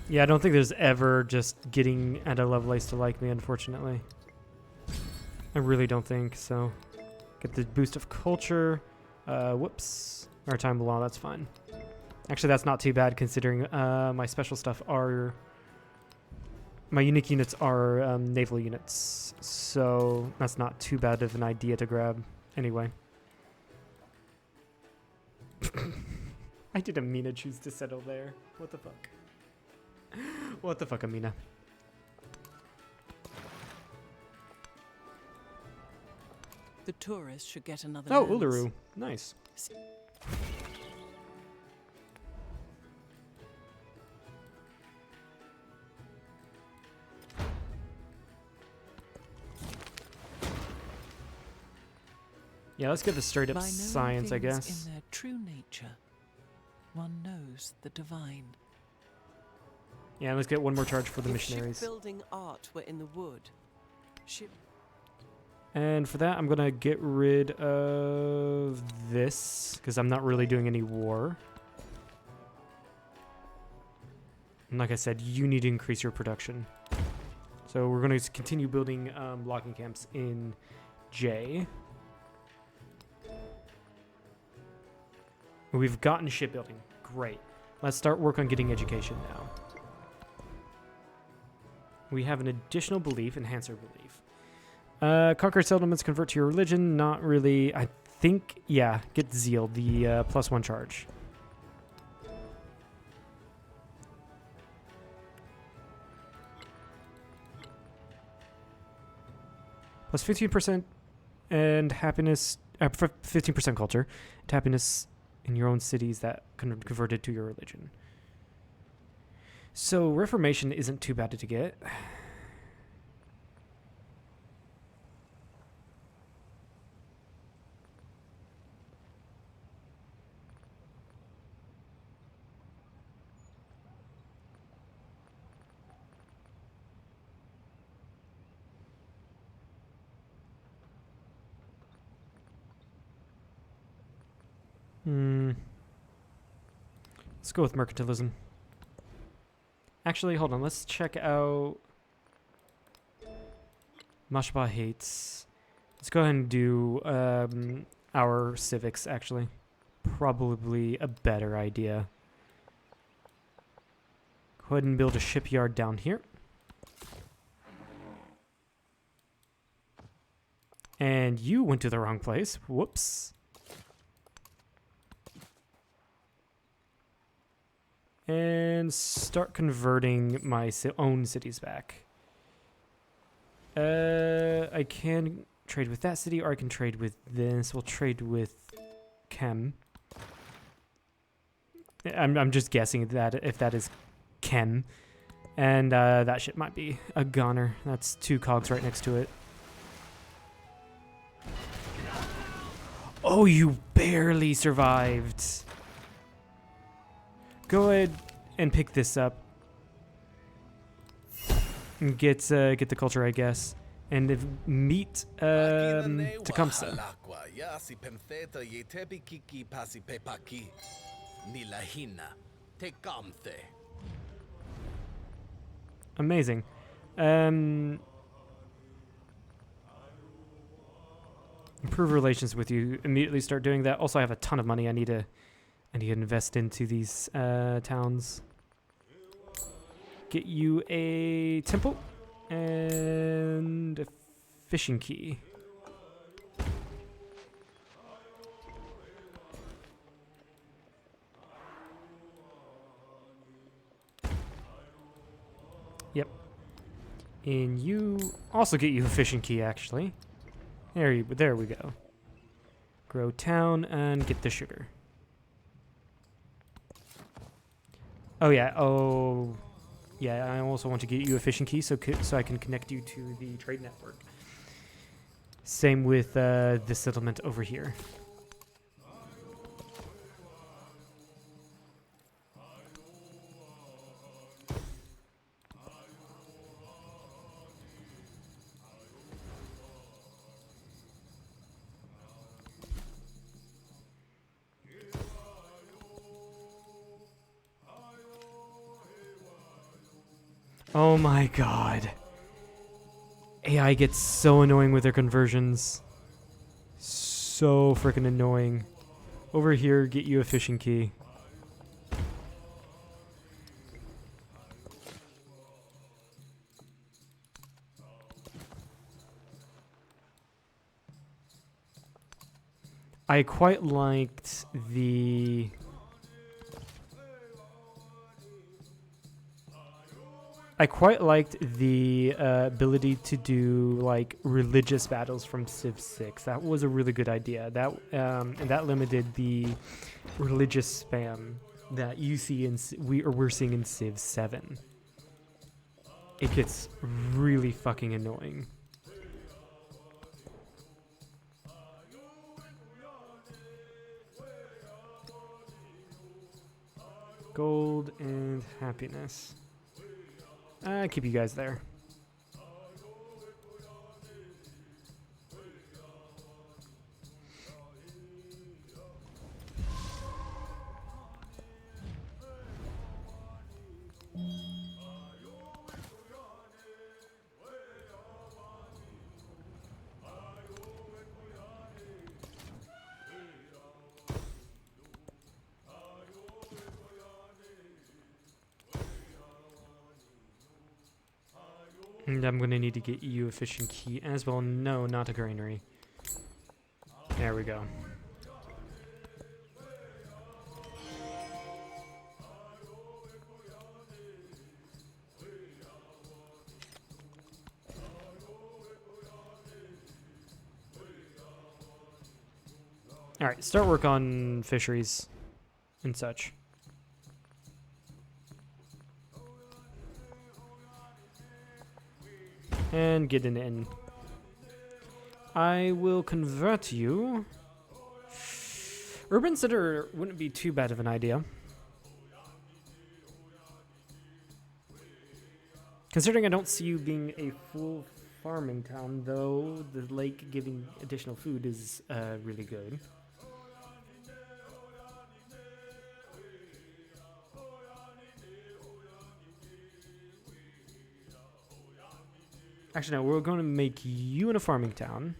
Speaker 1: Yeah, I don't think there's ever just getting Ada Lovelace to like me, unfortunately. I really don't think so. Get the boost of culture. Whoops. Maritime law, that's fine. Actually, that's not too bad considering my special stuff are... My unique units are naval units. So that's not too bad of an idea to grab. Anyway. I did Amina choose to settle there. What the fuck? What the fuck, Amina?
Speaker 2: The tourists should get another
Speaker 1: Oh,
Speaker 2: lens.
Speaker 1: Uluru. Nice. Yeah, let's get the straight up
Speaker 2: By knowing
Speaker 1: science, I
Speaker 2: things
Speaker 1: guess.
Speaker 2: in their true nature, one knows the divine.
Speaker 1: Yeah, let's get one more charge for the
Speaker 5: If
Speaker 1: missionaries.
Speaker 5: shipbuilding art were in the wood, ship
Speaker 1: And for that, I'm going to get rid of this, because I'm not really doing any war. And like I said, you need to increase your production. So we're going to continue building logging camps in J. We've gotten shipbuilding. Great. Let's start work on getting education now. We have an additional belief, enhancer belief. Conquer settlements, convert to your religion. Not really. I think, yeah, get zeal, the +1 charge. Plus 15% and happiness, 15% culture, and happiness in your own cities that converted to your religion. So Reformation isn't too bad to get. Let's go with mercantilism. Actually, hold on. Let's check out Majapahit. Let's go ahead and do our civics, actually. Probably a better idea. Go ahead and build a shipyard down here. And you went to the wrong place. Whoops. And start converting my own cities back. I can trade with that city, or I can trade with this. We'll trade with Chem. I'm just guessing that if that is Chem. And that shit might be a goner. That's 2 cogs right next to it. Oh, you barely survived. Go ahead and pick this up. And get the culture, I guess. And if meet Tecumseh. Amazing. Improve relations with you. Immediately start doing that. Also, I have a ton of money. I need to invest into these towns. Get you a temple and a fishing key. Yep. And you also get you a fishing key, actually. There we go. Grow town and get the sugar. Oh yeah. Oh yeah. I also want to get you a fishing key so I can connect you to the trade network. Same with the settlement over here. Oh my god. AI gets so annoying with their conversions. so freaking annoying. Over here, get you a fishing key. I quite liked the... ability to do like religious battles from Civ 6. That was a really good idea. That and that limited the religious spam that you see in we're seeing in Civ 7. It gets really fucking annoying. Gold and happiness. Keep you guys there. And I'm going to need to get you a fishing key as well. No, not a granary. There we go. All right, start work on fisheries and such. And get an inn. I will convert you. Urban center wouldn't be too bad of an idea. Considering I don't see you being a full farming town, though, the lake giving additional food is really good. Actually, no, we're going to make you in a farming town.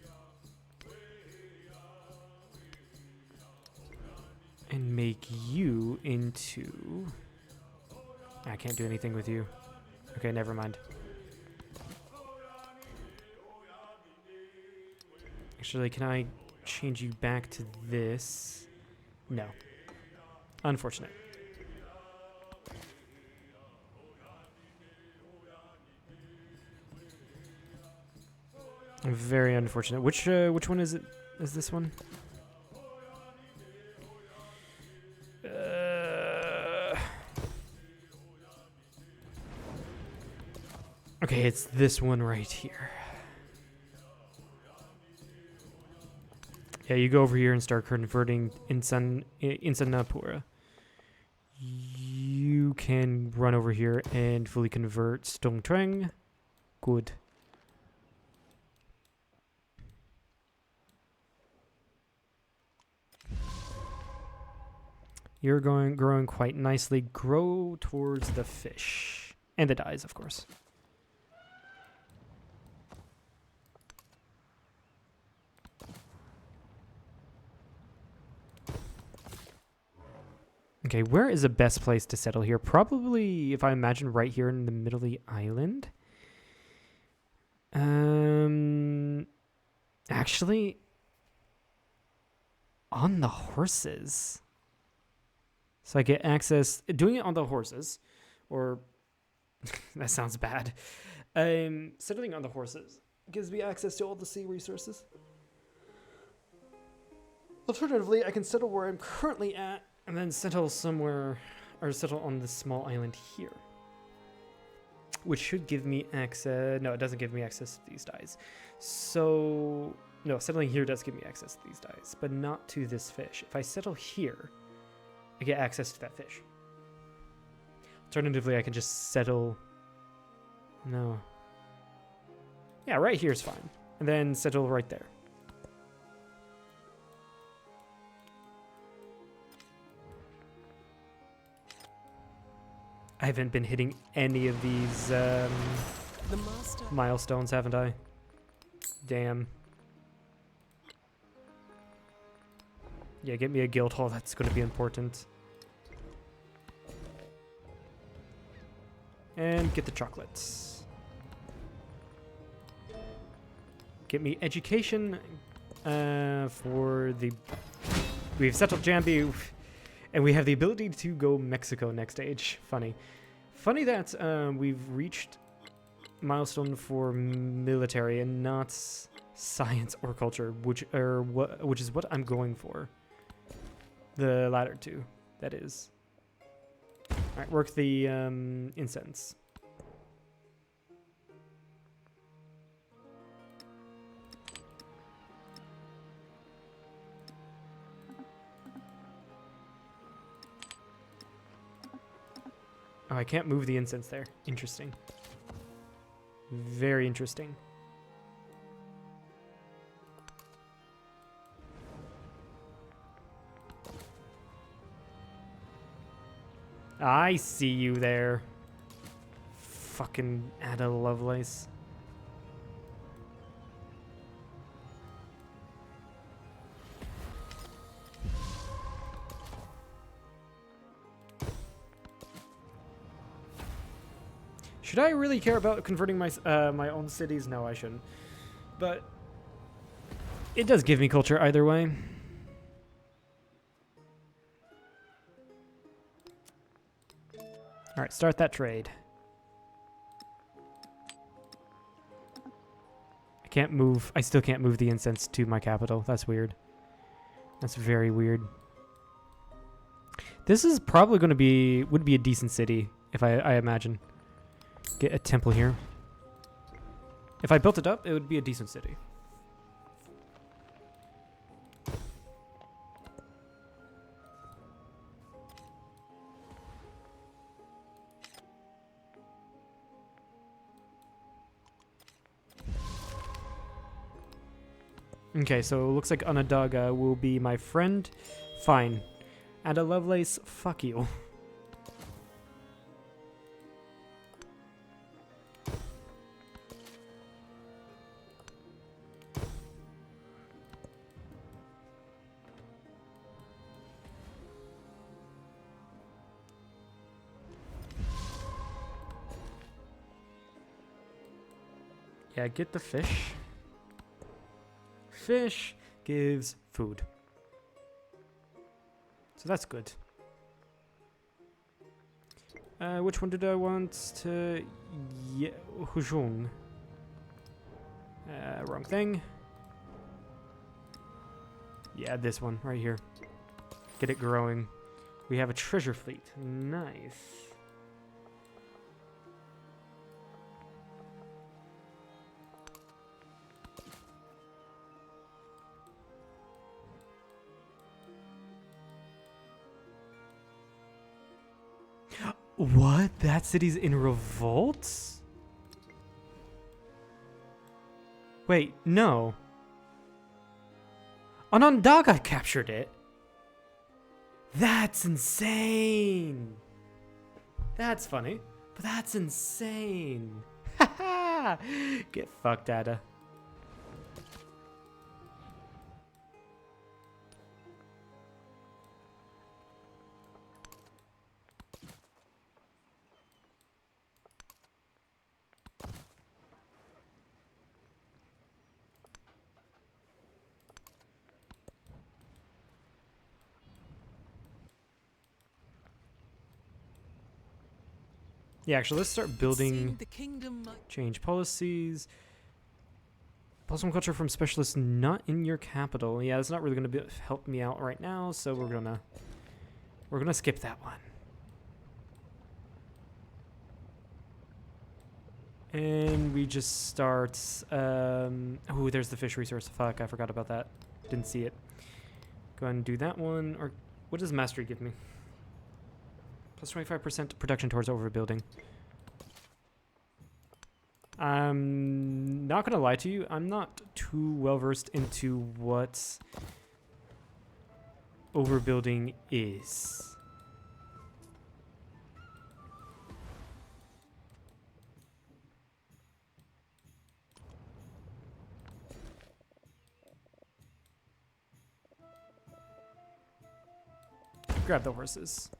Speaker 1: And make you into... I can't do anything with you. Okay, never mind. Actually, can I change you back to this? No. Unfortunate. Very unfortunate. Which one is it? Is this one? Okay, it's this one right here. Yeah, you go over here and start converting Insanapura. You can run over here and fully convert Stongtreng. Good. You're growing quite nicely. Grow towards the fish. And the dyes, of course. Okay, where is the best place to settle here? Probably, if I imagine, right here in the middle of the island. Actually, on the horses. So I get access, doing it on the horses, or, that sounds bad. Settling on the horses gives me access to all the sea resources. Alternatively, I can settle where I'm currently at, and then settle somewhere, or settle on this small island here. Which should give me access, no, it doesn't give me access to these dyes. So, no, settling here does give me access to these dyes, but not to this fish. If I settle here, I get access to that fish. Alternatively, I can just settle... No. Yeah, right here is fine. And then settle right there. I haven't been hitting any of these
Speaker 5: The master.
Speaker 1: milestones, haven't I? Damn. Yeah, get me a guild hall. That's going to be important. And get the chocolates. Get me education for the... We've settled Jambi, and we have the ability to go Mexico next stage. Funny. Funny that we've reached milestone for military and not science or culture, which is what I'm going for. The latter two, that is. Alright, work the incense. Oh, I can't move the incense there. Interesting. Very interesting. I see you there. Fucking Ada Lovelace. Should I really care about converting my my own cities? No, I shouldn't. But it does give me culture either way. All right, start that trade. I can't move. I still can't move the incense to my capital. That's weird. That's very weird. This is probably going to be would be a decent city if I imagine. Get a temple here. If I built it up, it would be a decent city. Okay, so it looks like Onondaga will be my friend. Fine. Ada Lovelace, fuck you. Yeah, get the fish. Fish gives food. So that's good. Which one did I want to... Yeah, Hujung. Wrong thing. Yeah, this one right here. Get it growing. We have a treasure fleet. Nice. What? That city's in revolt? Wait, no. Onondaga captured it. That's insane. That's funny, but that's insane. Haha! Get fucked, Ada. Yeah, actually, let's start building.
Speaker 2: The kingdom might
Speaker 1: Change policies. Blossom culture from specialists not in your capital. Yeah, that's not really going to help me out right now, so we're gonna skip that one. And we just start. Oh, there's the fish resource. Fuck, I forgot about that. Didn't see it. Go ahead and do that one. Or what does mastery give me? Plus 25% production towards overbuilding. I'm not gonna lie to you, I'm not too well versed into what overbuilding is. grab the horses.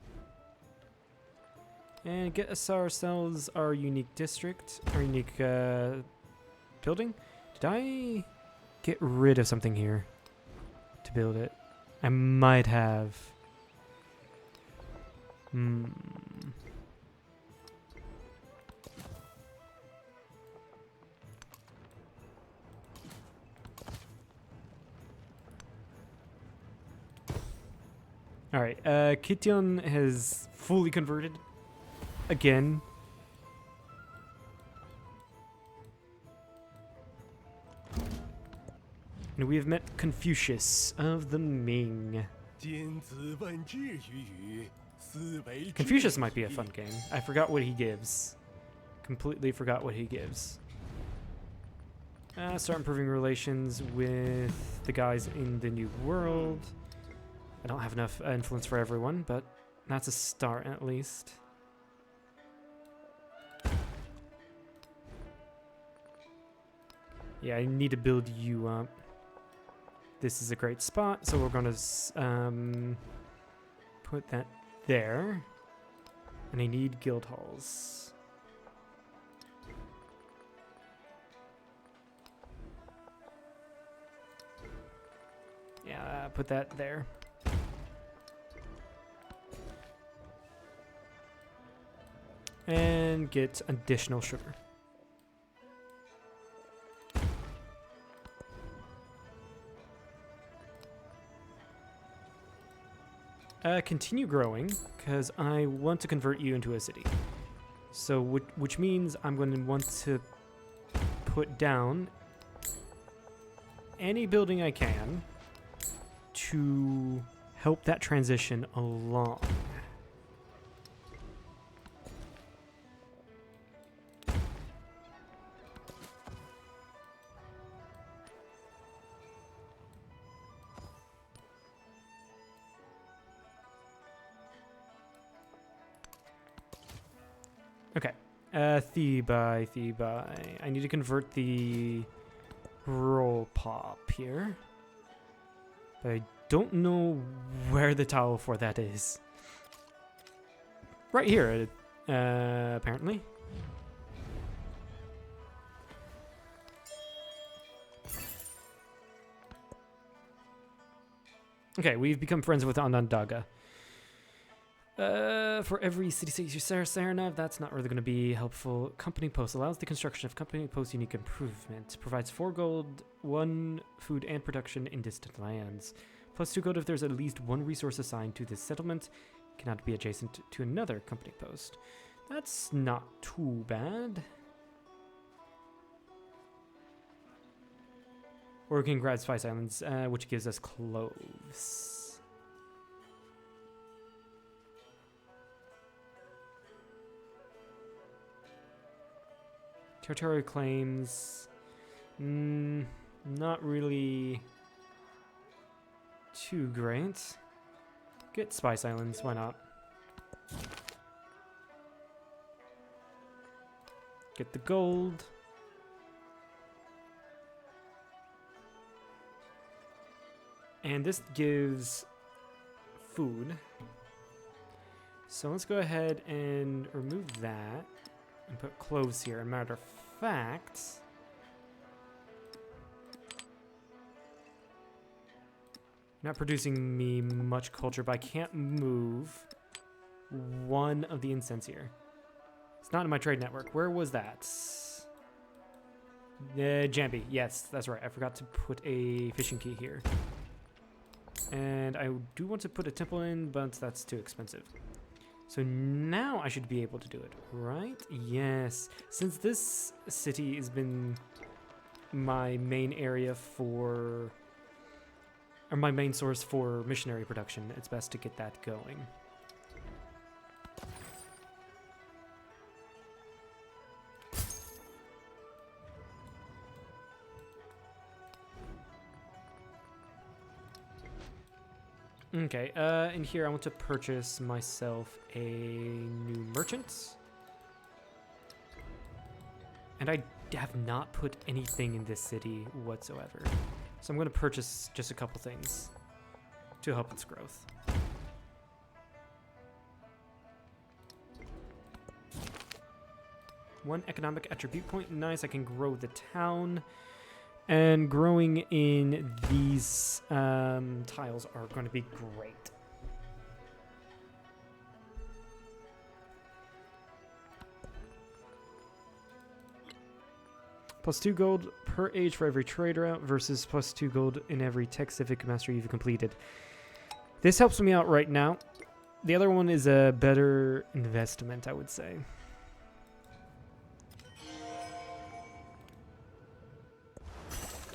Speaker 1: And get us ourselves our unique district, our unique building. Did I get rid of something here to build it? I might have. Alright, Kition has fully converted again. And we have met Confucius of the Ming. Confucius might be a fun game. I forgot what he gives. Completely forgot what he gives. Start improving relations with the guys in the New World. I don't have enough influence for everyone, but that's a start at least. Yeah, I need to build you up. This is a great spot, so we're going to put that there. And I need guild halls. Yeah, put that there. And get additional sugar. Continue growing, because I want to convert you into a city. So, which means I'm going to want to put down any building I can to help that transition along. Okay, Thebai. I need to convert the roll pop here. But I don't know where the tile for that is. Right here, apparently. Okay, we've become friends with Onondaga. For every city state you Saranav, that's not really going to be helpful. Company post allows the construction of company post unique improvement. Provides 4 gold, 1 food and production in distant lands. Plus 2 gold if there's at least 1 resource assigned to this settlement. Cannot be adjacent to another company post. That's not too bad. Or we can grab Spice Islands, which gives us cloves. Territorial claims, not really too great. Get Spice Islands, why not? Get the gold. And this gives food. So let's go ahead and remove that and put cloves here. As a matter of fact, not producing me much culture, but I can't move 1 of the incense here. It's not in my trade network. Where was that? Jambi. Yes, that's right. I forgot to put a fishing key here. And I do want to put a temple in, but that's too expensive. So now I should be able to do it, right? Yes. Since this city has been my main area for, or my main source for missionary production, it's best to get that going. Okay, in here I want to purchase myself a new merchant. And I have not put anything in this city whatsoever. So I'm going to purchase just a couple things to help its growth. 1 economic attribute point. Nice, I can grow the town. And growing in these tiles are going to be great. Plus 2 gold per age for every trade route versus plus 2 gold in every tech civic mastery you've completed. This helps me out right now. The other one is a better investment, I would say.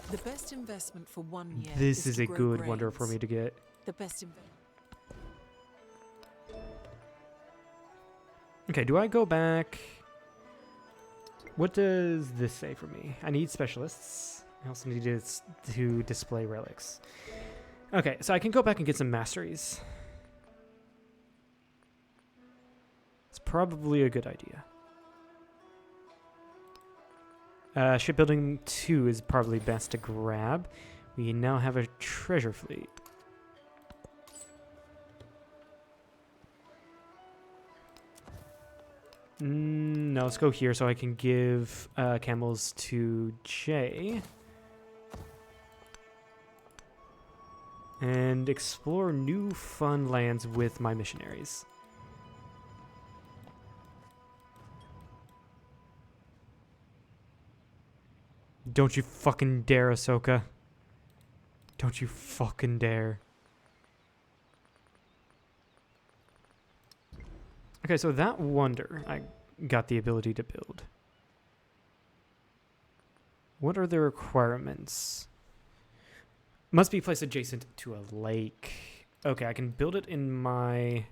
Speaker 2: The best investment for 1 year.
Speaker 1: This is
Speaker 2: to
Speaker 1: a
Speaker 2: grow
Speaker 1: good wonder for
Speaker 2: grains.
Speaker 1: me to get.
Speaker 2: The best investment.
Speaker 1: Okay, do I go back? What does this say for me? I need specialists. I also need to display relics. Okay, so I can go back and get some masteries. It's probably a good idea. Shipbuilding 2 is probably best to grab. We now have a treasure fleet. No, let's go here so I can give camels to Jay. And explore new fun lands with my missionaries. Don't you fucking dare, Ahsoka. Don't you fucking dare. Okay, so that wonder I got the ability to build. What are the requirements? Must be placed adjacent to a lake. Okay, I can build it in my...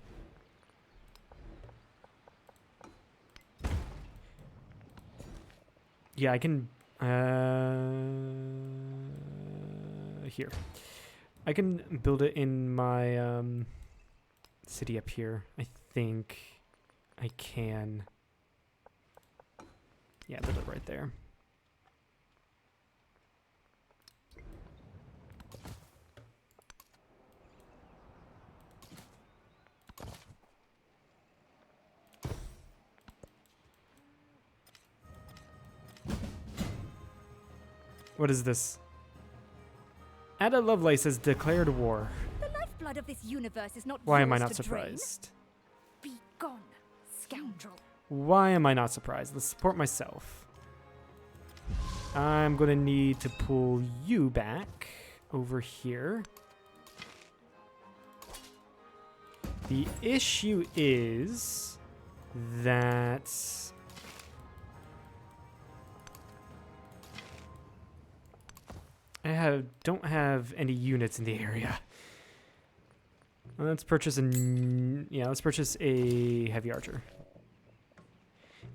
Speaker 1: Yeah, I can... Here. I can build it in my city up here. I think I can. Yeah, build it right there. What is this? Ada Lovelace has declared war.
Speaker 4: The lifeblood of this universe is not
Speaker 1: Why am I
Speaker 4: yours
Speaker 1: not
Speaker 4: to drain.
Speaker 1: surprised?
Speaker 4: Be gone, scoundrel.
Speaker 1: Why am I not surprised? Let's support myself. I'm gonna need to pull you back over here. The issue is that don't have any units in the area. Let's purchase let's purchase a heavy archer.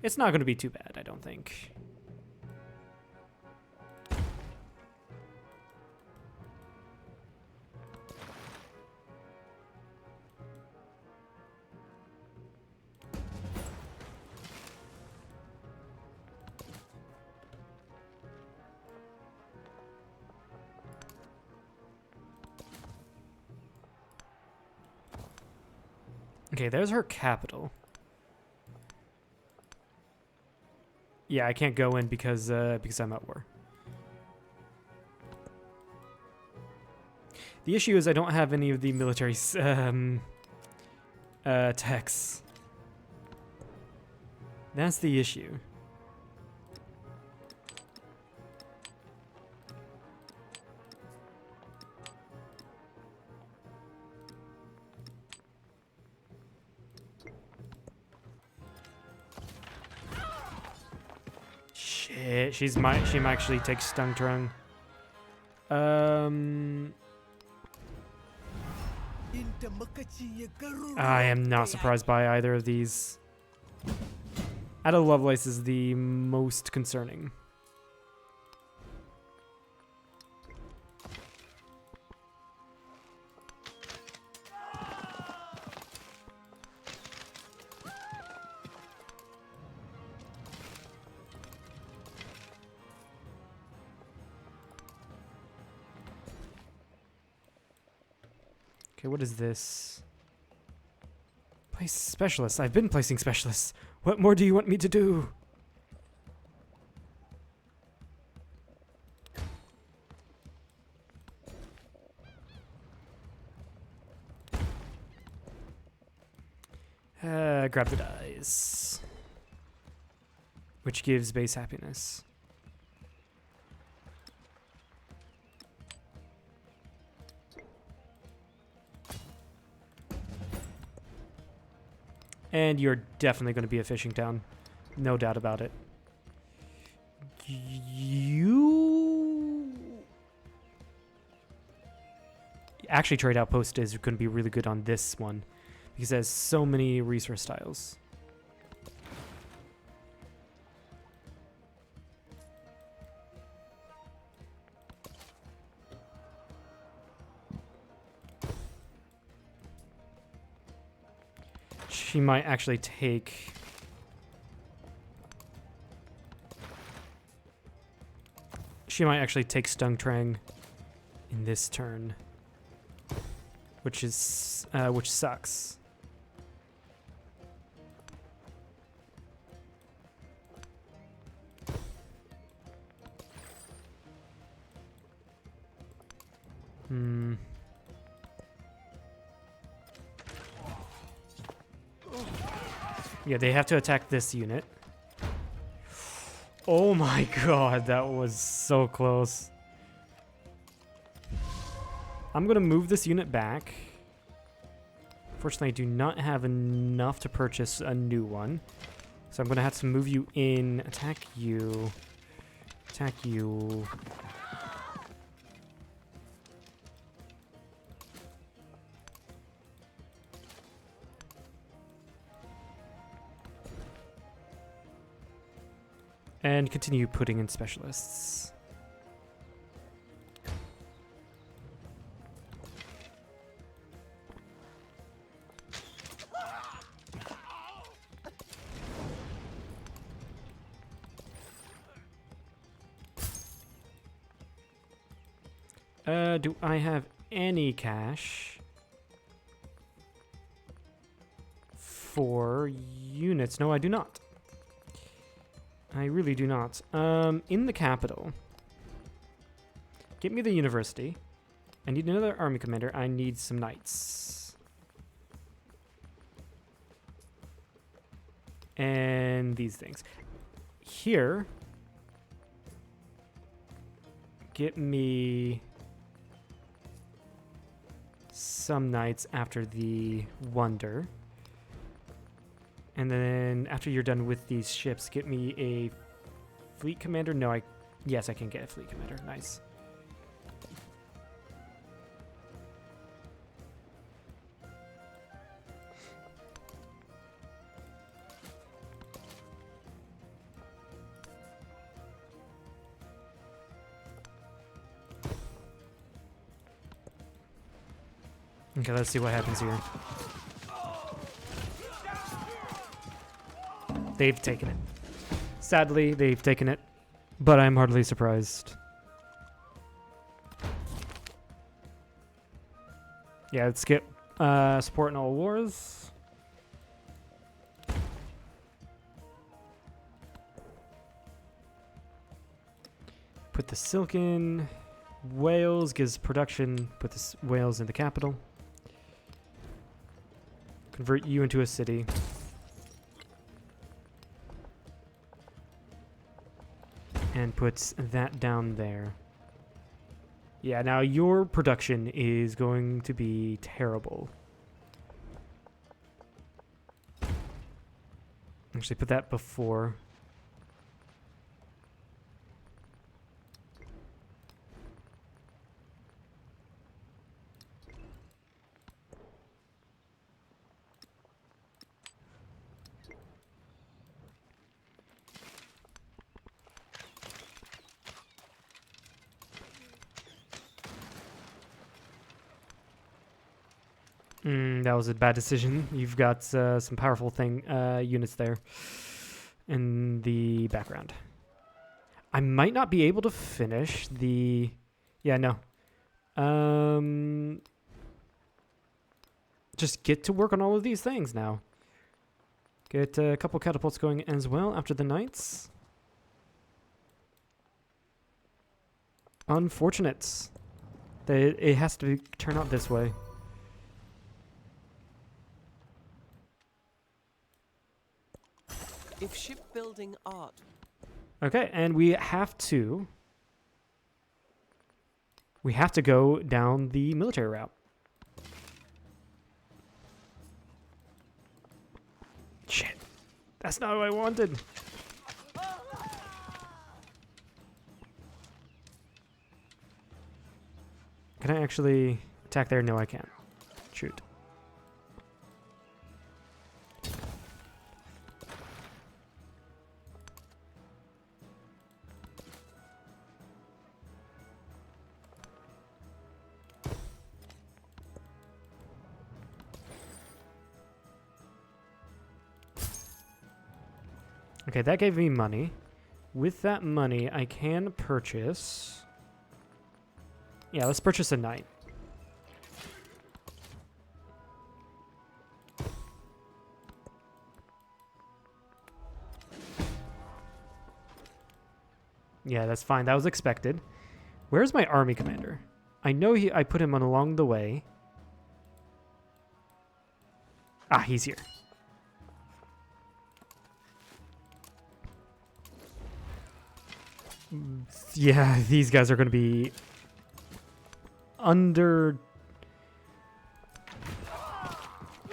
Speaker 1: It's not going to be too bad, I don't think. Okay, there's her capital. Yeah, I can't go in because I'm at war. The issue is I don't have any of the military techs. That's the issue. Shit, she might actually take Stung Trung. I am not surprised by either of these. Ada Lovelace is the most concerning. Okay, what is this? Place specialists. I've been placing specialists. What more do you want me to do? grab the dice, which gives base happiness. And you're definitely going to be a fishing town. No doubt about it. Actually, trade outpost is going to be really good on this one because it has so many resource tiles. She might actually take... She might actually take Stung Trang in this turn, which sucks. Yeah, they have to attack this unit. Oh my god, that was so close. I'm going to move this unit back. Fortunately, I do not have enough to purchase a new one. So I'm going to have to move you in, attack you, attack you. And continue putting in specialists. Do I have any cash for units? No, I do not. I really do not. In the capital, get me the university. I need another army commander. I need some knights. And these things. Here, get me some knights after the wonder. And then after you're done with these ships, get me a fleet commander. No, yes, I can get a fleet commander. Nice. Okay, let's see what happens here. They've taken it. Sadly, they've taken it, but I'm hardly surprised. Yeah, let's get support in all wars. Put the silk in. Wales gives production. Put the Wales in the capital. Convert you into a city. And puts that down there. Yeah, now your production is going to be terrible. Actually, put that before. That was a bad decision. You've got some powerful units there in the background. I might not be able to finish the... Yeah, no. Just get to work on all of these things now. Get a couple catapults going as well after the knights. Unfortunate. It has to turn out this way.
Speaker 5: If shipbuilding art
Speaker 1: Okay, and we have to go down the military route. Shit. That's not what I wanted. Can I actually attack there? No, I can't. Shoot. Okay, that gave me money. With that money, I can purchase... Yeah, let's purchase a knight. Yeah, that's fine. That was expected. Where's my army commander? I know I put him on along the way. Ah, he's here. Yeah, these guys are going to be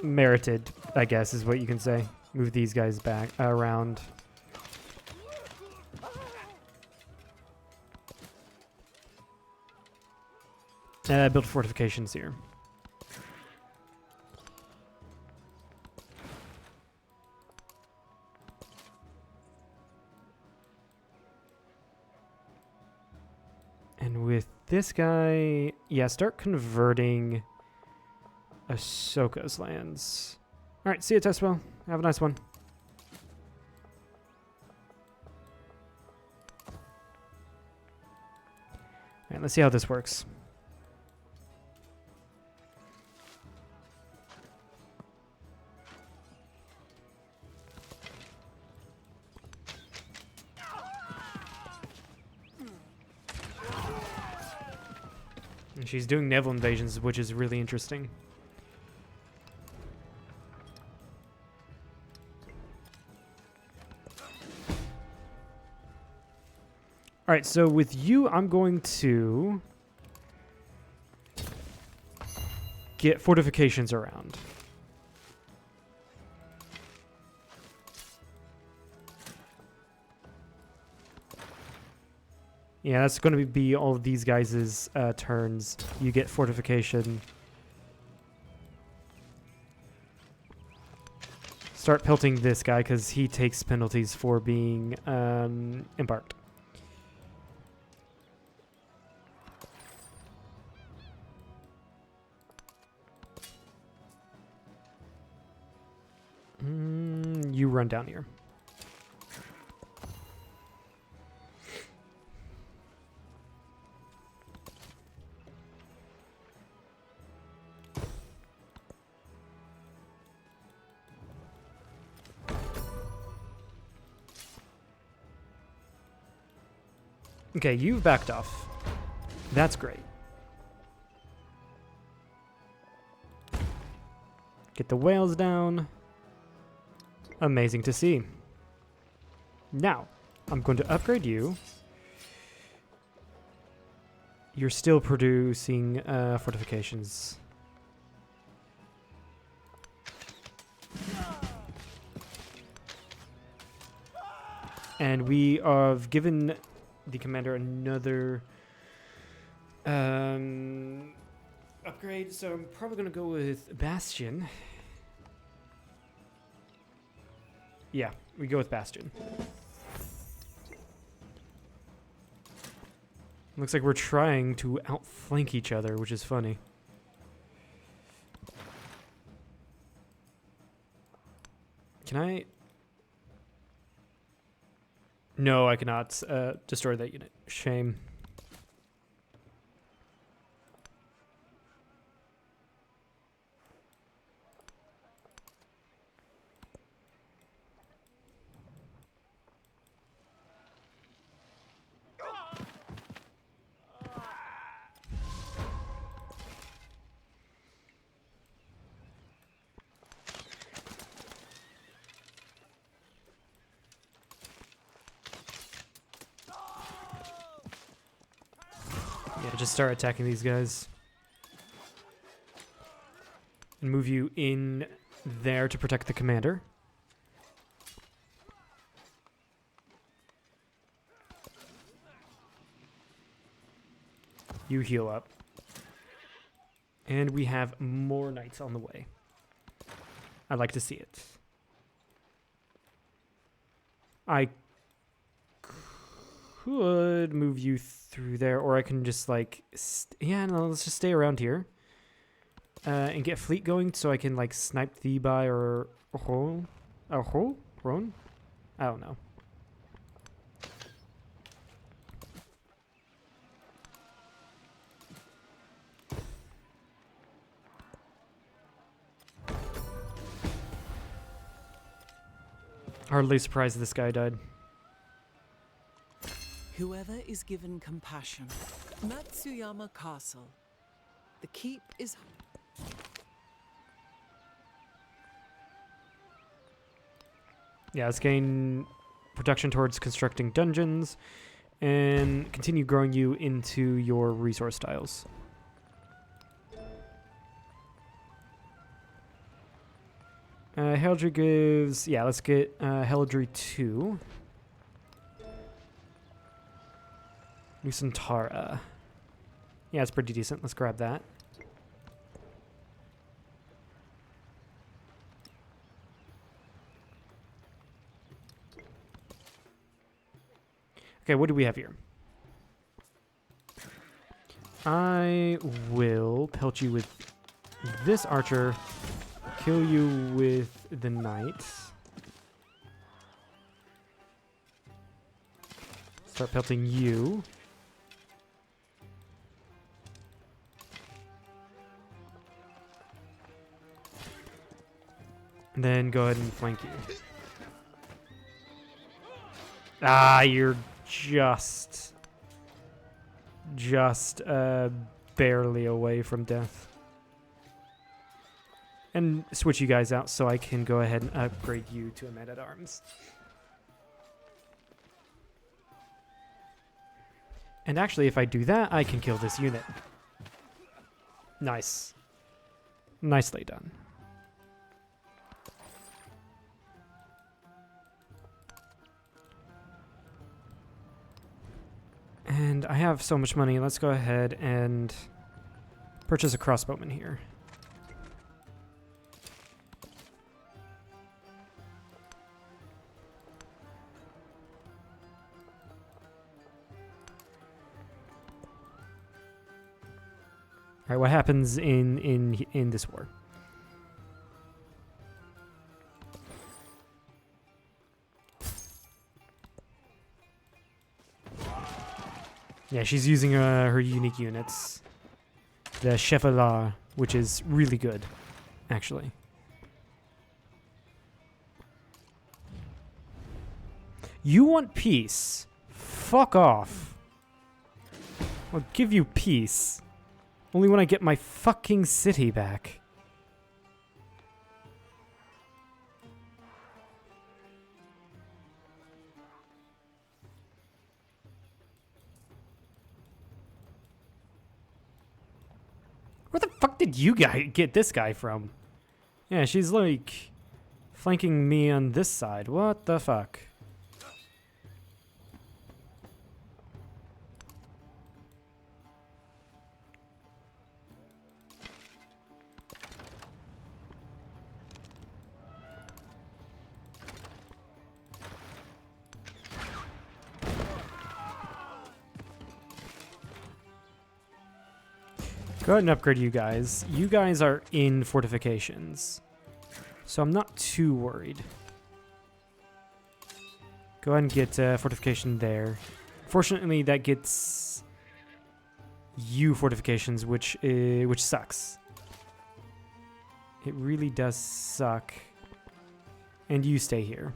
Speaker 1: merited, I guess, is what you can say. Move these guys back around. Build fortifications here. And with this guy, yeah, start converting Ahsoka's lands. All right, see you, Tespel. Have a nice one. All right, let's see how this works. And she's doing naval invasions, which is really interesting. All right, so with you, I'm going to get fortifications around. Yeah, that's going to be all of these guys' turns. You get fortification. Start pelting this guy because he takes penalties for being embarked. You run down here. Okay, you've backed off. That's great. Get the whales down. Amazing to see. Now, I'm going to upgrade you. You're still producing fortifications. And we have given the commander another upgrade, so I'm probably going to go with Bastion. Yeah, we go with Bastion. Looks like we're trying to outflank each other, which is funny. Can I... No, I cannot destroy that unit. Shame. Yeah, just start attacking these guys. And move you in there to protect the commander. You heal up. And we have more knights on the way. I'd like to see it. I could move you through there, or I can just like... yeah, no, let's just stay around here. And get fleet going so I can like snipe thee by or... Ron? I don't know. Hardly surprised this guy died.
Speaker 2: Whoever is given compassion. Matsuyama Castle. The keep is...
Speaker 1: Yeah, let's gain production towards constructing dungeons and continue growing you into your resource tiles. Heraldry gives... yeah, let's get Heraldry 2. Nusantara. Yeah, it's pretty decent. Let's grab that. Okay, what do we have here? I will pelt you with this archer, kill you with the knight. Start pelting you. And then go ahead and flank you. Ah, you're just barely away from death. And switch you guys out so I can go ahead and upgrade you to a man-at-arms. And actually, if I do that, I can kill this unit. Nice. Nicely done. And I have so much money. Let's go ahead and purchase a crossbowman here. All right, what happens in this war? Yeah, she's using her unique units. The Chevalier, which is really good, actually. You want peace? Fuck off. I'll give you peace. Only when I get my fucking city back. Where the fuck did you guys get this guy from? Yeah, she's like flanking me on this side. What the fuck? Go ahead and upgrade you guys. You guys are in fortifications, so I'm not too worried. Go ahead and get fortification there. Fortunately, that gets you fortifications, which sucks. It really does suck. And you stay here.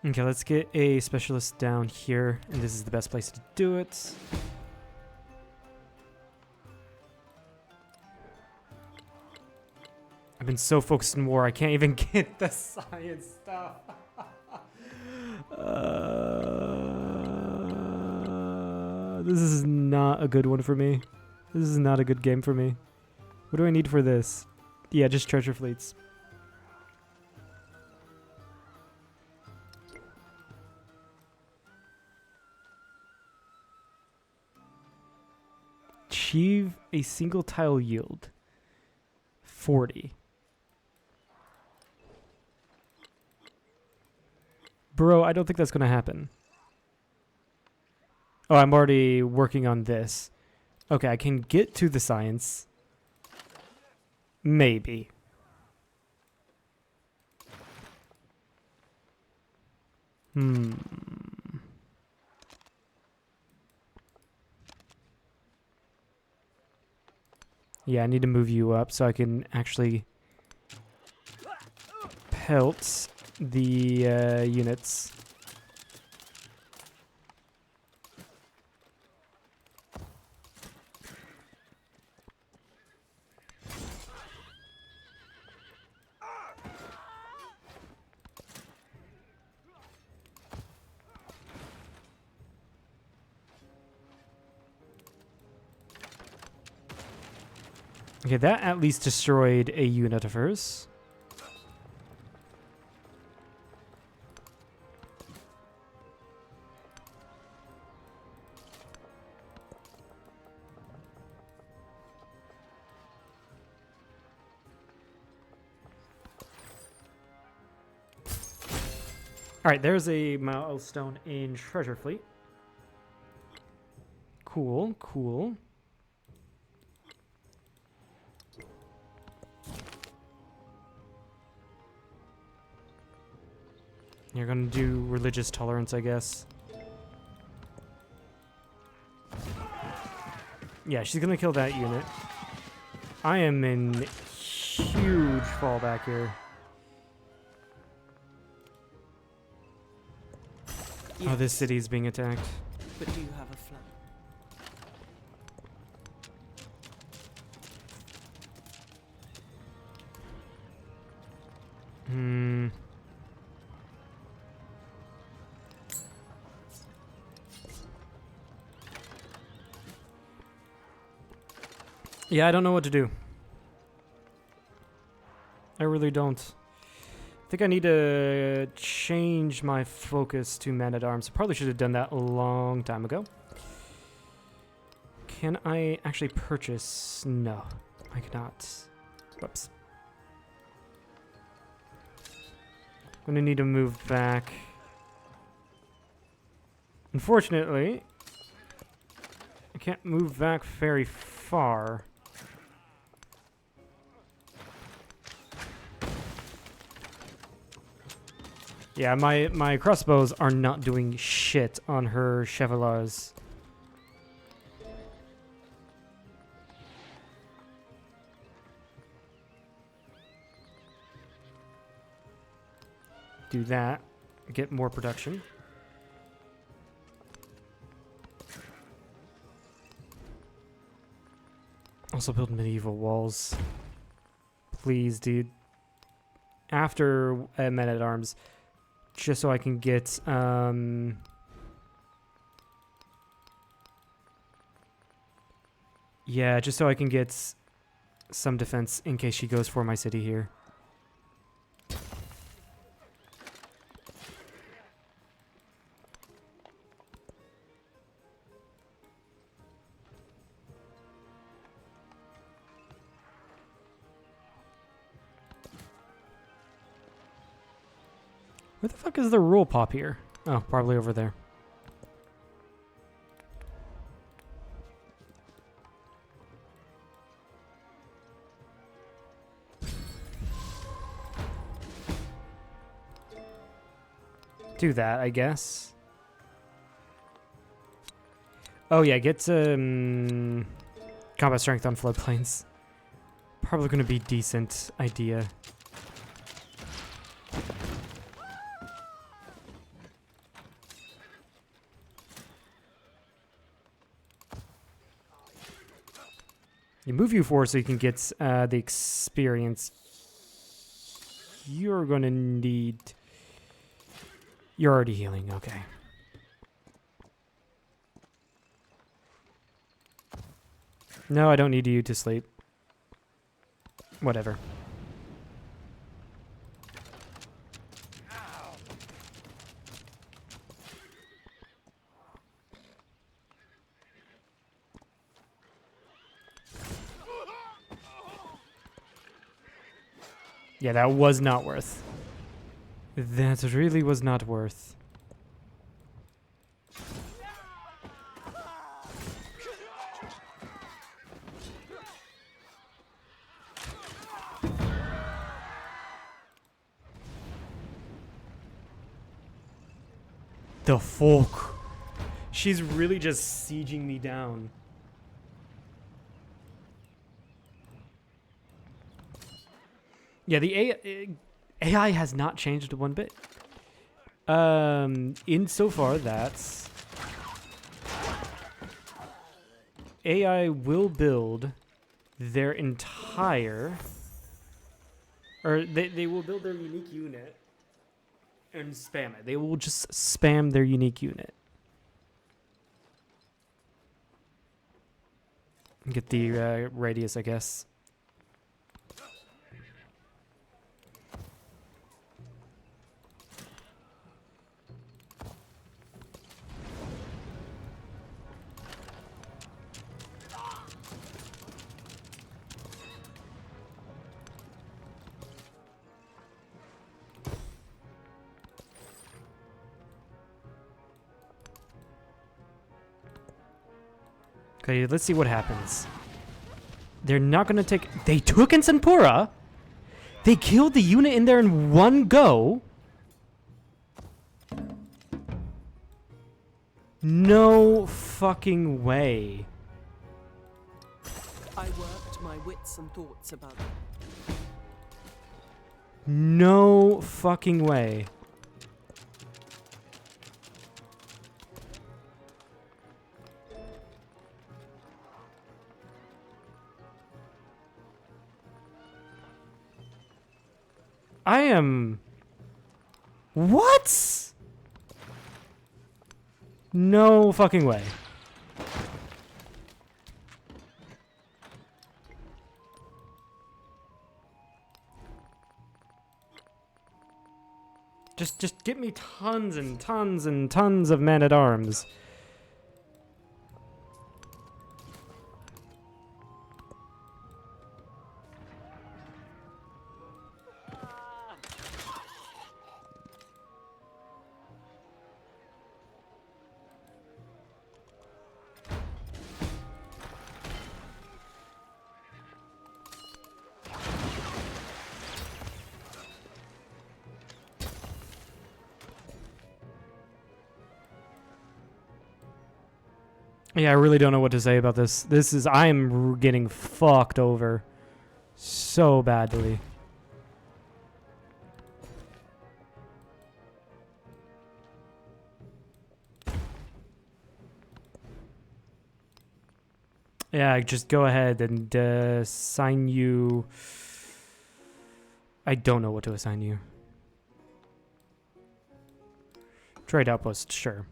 Speaker 1: Okay, let's get a specialist down here, and this is the best place to do it. I've been so focused on war, I can't even get the science stuff. This is not a good one for me. This is not a good game for me. What do I need for this? Yeah, just treasure fleets. Achieve a single tile yield. 40. Bro, I don't think that's going to happen. Oh, I'm already working on this. Okay, I can get to the science. Maybe. Yeah, I need to move you up so I can actually pelt the units. Okay, that at least destroyed a unit of hers. Alright, there's a milestone in Treasure Fleet. Cool, cool. You're gonna do religious tolerance, I guess. Yeah, she's gonna kill that unit. I am in huge fallback here.
Speaker 2: Yes,
Speaker 1: Oh, this city is being attacked.
Speaker 2: but do you have a flag?
Speaker 1: Yeah, I don't know what to do. I really don't. I think I need to change my focus to man-at-arms. I probably should have done that a long time ago. Can I actually purchase? No, I cannot. Whoops. I'm gonna need to move back. Unfortunately, I can't move back very far. Yeah, my crossbows are not doing shit on her Chevalars. Do that. Get more production. Also build medieval walls. Please, dude. After men-at-arms. Just so I can get, yeah, just so I can get some defense in case she goes for my city here. Where the fuck is the rule pop here? Oh, probably over there. Do that, I guess. Oh yeah, get combat strength on floodplains. Probably gonna be decent idea. You move you 4 so you can get the experience. You're gonna need... You're already healing, okay. No, I don't need you to sleep. Whatever. Yeah, that was not worth. That really was not worth. The fuck? She's really just sieging me down. Yeah, the AI has not changed one bit. Insofar that AI will build their entire, or they will build their unique unit and spam it. They will just spam their unique unit. Get the radius, I guess. Okay, let's see what happens. They're not gonna take... They took in Sanpura? They killed the unit in there in one go? No fucking way.
Speaker 5: I worked my wits and thoughts about it.
Speaker 1: No fucking way. I am... What? No fucking way. Just get me tons and tons and tons of men-at-arms. Yeah, I really don't know what to say about this. This is... I'm getting fucked over so badly. Yeah, just go ahead and assign you... I don't know what to assign you. Trade outpost, sure.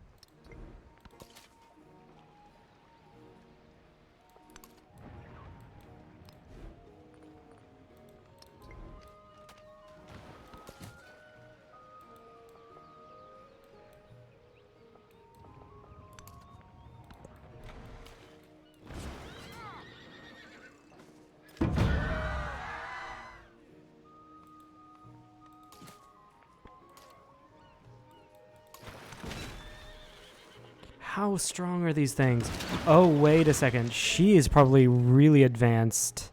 Speaker 1: How strong are these things? Oh, wait a second. She is probably really advanced.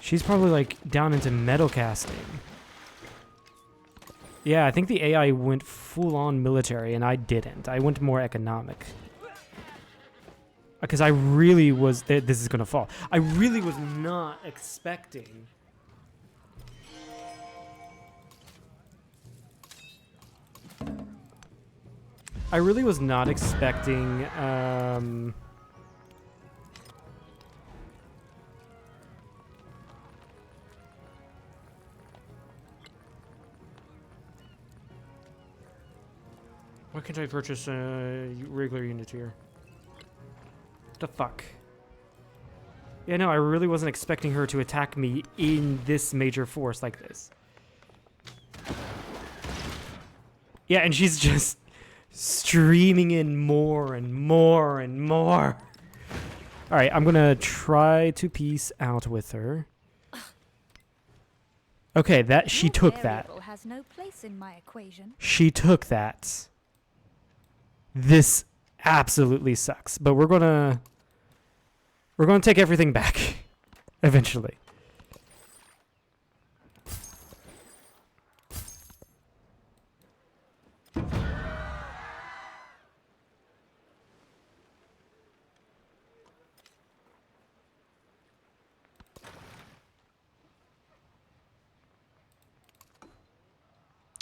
Speaker 1: She's probably like down into metal casting. Yeah, I think the AI went full-on military and I didn't. I went more economic. Because I really was... This is going to fall. I really was not expecting... I really was not expecting Why can't I purchase a regular unit here? The fuck? Yeah, no, I really wasn't expecting her to attack me in this major force like this. Yeah, and she's just streaming in more and more and more. All right, I'm gonna try to peace out with her. Okay, that she
Speaker 4: Your
Speaker 1: took that.
Speaker 4: variable has no place in my equation.
Speaker 1: She took that. This absolutely sucks, but we're gonna take everything back eventually.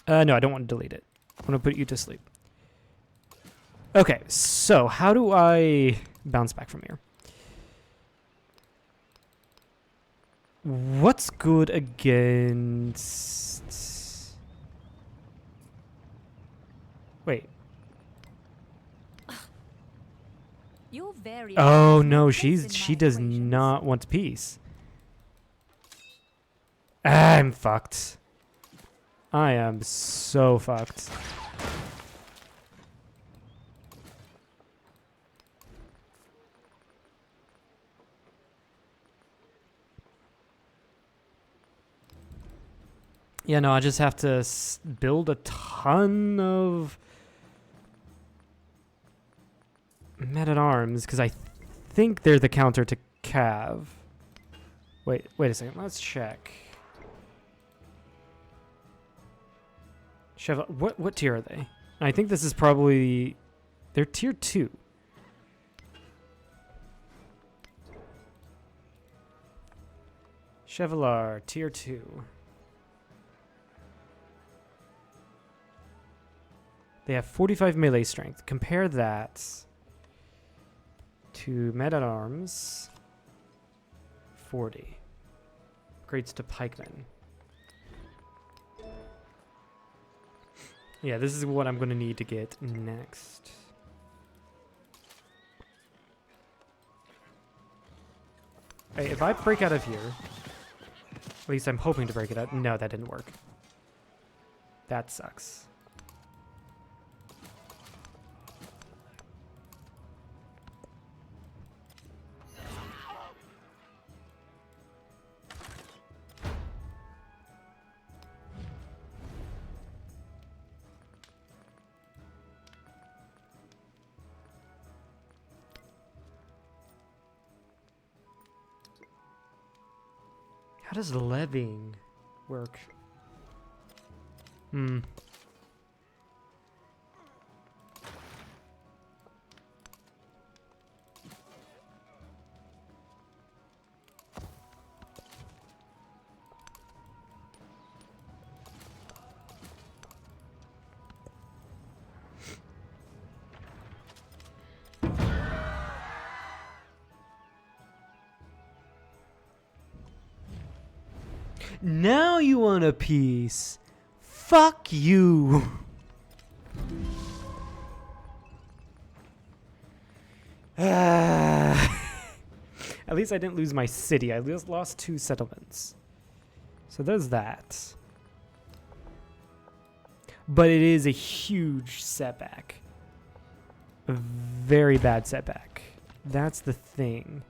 Speaker 1: No, I don't want to delete it. I want to put you to sleep. Okay, so how do I bounce back from here? What's good against... Wait.
Speaker 4: Your variable
Speaker 1: Oh
Speaker 4: has
Speaker 1: no,
Speaker 4: place in
Speaker 1: she
Speaker 4: my
Speaker 1: does
Speaker 4: equations.
Speaker 1: not want peace. I'm fucked. I am so fucked. Yeah, no, I just have to build a ton of men-at-arms because I think they're the counter to Cav. Wait a second. Let's check. Cheval, what tier are they? I think this is probably... They're tier 2. Chevalier, tier 2. They have 45 melee strength. Compare that to men-at-arms. 40. Upgrades to pikemen. Yeah, this is what I'm going to need to get next. Hey, if I break out of here, at least I'm hoping to break it out. No, that didn't work. That sucks. How does levying work? Now you want a piece. Fuck you. At least I didn't lose my city. I just lost 2 settlements. So there's that. But it is a huge setback. A very bad setback. That's the thing.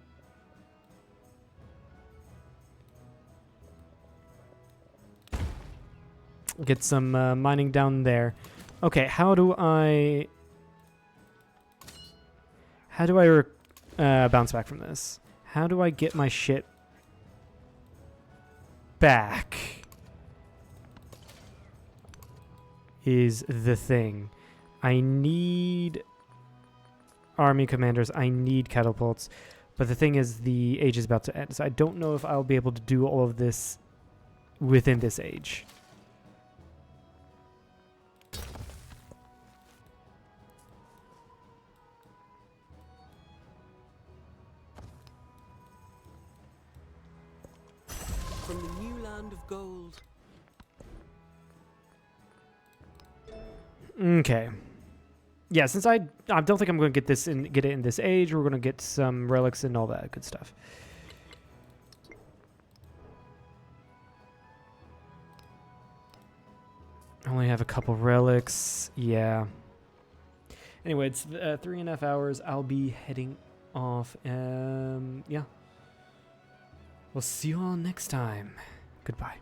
Speaker 1: Get some mining down there. Okay, how do I bounce back from this? How do I get my shit back? Is the thing. I need army commanders. I need catapults. But the thing is, the age is about to end. So I don't know if I'll be able to do all of this within this age.
Speaker 5: From the new land of gold.
Speaker 1: Okay. yeah, since I don't think I'm going to get it in this age, we're going to get some relics and all that good stuff. I only have a couple relics. Yeah. Anyway, it's 3.5 hours. I'll be heading off. Yeah. We'll see you all next time. Goodbye.